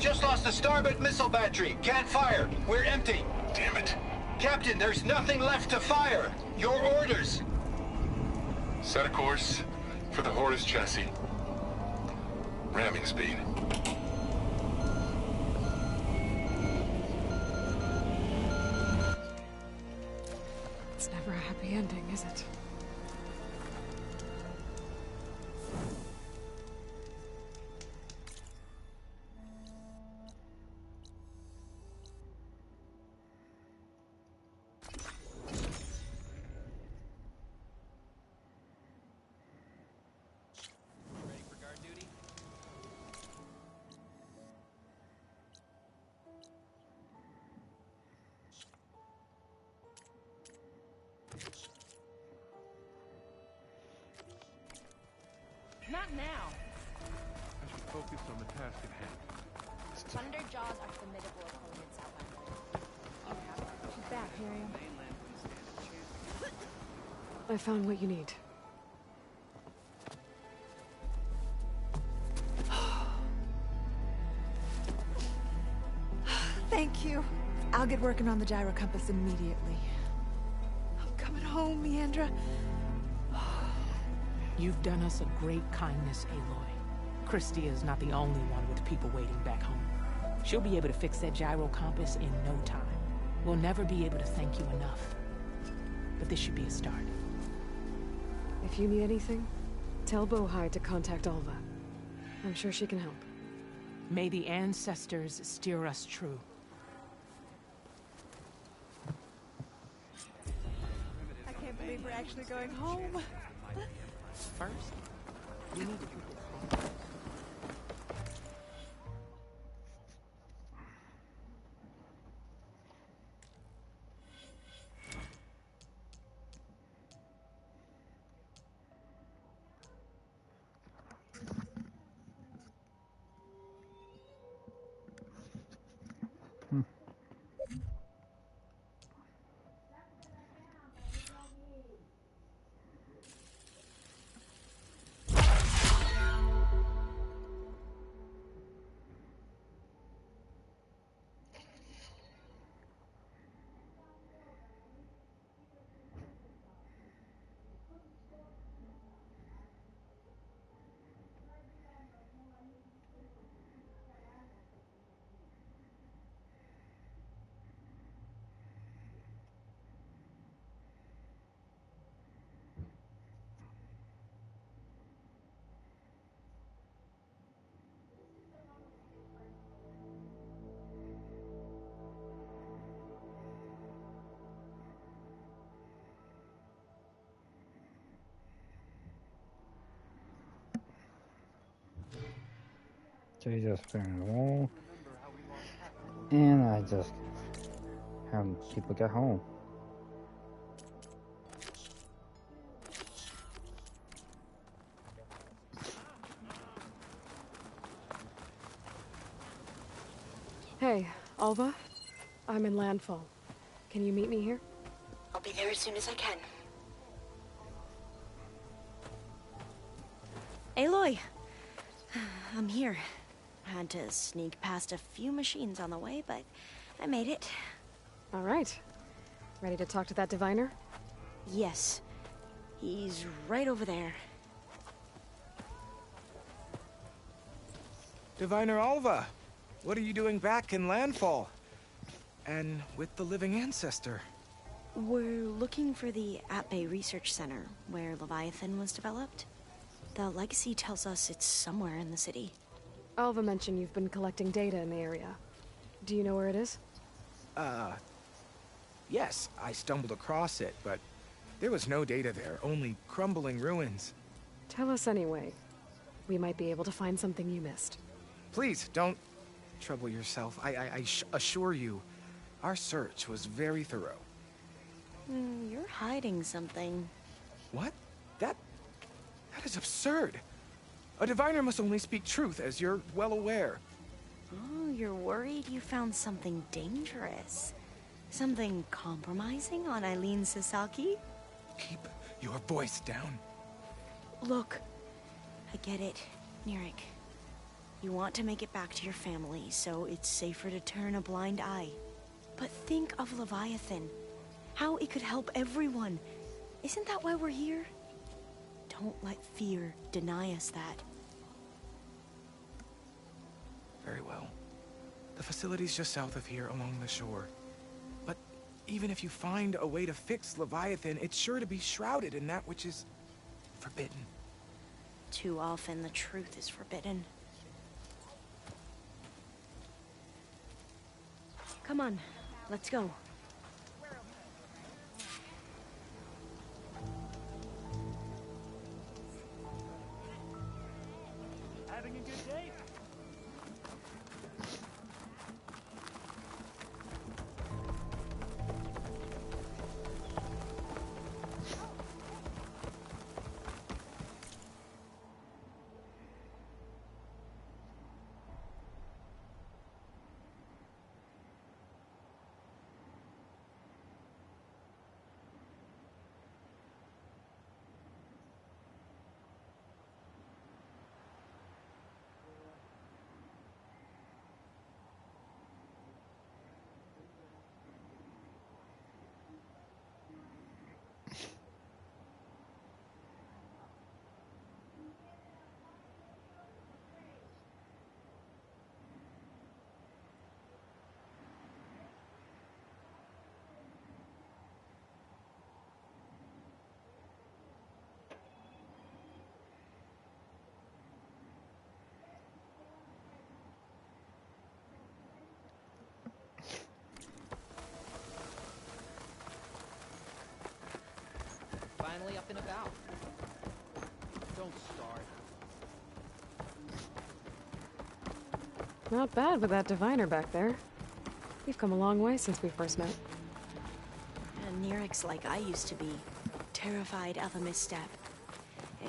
Just lost the starboard missile battery. Can't fire. We're empty. Damn it. Captain, there's nothing left to fire. Your orders. Set a course for the Horus chassis. Ramming speed. It's never a happy ending, is it? Not now. I should focus on the task at hand. Thunderjaws are formidable opponents, Outlander. She's back, Harry. I found what you need. Thank you. I'll get working on the gyro compass immediately. I'm coming home, Meandra. You've done us a great kindness, Aloy. Christia is not the only one with people waiting back home. She'll be able to fix that gyro compass in no time. We'll never be able to thank you enough. But this should be a start. If you need anything, tell Bohai to contact Alva. I'm sure she can help. May the ancestors steer us true. I can't believe we're actually going home. First, we need to do this. So you just bang the wall, and I just have people get home. Hey, Alva. I'm in Landfall. Can you meet me here? I'll be there as soon as I can. Aloy! I'm here. Had to sneak past a few machines on the way, but I made it. All right. Ready to talk to that diviner? Yes. He's right over there. Diviner Alva, what are you doing back in Landfall? And with the living ancestor? We're looking for the At-Bay Research Center, where Leviathan was developed. The legacy tells us it's somewhere in the city. Alva mentioned you've been collecting data in the area. Do you know where it is? Yes, I stumbled across it, but there was no data there, only crumbling ruins. Tell us anyway. We might be able to find something you missed. Please, don't trouble yourself. I assure you, our search was very thorough. You're hiding something. What? That is absurd. A diviner must only speak truth, as you're well aware. Oh, you're worried you found something dangerous? Something compromising on Eileen Sasaki? Keep your voice down. Look, I get it, Nirek. You want to make it back to your family, so it's safer to turn a blind eye. But think of Leviathan. How it could help everyone. Isn't that why we're here? Don't let fear deny us that. Very well. The facility's just south of here, along the shore. But even if you find a way to fix Leviathan, it's sure to be shrouded in that which is forbidden. Too often the truth is forbidden. Come on, let's go. Having a good day? Finally up and about. Don't start. Not bad with that diviner back there. We've come a long way since we first met. And Nirek's like I used to be. Terrified of a misstep.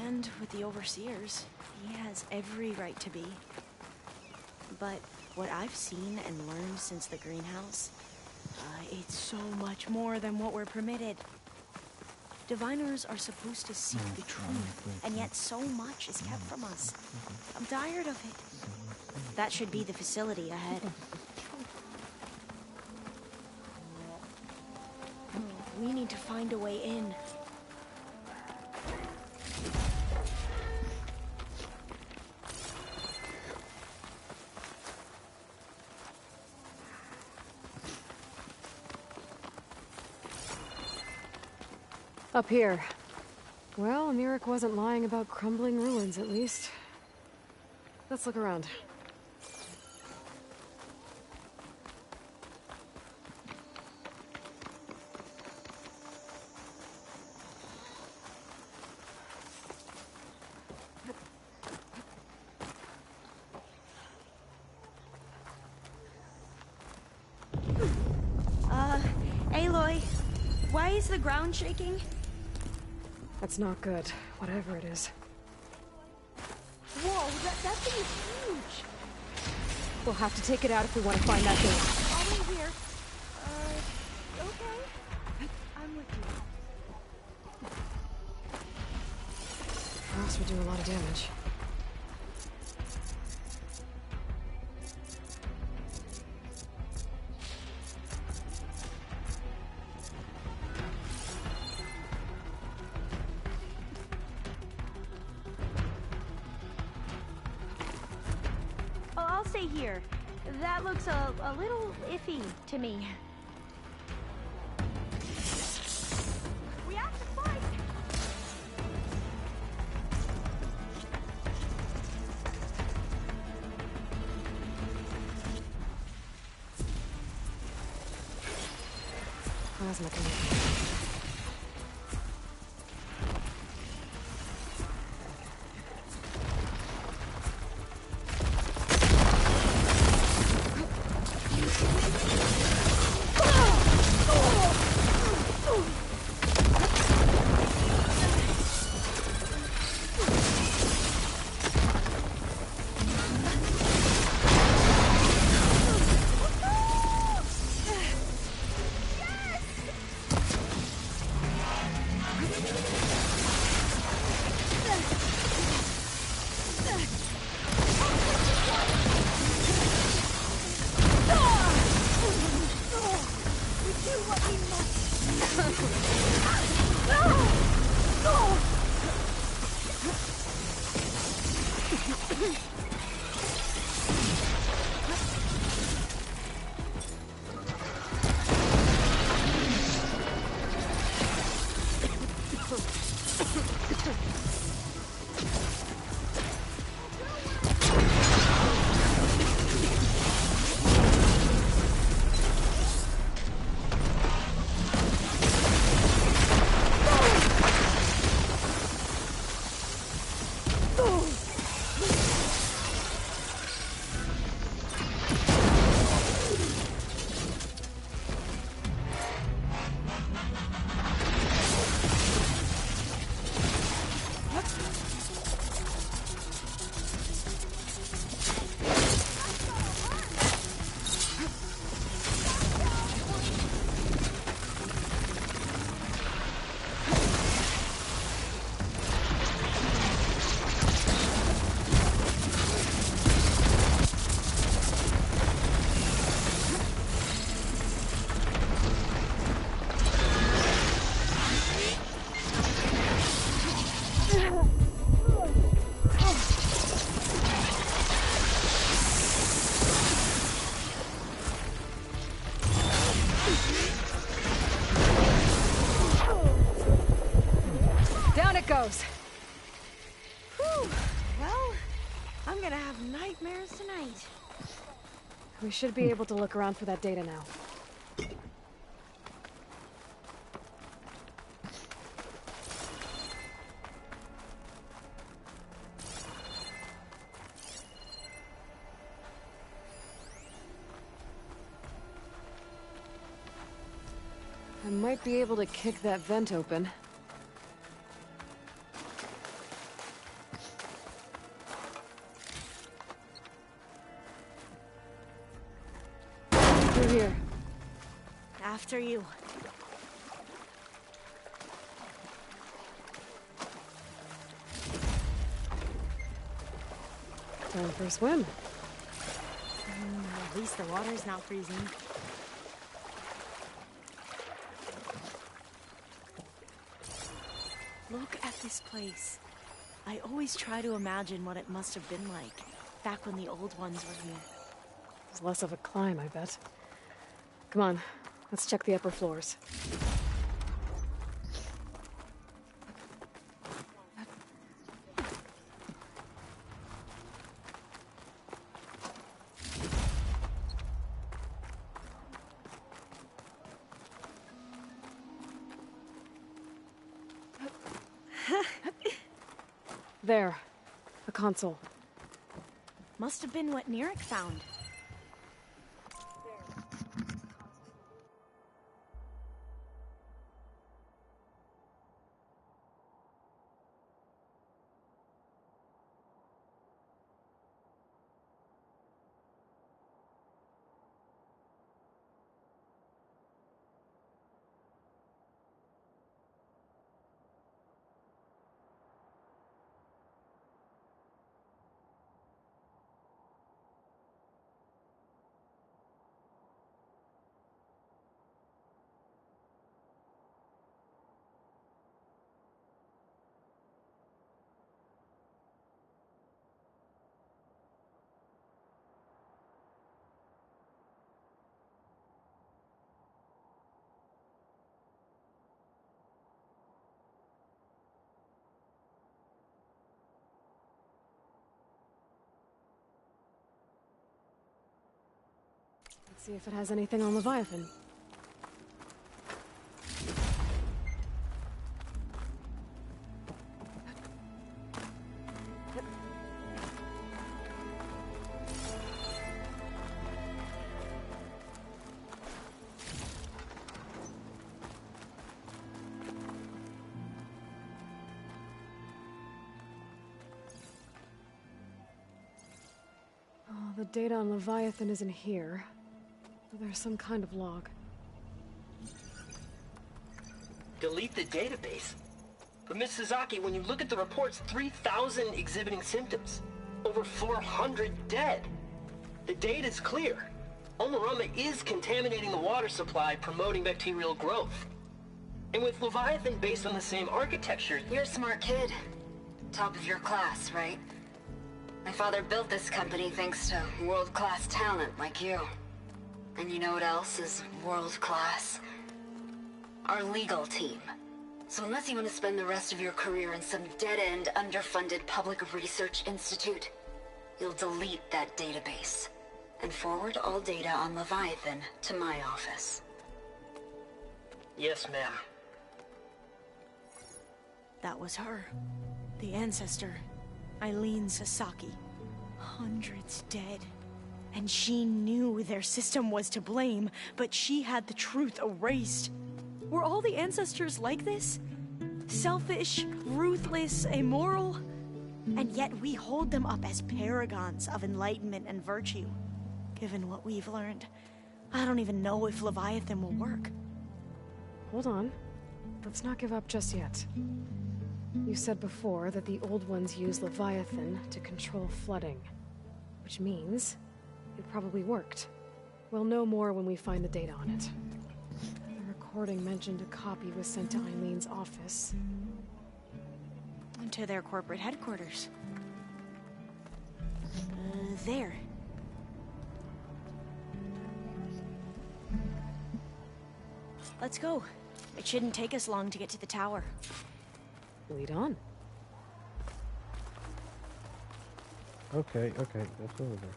And with the overseers, he has every right to be. But what I've seen and learned since the greenhouse, it's so much more than what we're permitted. Diviners are supposed to seek the truth, and yet so much is kept from us. I'm tired of it. That should be the facility ahead. We need to find a way in. Up here. Well, Nirek wasn't lying about crumbling ruins, at least. Let's look around. Aloy, why is the ground shaking? That's not good, whatever it is. Whoa, that thing is huge! We'll have to take it out if we want to find that thing. I'll wait here. Okay. I'm with you. Rocks would do a lot of damage. I'll stay here. That looks a little iffy to me. We have to fight! Plasma connection. goes. Whew. Well, I'm gonna have nightmares tonight. We should be able to look around for that data now. I might be able to kick that vent open. Through here. After you. Time for a swim. At least the water's not freezing. Look at this place. I always try to imagine what it must have been like back when the old ones were here. It's less of a climb, I bet. Come on, let's check the upper floors. There. A console. Must have been what Neric found. Let's see if it has anything on Leviathan. Oh, the data on Leviathan isn't here. There's some kind of log. Delete the database? But Miss Sasaki, when you look at the reports, 3,000 exhibiting symptoms. Over 400 dead. The data's clear. Omarama is contaminating the water supply, promoting bacterial growth. And with Leviathan based on the same architecture... You're a smart kid. Top of your class, right? My father built this company thanks to world-class talent like you. And you know what else is world-class? Our legal team. So unless you want to spend the rest of your career in some dead-end, underfunded public research institute, you'll delete that database and forward all data on Leviathan to my office. Yes, ma'am. That was her. The ancestor. Eileen Sasaki. Hundreds dead. And she knew their system was to blame, but she had the truth erased. Were all the ancestors like this? Selfish, ruthless, immoral? And yet we hold them up as paragons of enlightenment and virtue. Given what we've learned, I don't even know if Leviathan will work. Hold on. Let's not give up just yet. You said before that the old ones use Leviathan to control flooding. Which means it probably worked. We'll know more when we find the data on it. The recording mentioned a copy was sent to Eileen's office. And to their corporate headquarters. There. Let's go. It shouldn't take us long to get to the tower. Lead on. Okay, that's over there.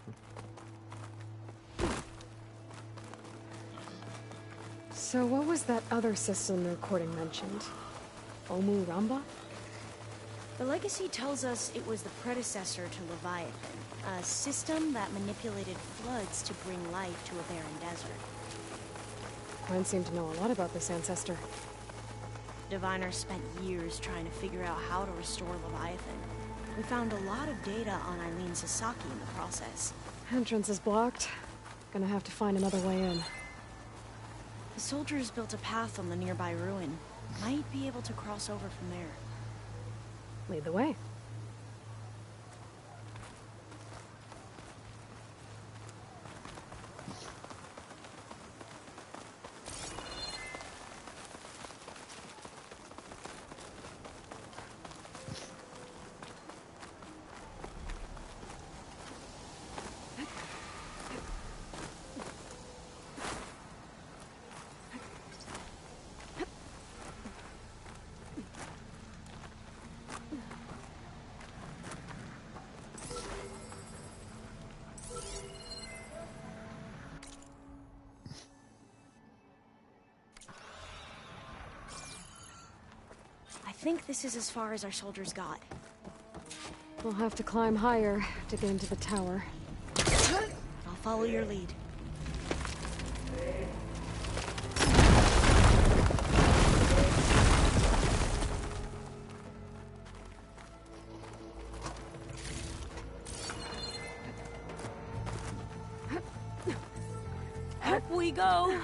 So what was that other system the recording mentioned? Omuramba? The legacy tells us it was the predecessor to Leviathan, a system that manipulated floods to bring life to a barren desert. Mine seemed to know a lot about this ancestor. Diviners spent years trying to figure out how to restore Leviathan. We found a lot of data on Eileen Sasaki in the process. Entrance is blocked. Gonna have to find another way in. The soldiers built a path on the nearby ruin. Might be able to cross over from there. Lead the way. I think this is as far as our soldiers got. We'll have to climb higher to get into the tower. I'll follow your lead. Up we go!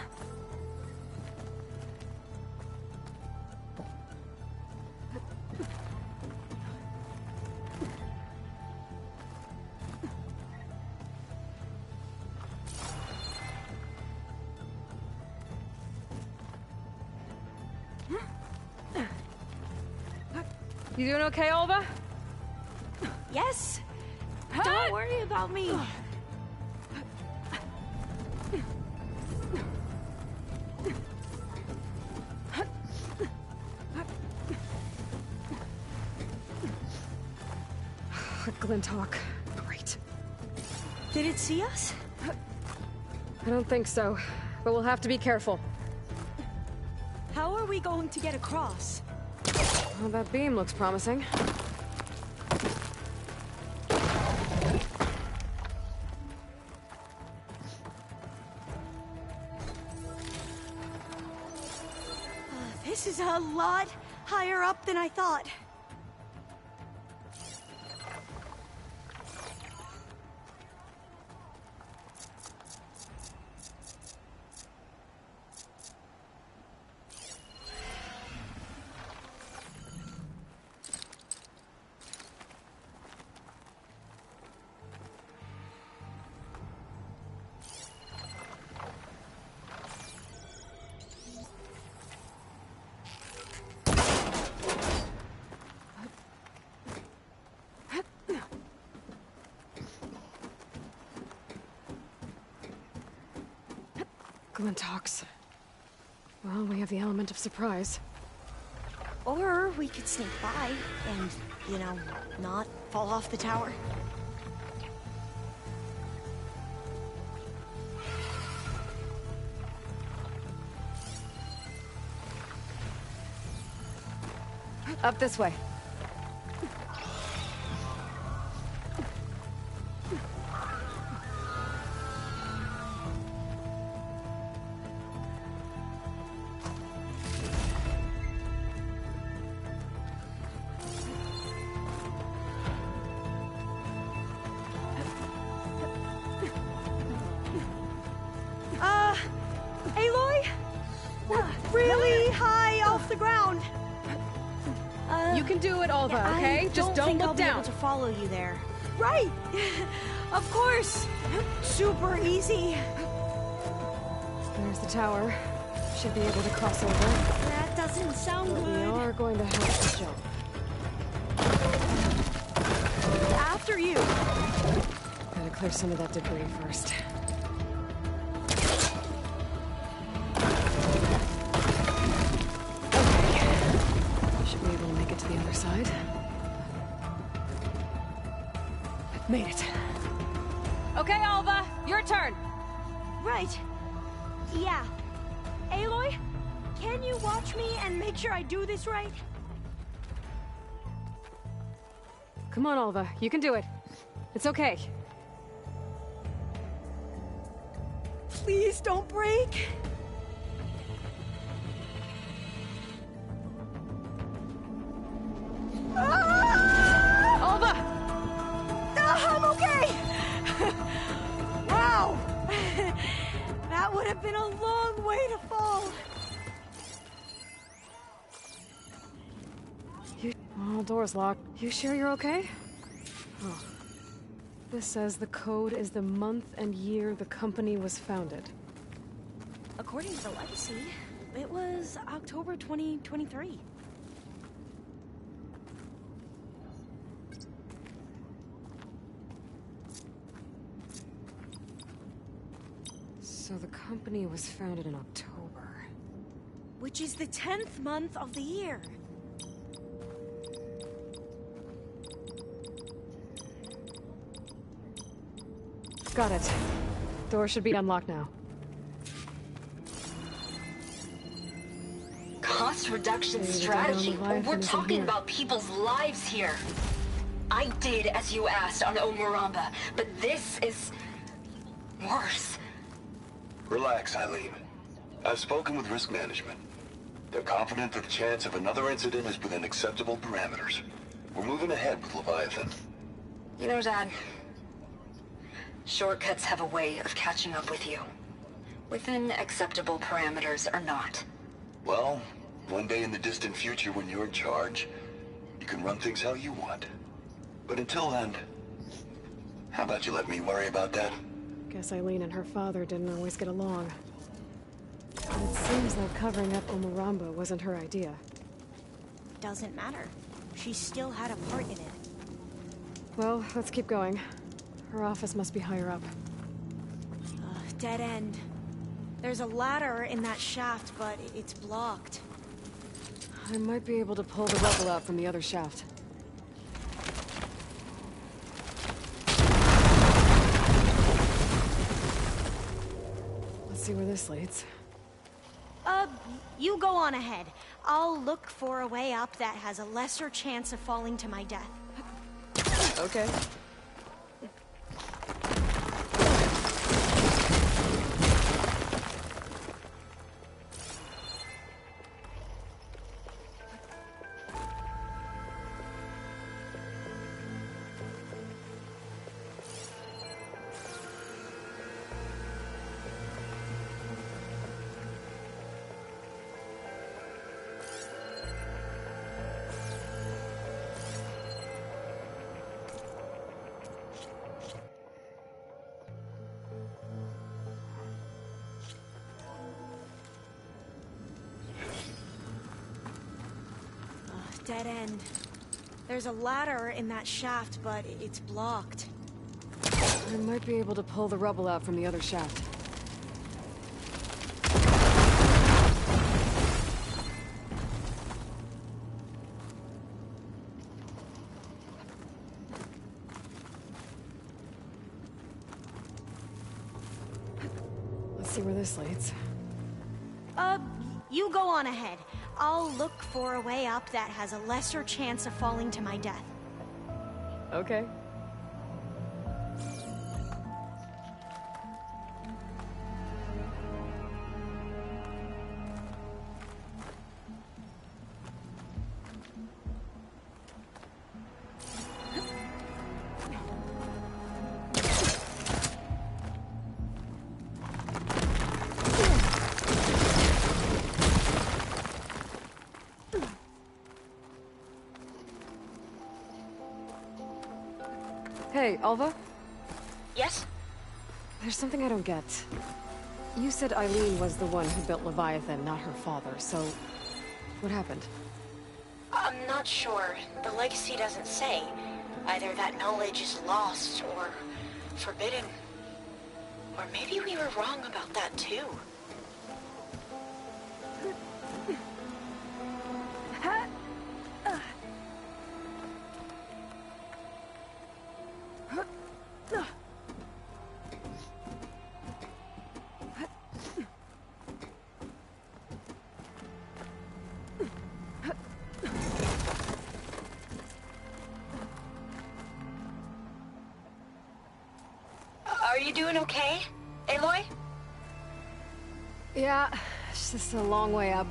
You doing okay, Olva? Yes! Don't worry about me! Glinthawk. Great. Did it see us? I don't think so, but we'll have to be careful. How are we going to get across? Well, that beam looks promising. This is a lot higher up than I thought. Glinthawks. Well, we have the element of surprise. Or we could sneak by and, you know, not fall off the tower. Up this way. Aloy? We're really high off the ground. You can do it, Olva, okay? Just don't look I'll down. Be able to follow you there. Right! Of course! Super easy. There's the tower. Should be able to cross over. That doesn't sound But good. we are going to have to jump. After you. Gotta clear some of that debris first. Okay. Should be able to make it to the other side. Made it. Okay, Alva, your turn. Right. Yeah. Aloy, can you watch me and make sure I do this right? Come on, Alva. You can do it. It's okay. Please don't break. Alva! I'm okay! Wow! That would have been a long way to fall. Oh, door's locked. You sure you're okay? Oh. This says the code is the month and year the company was founded. According to the legacy, it was October 2023. So the company was founded in October. Which is the 10th month of the year. Got it. Door should be unlocked now. Cost reduction strategy. We're talking about people's lives here. I did as you asked on Omuramba, but this is worse. Relax, Eileen. I've spoken with risk management. They're confident that the chance of another incident is within acceptable parameters. We're moving ahead with Leviathan. You know, Dad, shortcuts have a way of catching up with you. Within acceptable parameters or not. Well, one day in the distant future when you're in charge, you can run things how you want. But until then, how about you let me worry about that? Guess Eileen and her father didn't always get along. But it seems like covering up Omuramba wasn't her idea. Doesn't matter. She still had a part in it. Well, let's keep going. Her office must be higher up. Dead end. There's a ladder in that shaft, but it's blocked. I might be able to pull the rubble out from the other shaft. Let's see where this leads. You go on ahead. I'll look for a way up that has a lesser chance of falling to my death. Okay. Dead end. There's a ladder in that shaft, but it's blocked. I might be able to pull the rubble out from the other shaft. Let's see where this leads. You go on ahead. I'll look for a way up that has a lesser chance of falling to my death. Okay. Hey, Alva? Yes? There's something I don't get. You said Eileen was the one who built Leviathan, not her father, so... what happened? I'm not sure. The legacy doesn't say. Either that knowledge is lost or forbidden. Or maybe we were wrong about that too. doing okay, Aloy? Yeah, it's just a long way up.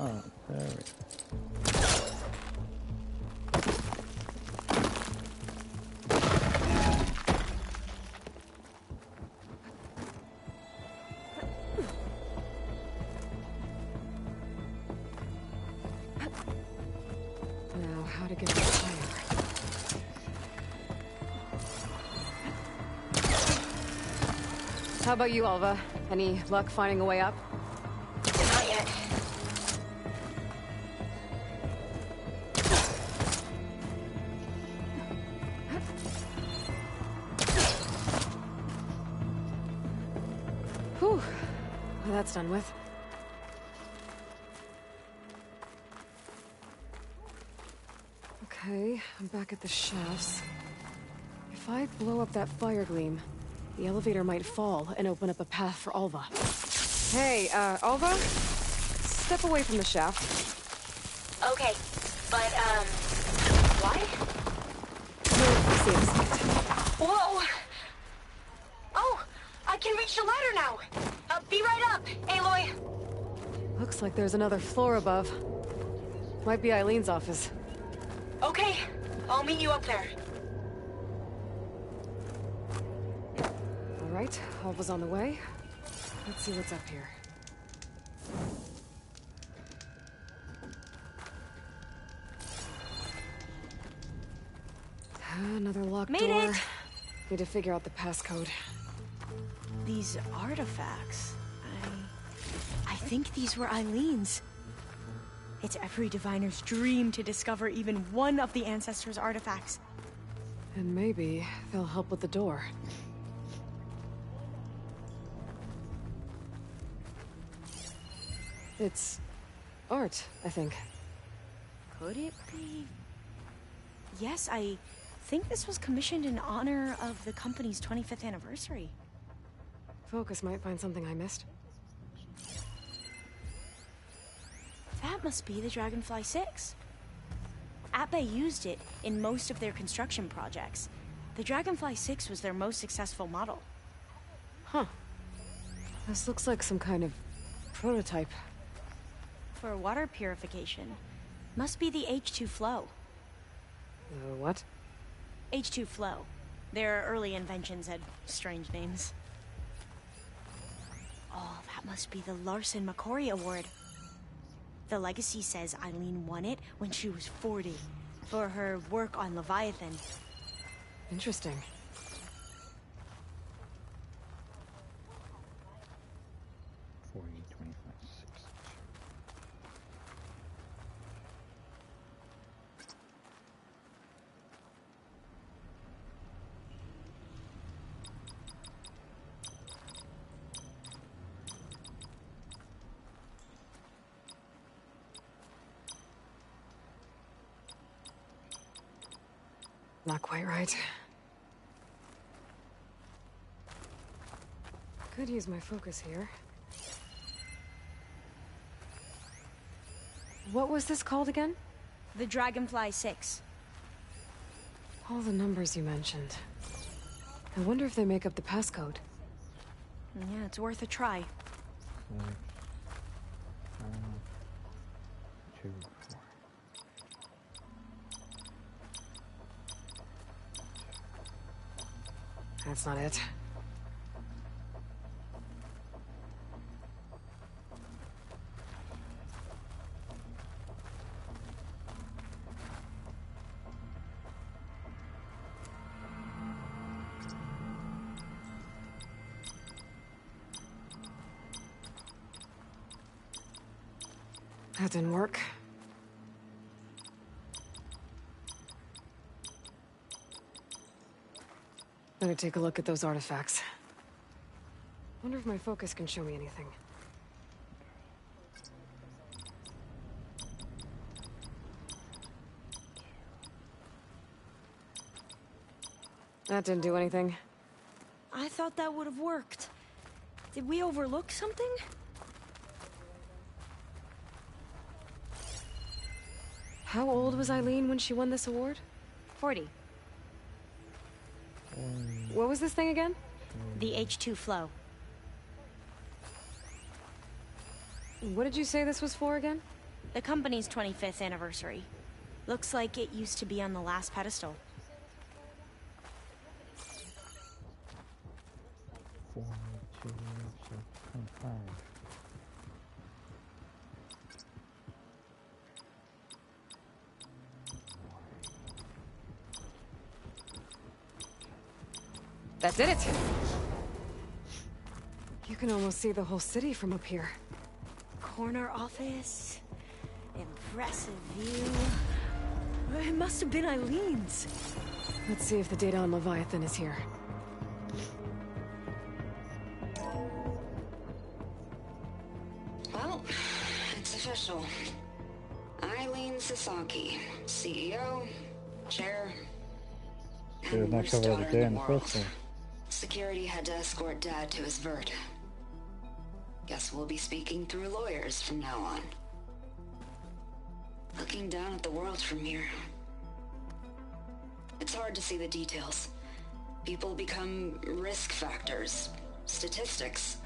Oh, there we go. Now, how to get this higher? How about you, Alva? Any luck finding a way up? Not yet. Whew. Well, that's done with. Okay, I'm back at the shafts. If I blow up that fire gleam, the elevator might fall and open up a path for Alva. Hey, Alva? Step away from the shaft. Okay, but, why? You're safe. Whoa! Oh, I can reach the ladder now! Be right up, Aloy! Looks like there's another floor above. Might be Eileen's office. Okay, I'll meet you up there. All right, Alva's on the way. Let's see what's up here. Another locked Made door. it! Need to figure out the passcode. These artifacts... I think these were Eileen's. It's every diviner's dream to discover even one of the ancestors' artifacts. And maybe they'll help with the door. It's art, I think. Could it be? Yes, I think this was commissioned in honor of the company's 25th anniversary. Focus might find something I missed. That must be the Dragonfly 6. Atbay used it in most of their construction projects. The Dragonfly 6 was their most successful model. Huh. This looks like some kind of prototype. For water purification, must be the H2 flow. What? H2 flow. Their early inventions had strange names. Oh, that must be the Larson McCory Award. The legacy says Eileen won it when she was 40 for her work on Leviathan. Interesting. Not quite right. Could use my focus here. What was this called again? The Dragonfly 6. All the numbers you mentioned. I wonder if they make up the passcode. Yeah, it's worth a try. 2, 4. That's not it. That didn't work. Better take a look at those artifacts. Wonder if my focus can show me anything. That didn't do anything. I thought that would have worked. Did we overlook something? How old was Eileen when she won this award? 40. What was this thing again? The H2 flow. What did you say this was for again? The company's 25th anniversary. Looks like it used to be on the last pedestal. 4, 2, 25. That did it! You can almost see the whole city from up here. Corner office. Impressive view. It must have been Eileen's. Let's see if the data on Leviathan is here. Well, it's official. Eileen Sasaki, CEO, chair, and Next worst over daughter the day in in the the world. first one. Security had to escort Dad to his vert. Guess we'll be speaking through lawyers from now on. Looking down at the world from here. It's hard to see the details. People become risk factors, statistics,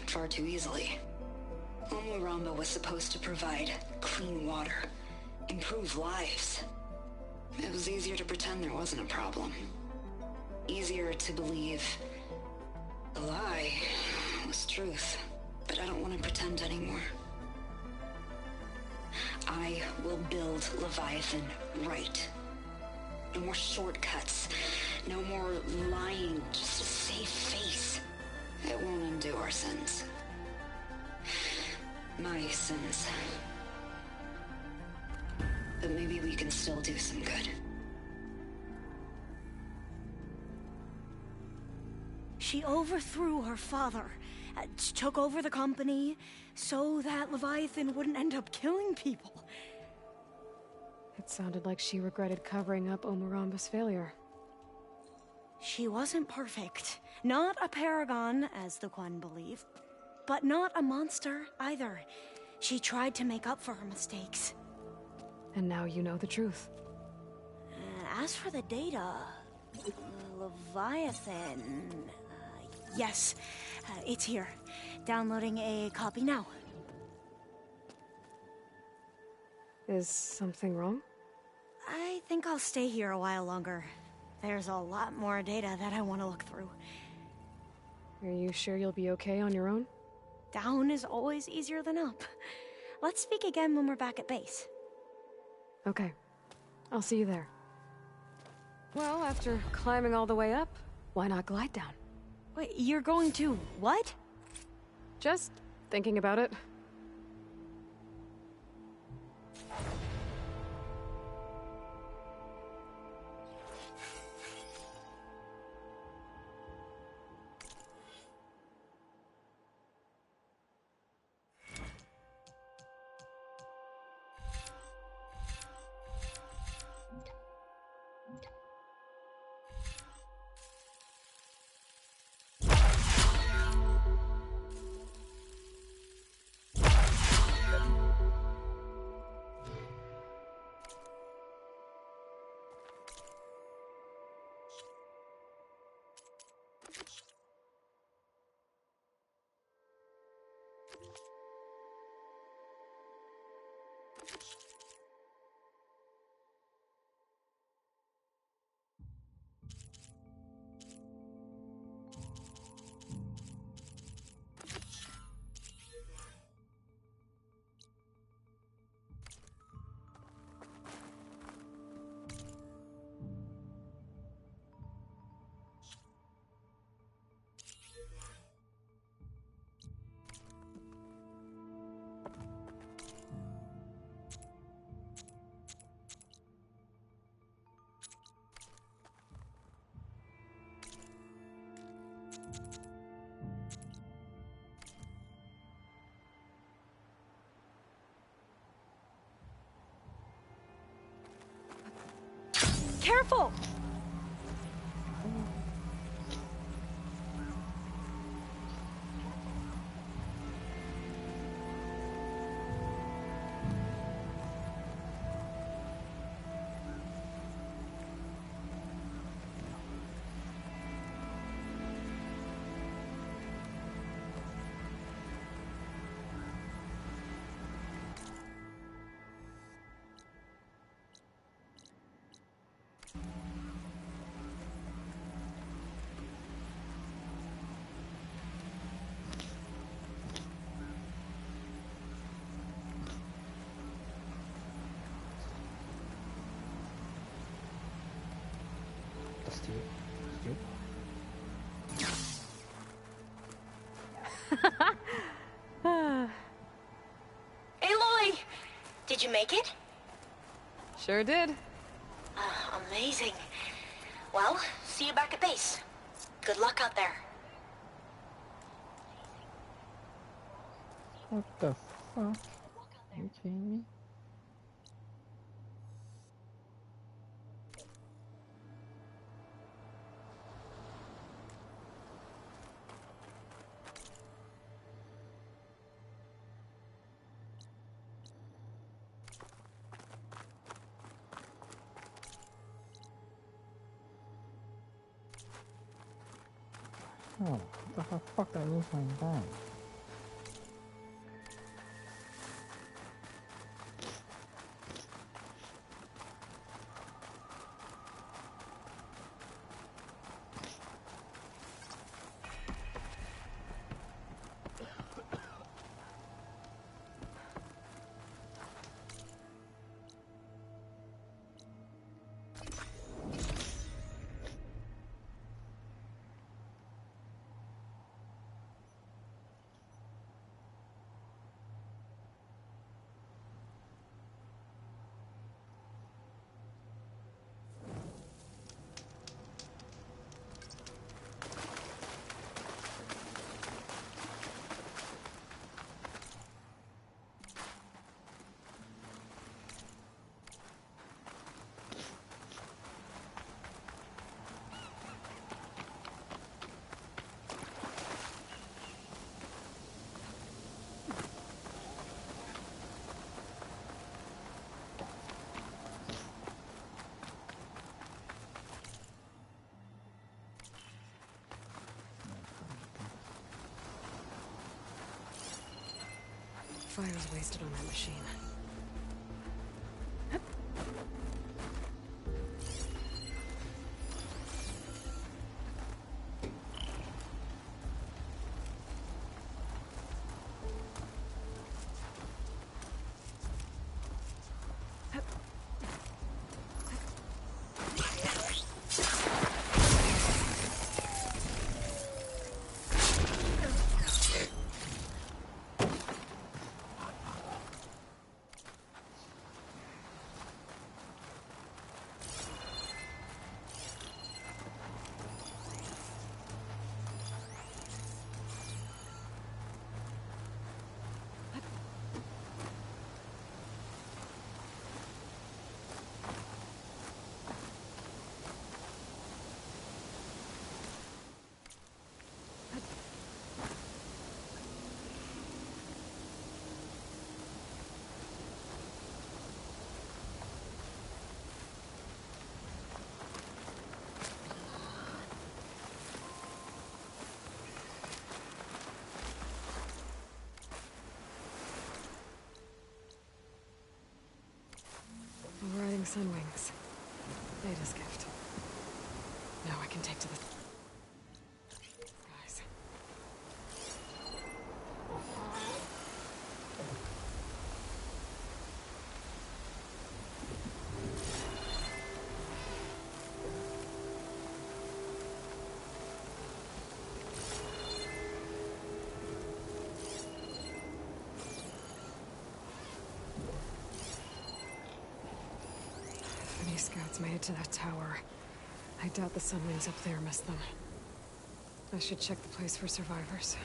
far too easily. Omuramba was supposed to provide clean water, improve lives. It was easier to pretend there wasn't a problem. Easier to believe the lie was truth. But I don't want to pretend anymore. I will build Leviathan right. No more shortcuts. No more lying just to save face. It won't undo our sins. My sins. But maybe we can still do some good. She overthrew her father, took over the company, so that Leviathan wouldn't end up killing people. It sounded like she regretted covering up Omuramba's failure. She wasn't perfect. Not a paragon, as the Quan believe. But not a monster, either. She tried to make up for her mistakes. And now you know the truth. As for the data... Leviathan... yes, it's here. Downloading a copy now. Is something wrong? I think I'll stay here a while longer. There's a lot more data that I want to look through. Are you sure you'll be okay on your own? Down is always easier than up. Let's speak again when we're back at base. Okay. I'll see you there. Well, after climbing all the way up, why not glide down? Wait, you're going to what? Just thinking about it. Careful! Aloy! Did you make it? Sure did. Amazing. Well, see you back at base. Good luck out there. What the fuck? Are you kidding me? Oh, what the fuck did I lose my bag? Fire's wasted on that machine. Sun Wings. Beta's gift. Now I can take to the... Guys. If any scouts made it to that tower, I doubt the Sunwings up there missed them. I should check the place for survivors.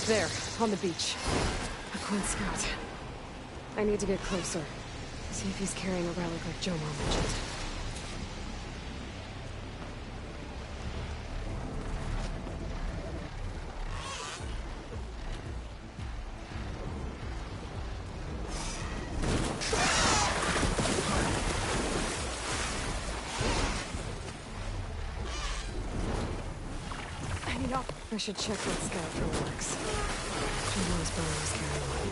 There, on the beach. A Quinn scout. I need to get closer. See if he's carrying a relic like Jomar mentioned. I should check that scout for relics. Jomar's brother was carrying one.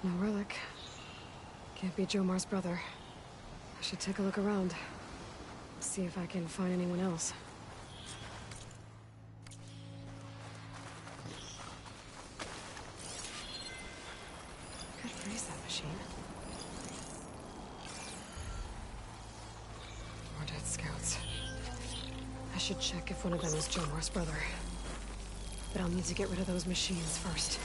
No relic. Can't be Jomar's brother. I should take a look around. See if I can find anyone else. Could freeze that machine. More dead scouts. I should check if one of them is Jomar's brother. But I'll need to get rid of those machines first.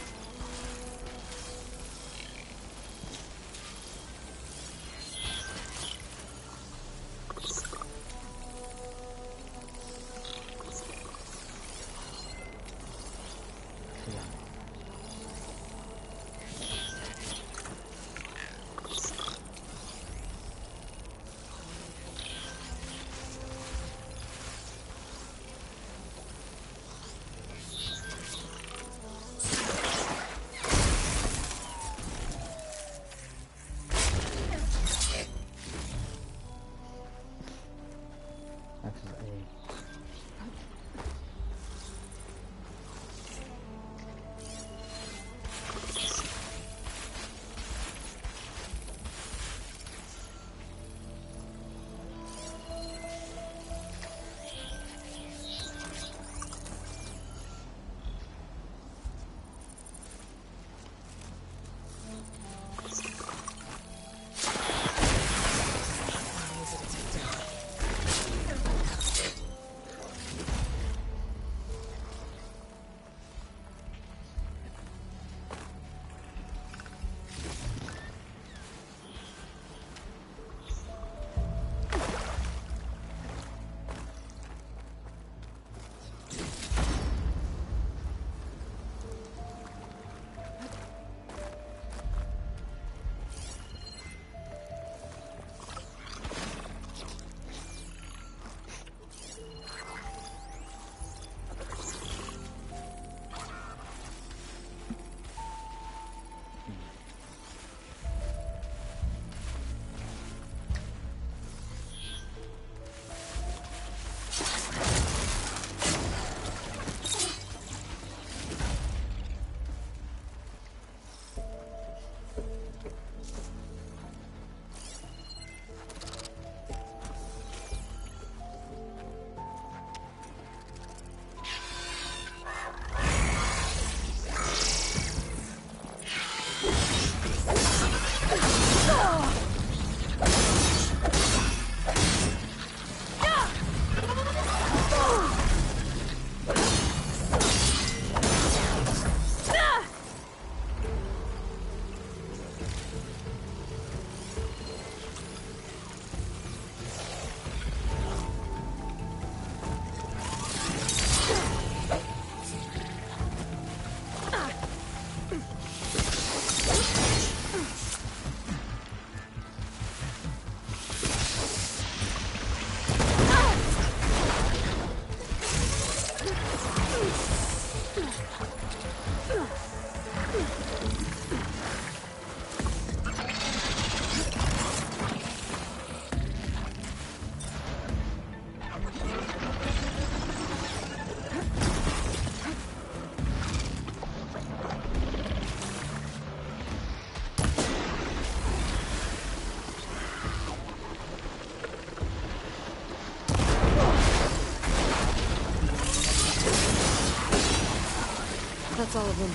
That's all of them.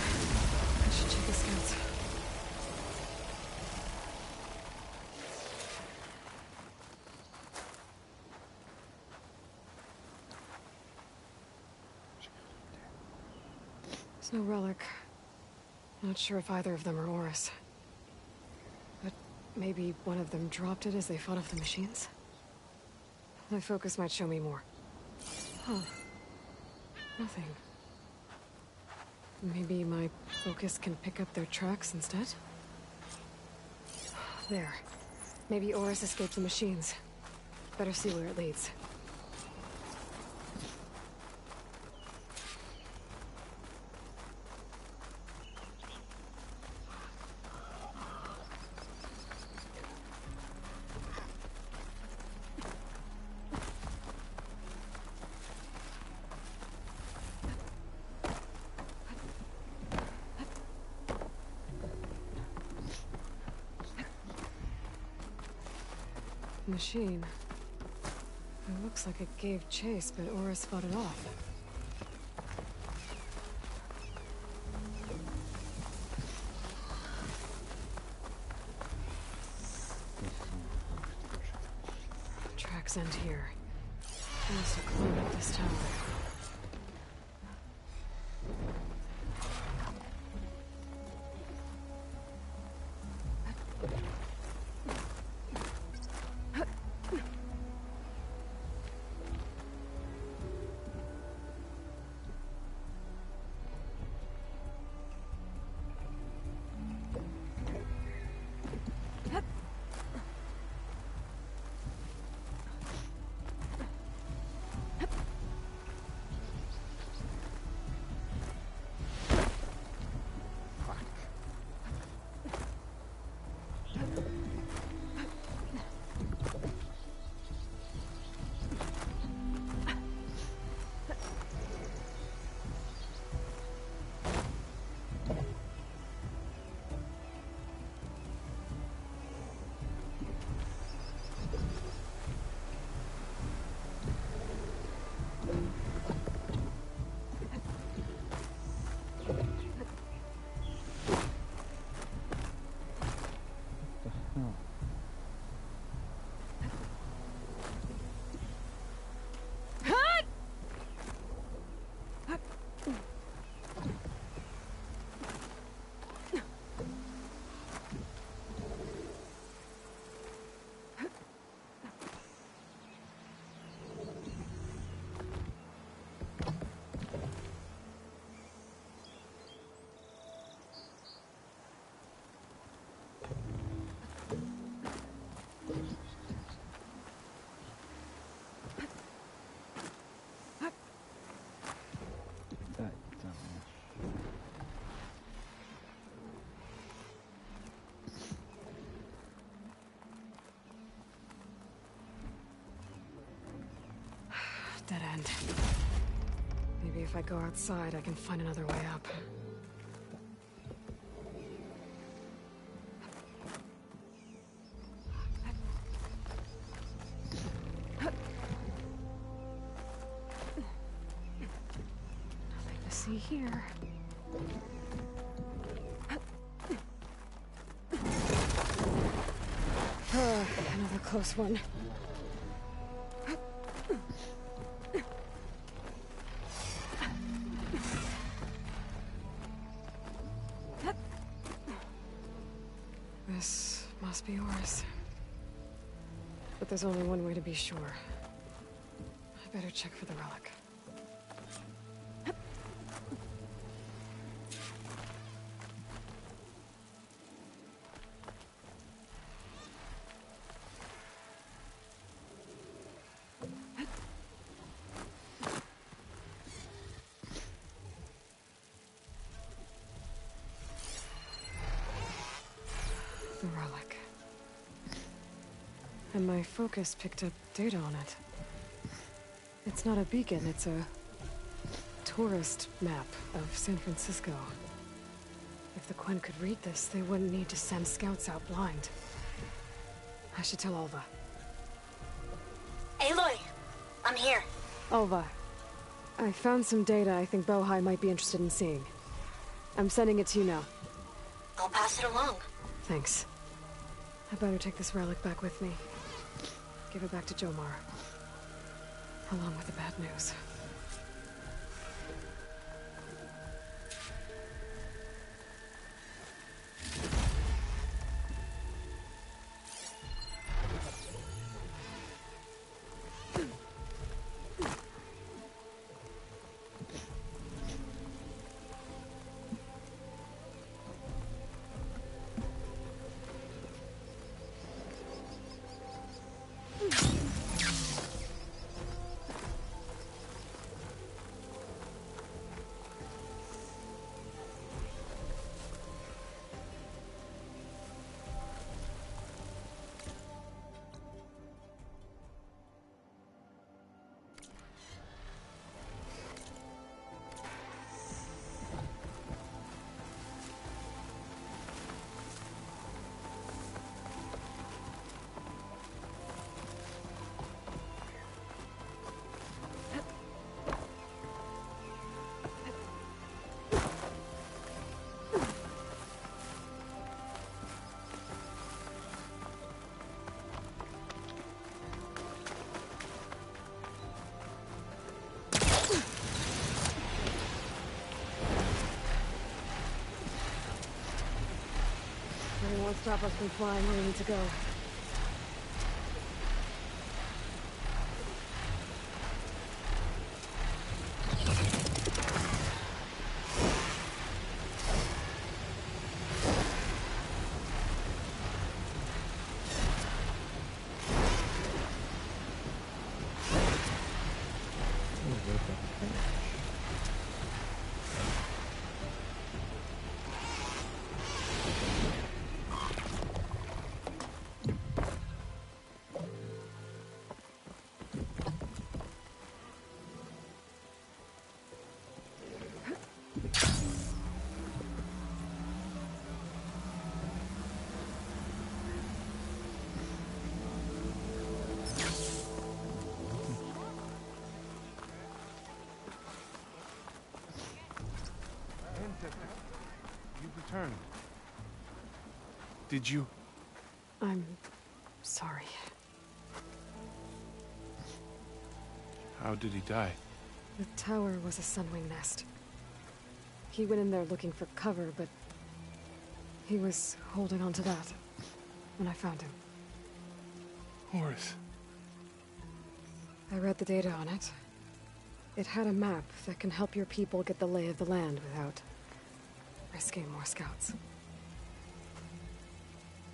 I should check the scouts. There's no relic. Not sure if either of them are Oris. But maybe one of them dropped it as they fought off the machines? My focus might show me more. Huh. Nothing. Maybe my focus can pick up their tracks instead? There. Maybe Oris escaped the machines. Better see where it leads. Machine. It looks like it gave chase, but Oris fought it off. Tracks end here. I must have climbed up this tower. Dead end. Maybe if I go outside, I can find another way up. Nothing to see here. Another close one. This must be Oris. But there's only one way to be sure. I better check for the relic. The relic. And my focus picked up data on it. It's not a beacon, it's a tourist map of San Francisco. If the Quen could read this, they wouldn't need to send scouts out blind. I should tell Alva. Aloy! I'm here. Alva, I found some data I think Bohai might be interested in seeing. I'm sending it to you now. I'll pass it along. Thanks. I better take this relic back with me. Give it back to Jomar. Along with the bad news. Nothing won't stop us from flying where we need to go. You've returned. Did you? I'm sorry. How did he die? The tower was a sunwing nest. He went in there looking for cover, but he was holding on to that when I found him. Horace. I read the data on it. It had a map that can help your people get the lay of the land without risking more scouts.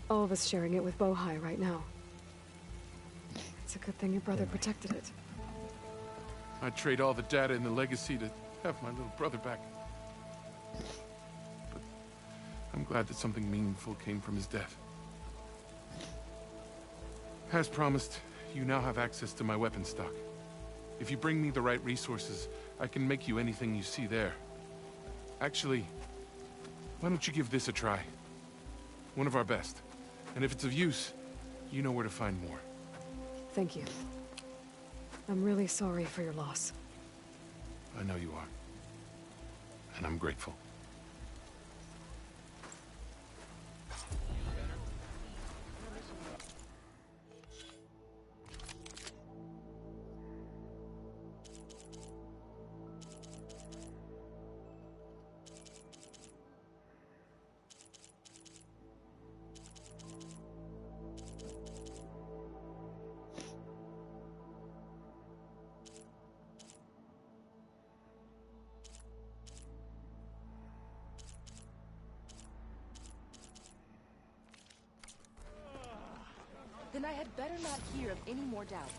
All of us sharing it with Bohai right now. It's a good thing your brother protected it. I'd trade all the data in the legacy to have my little brother back. But I'm glad that something meaningful came from his death. As promised, you now have access to my weapon stock. If you bring me the right resources, I can make you anything you see there. Actually, why don't you give this a try? One of our best. And if it's of use, you know where to find more. Thank you. I'm really sorry for your loss. I know you are. And I'm grateful. Then I had better not hear of any more doubts.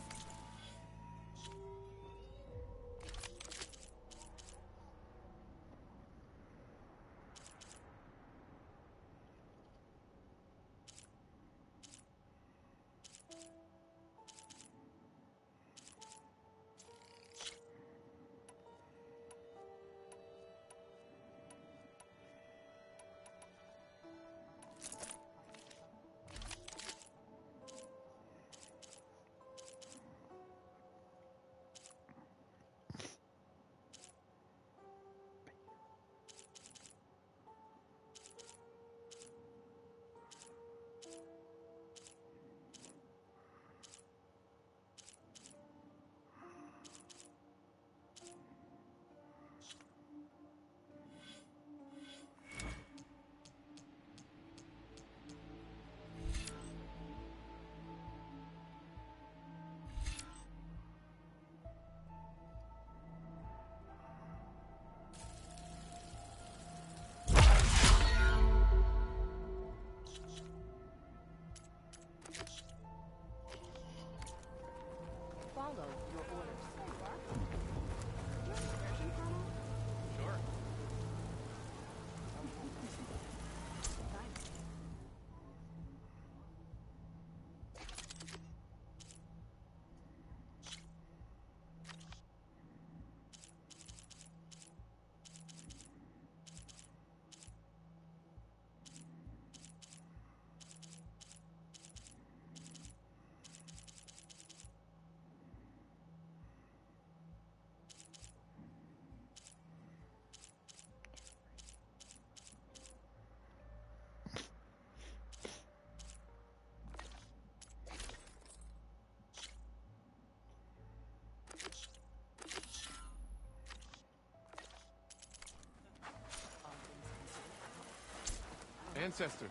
Ancestor,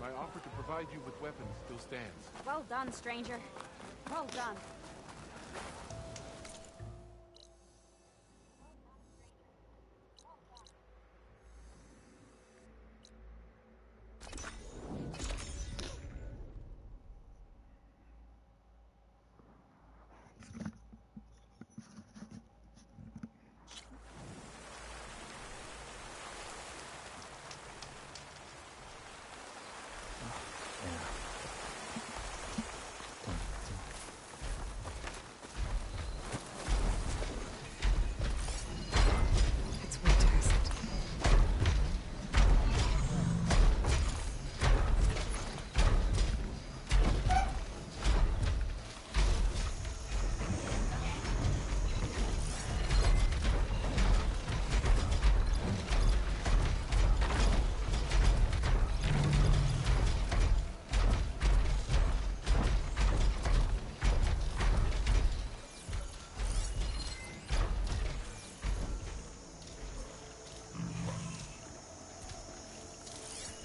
my offer to provide you with weapons still stands. Well done, stranger. Well done.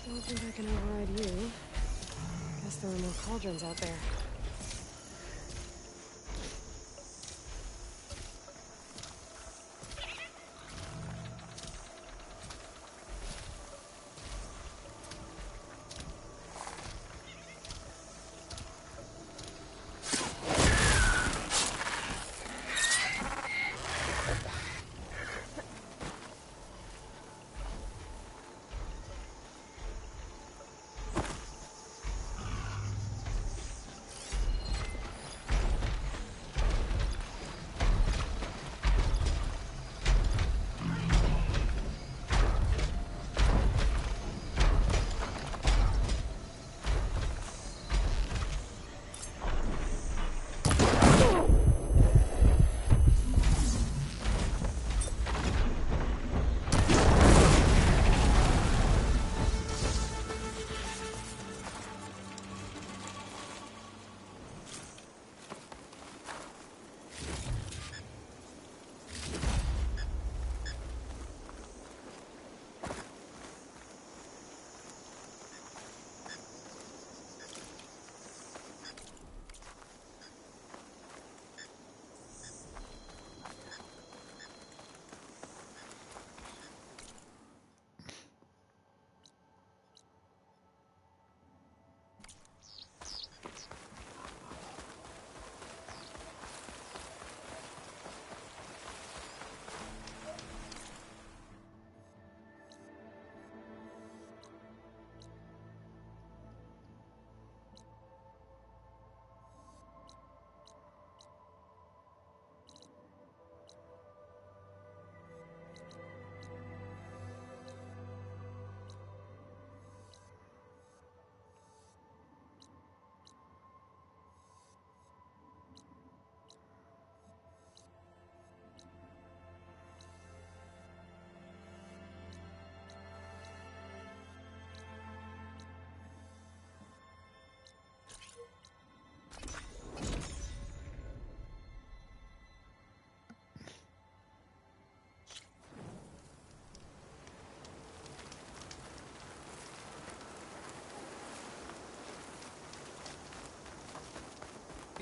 I don't think I can override you. Guess there are more cauldrons out there.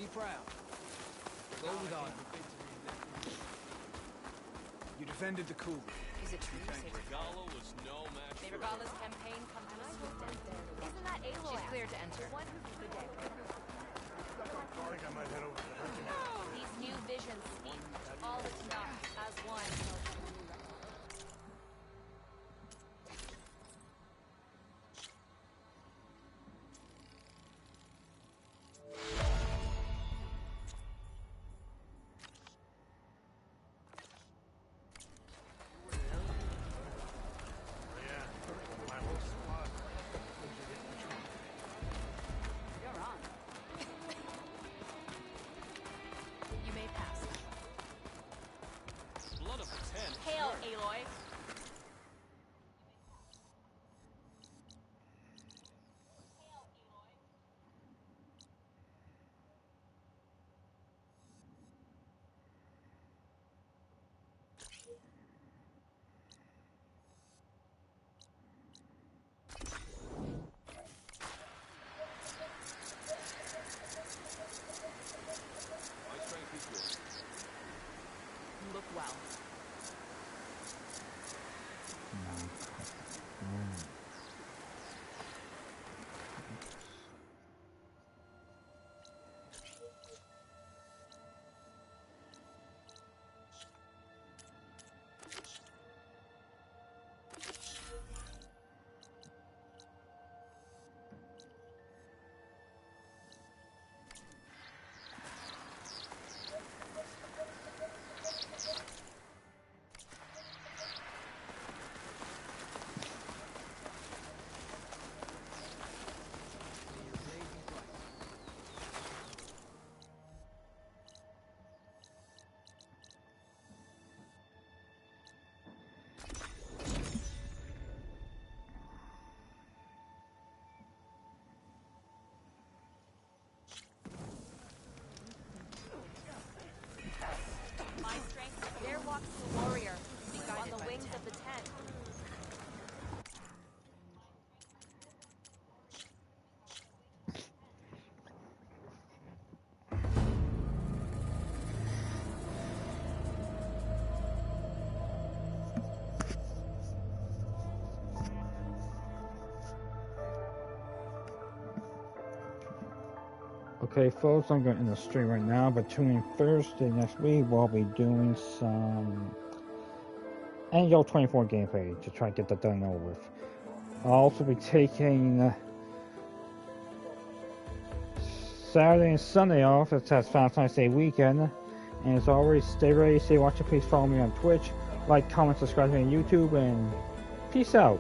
Be proud. Go with honor. You defended the coup. Is it true? Regalo was no match for Regala's campaign comes to a swift end. Isn't that Aloy? She's clear to enter. The one who beat the dead. I think I might head over to the Hercules. These new visions speak. All that's not as one. blood of 10. walks to a warrior on the wings of the tent. Okay, folks, I'm going to end the stream right now, but tune in Thursday next week. We'll be doing some Angel 24 gameplay to try to get that done over with. I'll also be taking Saturday and Sunday off. It's Valentine's Day weekend. And as always, stay ready, stay watching. Please follow me on Twitch, like, comment, subscribe to me on YouTube, and peace out.